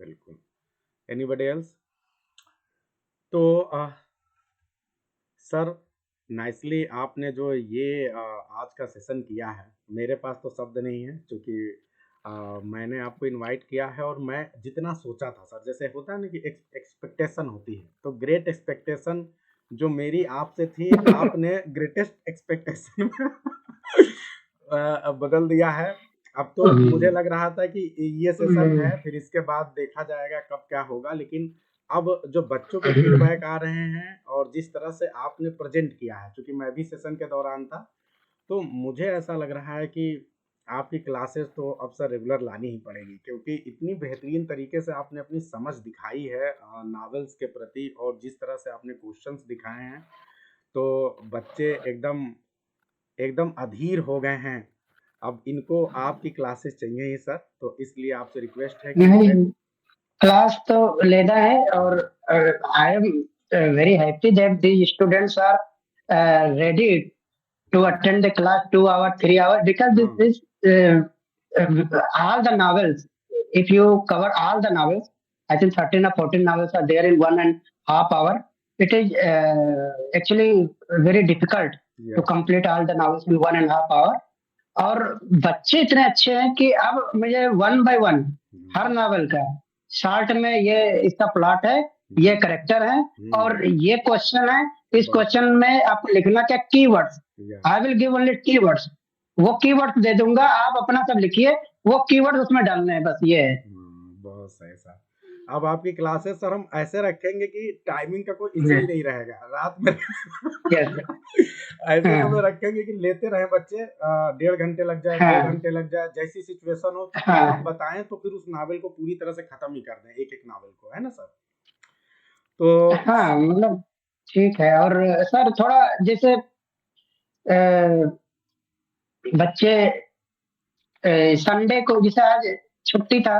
बिल्कुल। Anybody else? तो सर, नाइसली आपने जो ये आज का सेशन किया है, मेरे पास तो शब्द नहीं है, क्योंकि मैंने आपको इनवाइट किया है और मैं जितना सोचा था सर, जैसे होता है ना कि एक्सपेक्टेशन होती है, तो ग्रेट एक्सपेक्टेशन जो मेरी आपसे थी, आपने ग्रेटेस्ट एक्सपेक्टेशन बदल दिया है। अब तो मुझे लग रहा था कि ये सेशन है, फिर इसके बाद देखा जाएगा कब क्या होगा, लेकिन अब जो बच्चों के फीडबैक आ रहे हैं और जिस तरह से आपने प्रेजेंट किया है, क्योंकि मैं भी सेशन के दौरान था, तो मुझे ऐसा लग रहा है कि आपकी क्लासेस तो अब सर रेगुलर लानी ही पड़ेगी, क्योंकि इतनी बेहतरीन तरीके से आपने अपनी समझ दिखाई है नॉवेल्स के प्रति, और जिस तरह से आपने क्वेश्चंस दिखाए हैं, तो बच्चे एकदम एकदम अधीर हो गए हैं। अब इनको आपकी क्लासेस चाहिए ही सर, तो इसलिए आपसे रिक्वेस्ट है कि क्लास तो लेना है, और I am very happy that the students are ready to attend the class 2 hour 3 hour, because this is all the novels, if you cover all the novels, I think 13 or 14 novels are there in 1.5 hour. It is actually very difficult to complete all the novels in 1.5 hour. और बच्चे इतने अच्छे हैं कि अब मुझे 1 by 1 हर नॉवल का शॉर्ट में ये इसका प्लॉट है, ये करेक्टर है, और ये क्वेश्चन है, इस क्वेश्चन में आपको लिखना क्या keywords, I will give only keywords, वो कीवर्ड्स दे दूंगा, आप अपना सब लिखिए, वो कीवर्ड्स उसमें डालने हैं, बस ये है। बहुत सही सर। अब आपकी क्लासेस सर हम ऐसे रखेंगे कि टाइमिंग का कोई इशू ही नहीं रहेगा रात में। ऐसे हमें रखेंगे कि लेते रहे बच्चे, 1.5 घंटे लग जाए, 2 घंटे लग जाए, जैसी सिचुएशन हो तो आप बताएं तो फिर उस नावल को पूरी तरह से खत्म ही कर दें, एक नावल को, है ना सर? तो मतलब ठीक है। और सर थोड़ा जैसे बच्चे संडे को, जैसे आज छुट्टी था,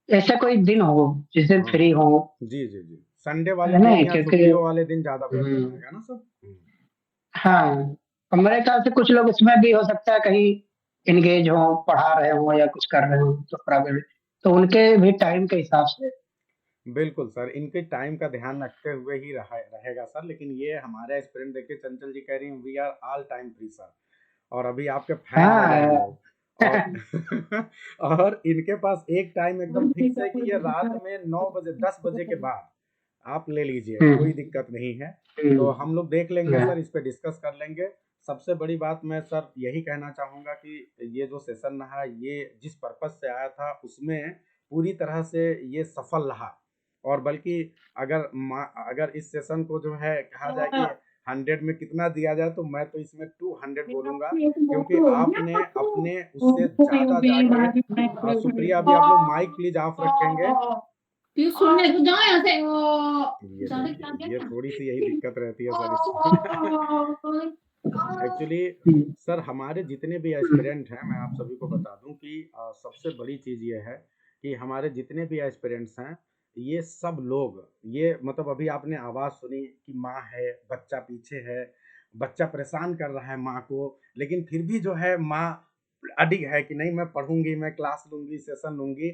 ऐसा कोई दिन हो जिस दिन फ्री हो। जी जी जी, संडे वाले है ना, दिन या क्योंकि छुट्टियों वाले दिन ज्यादा बेहतर रहेगा ना सर? हाँ, मेरे ख्याल से कुछ लोग इसमें भी हो सकता है कहीं एंगेज हो, पढ़ा रहे हो या कुछ कर रहे हो तो प्राइवेट, तो उनके भी टाइम के हिसाब से। बिल्कुल सर, इनके टाइम का ध्यान रखते हुए ही रहेगा सर। लेकिन ये हमारे एस्पिरेंट देखिए, चंचल जी कह रही हैं we are all time free sir, और अभी आपके फैन हो गए हैं लोग। और और इनके पास एक टाइम एकदम फिक्स है कि ये रात में 9 बजे 10 बजे के बाद आप ले लीजिए, कोई दिक्कत नहीं है। तो हम लोग देख लेंगे सर, इस पे डिस्कस कर लेंगे। सबसे बड़ी बात मैं सर यही कहना चाहूँगा कि ये जो सेशन रहा, ये जिस पर्पज़ से आया था उसमें पूरी तरह से ये सफल रहा। और बल्कि अगर इस सेशन को जो है कहा जाए कि 100 में कितना दिया जाए तो मैं तो इसमें 200 बोलूँगा, क्योंकि आपने अपने उससे ज़्यादा जाके सुप्रिया, अभी आप लोग माइक प्लीज़ ऑफ रखेंगे। ये देखिए, ये थोड़ी-सी यही दिक्कत रहती है सर इसमें। एक्चुअली सर हमारे जितने भी एस्पिरेंट हैं, मैं आप सभी को बता दूं कि सबसे बड़ी चीज़ ये है कि हमारे जितने भी एस्पिरेंट्स हैं, ये सब लोग, ये मतलब अभी आपने आवाज़ सुनी कि माँ है, बच्चा पीछे है, बच्चा परेशान कर रहा है माँ को, लेकिन फिर भी जो है माँ अडिग है कि नहीं मैं पढ़ूंगी, मैं क्लास लूंगी, सेशन लूंगी।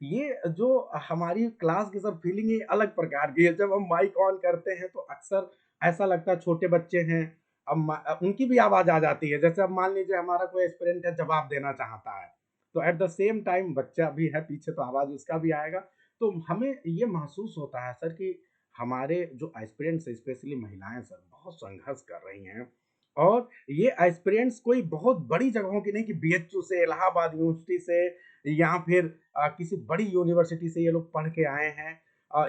ये जो हमारी क्लास की सर फीलिंग ही अलग प्रकार की है। जब हम माइक ऑन करते हैं तो अक्सर ऐसा लगता है छोटे बच्चे हैं, अब उनकी भी आवाज़ आ जाती है। जैसे अब मान लीजिए हमारा कोई एस्पिरेंट है, जवाब देना चाहता है, तो एट द सेम टाइम बच्चा भी है पीछे, तो आवाज़ उसका भी आएगा। तो हमें ये महसूस होता है सर कि हमारे जो एस्पिरेंट्स हैं, स्पेशली महिलाएं सर, बहुत संघर्ष कर रही हैं। और ये एस्पिरेंट्स कोई बहुत बड़ी जगहों की नहीं कि बीएचयू से, इलाहाबाद यूनिवर्सिटी से, या फिर किसी बड़ी यूनिवर्सिटी से ये लोग पढ़ के आए हैं।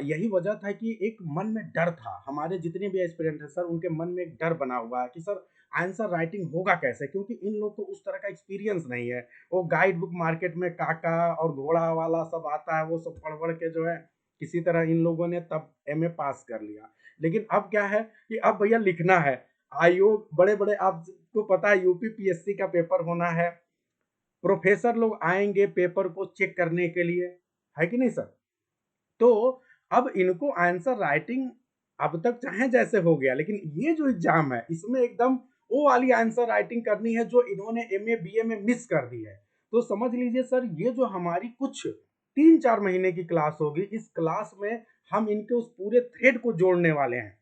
यही वजह था कि एक मन में डर था, हमारे जितने भी एस्पिरेंट हैं सर, उनके मन में एक डर बना हुआ है कि सर आंसर राइटिंग होगा कैसे, क्योंकि इन लोग को उस तरह का एक्सपीरियंस नहीं है। वो गाइड बुक मार्केट में काका और घोड़ा वाला सब आता है, वो सब पढ़ के जो है किसी तरह इन लोगों ने तब एमए पास कर लिया। लेकिन अब क्या है कि अब भैया लिखना है, आयोग बड़े बड़े, आपको पता है यूपी पीएससी का पेपर होना है, प्रोफेसर लोग आएंगे पेपर को चेक करने के लिए, है कि नहीं सर? तो अब इनको आंसर राइटिंग अब तक चाहे जैसे हो गया, लेकिन ये जो एग्जाम है इसमें एकदम वो वाली आंसर राइटिंग करनी है जो इन्होंने एमए बीए में मिस कर दी है। तो समझ लीजिए सर, ये जो हमारी कुछ 3-4 महीने की क्लास होगी, इस क्लास में हम इनके उस पूरे थ्रेड को जोड़ने वाले हैं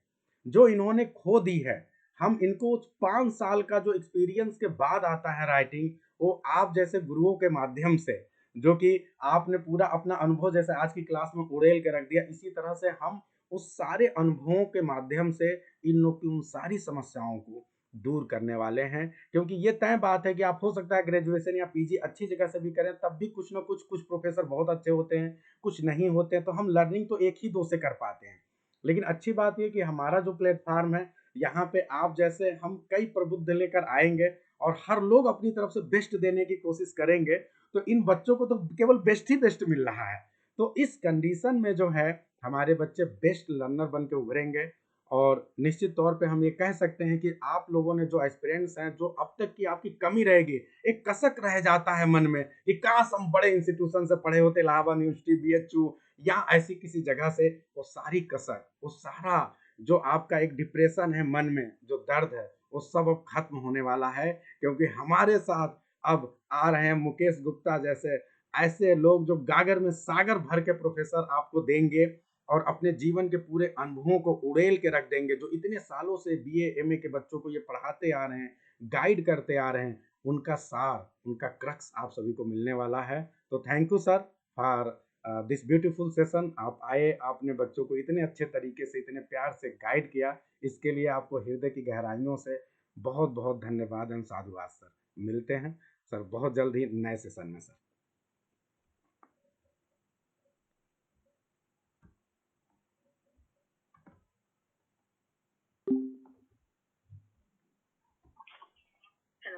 जो इन्होंने खो दी है। हम इनको 5 साल का जो एक्सपीरियंस के बाद आता है राइटिंग, वो आप जैसे गुरुओं के माध्यम से, जो कि आपने पूरा अपना अनुभव जैसे आज की क्लास में उड़ेल के रख दिया, इसी तरह से हम उस सारे अनुभवों के माध्यम से इन लोग की उन सारी समस्याओं को दूर करने वाले हैं। क्योंकि ये तय बात है कि आप हो सकता है ग्रेजुएशन या पीजी अच्छी जगह से भी करें, तब भी कुछ ना कुछ प्रोफेसर बहुत अच्छे होते हैं, कुछ नहीं होते हैं, तो हम लर्निंग तो एक ही दो से कर पाते हैं। लेकिन अच्छी बात ये कि हमारा जो प्लेटफॉर्म है, यहाँ पे आप जैसे हम कई प्रबुद्ध लेकर आएंगे और हर लोग अपनी तरफ से बेस्ट देने की कोशिश करेंगे, तो इन बच्चों को तो केवल बेस्ट ही बेस्ट मिल रहा है। तो इस कंडीशन में जो है हमारे बच्चे बेस्ट लर्नर बन के उभरेंगे। और निश्चित तौर पे हम ये कह सकते हैं कि आप लोगों ने जो एक्सपीरियंस हैं, जो अब तक की आपकी कमी रहेगी, एक कसक रह जाता है मन में कि काश हम बड़े इंस्टीट्यूशन से पढ़े होते, इलाहाबाद यूनिवर्सिटी, बीएचयू या ऐसी किसी जगह से, वो सारी कसक, वो सारा जो आपका एक डिप्रेशन है मन में, जो दर्द है, वो सब अब खत्म होने वाला है। क्योंकि हमारे साथ अब आ रहे हैं मुकेश गुप्ता जैसे ऐसे लोग जो गागर में सागर भर के प्रोफेसर आपको देंगे और अपने जीवन के पूरे अनुभवों को उड़ेल के रख देंगे। जो इतने सालों से बीए एमए के बच्चों को ये पढ़ाते आ रहे हैं, गाइड करते आ रहे हैं, उनका सार, उनका क्रक्स आप सभी को मिलने वाला है। तो thank you sir for this beautiful session. आप आए, आपने बच्चों को इतने अच्छे तरीके से, इतने प्यार से गाइड किया, इसके लिए आपको हृदय की गहराइयों से बहुत बहुत धन्यवाद एंड साधुवाद सर। मिलते हैं सर बहुत जल्द ही नए सेशन में सर।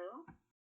हेलो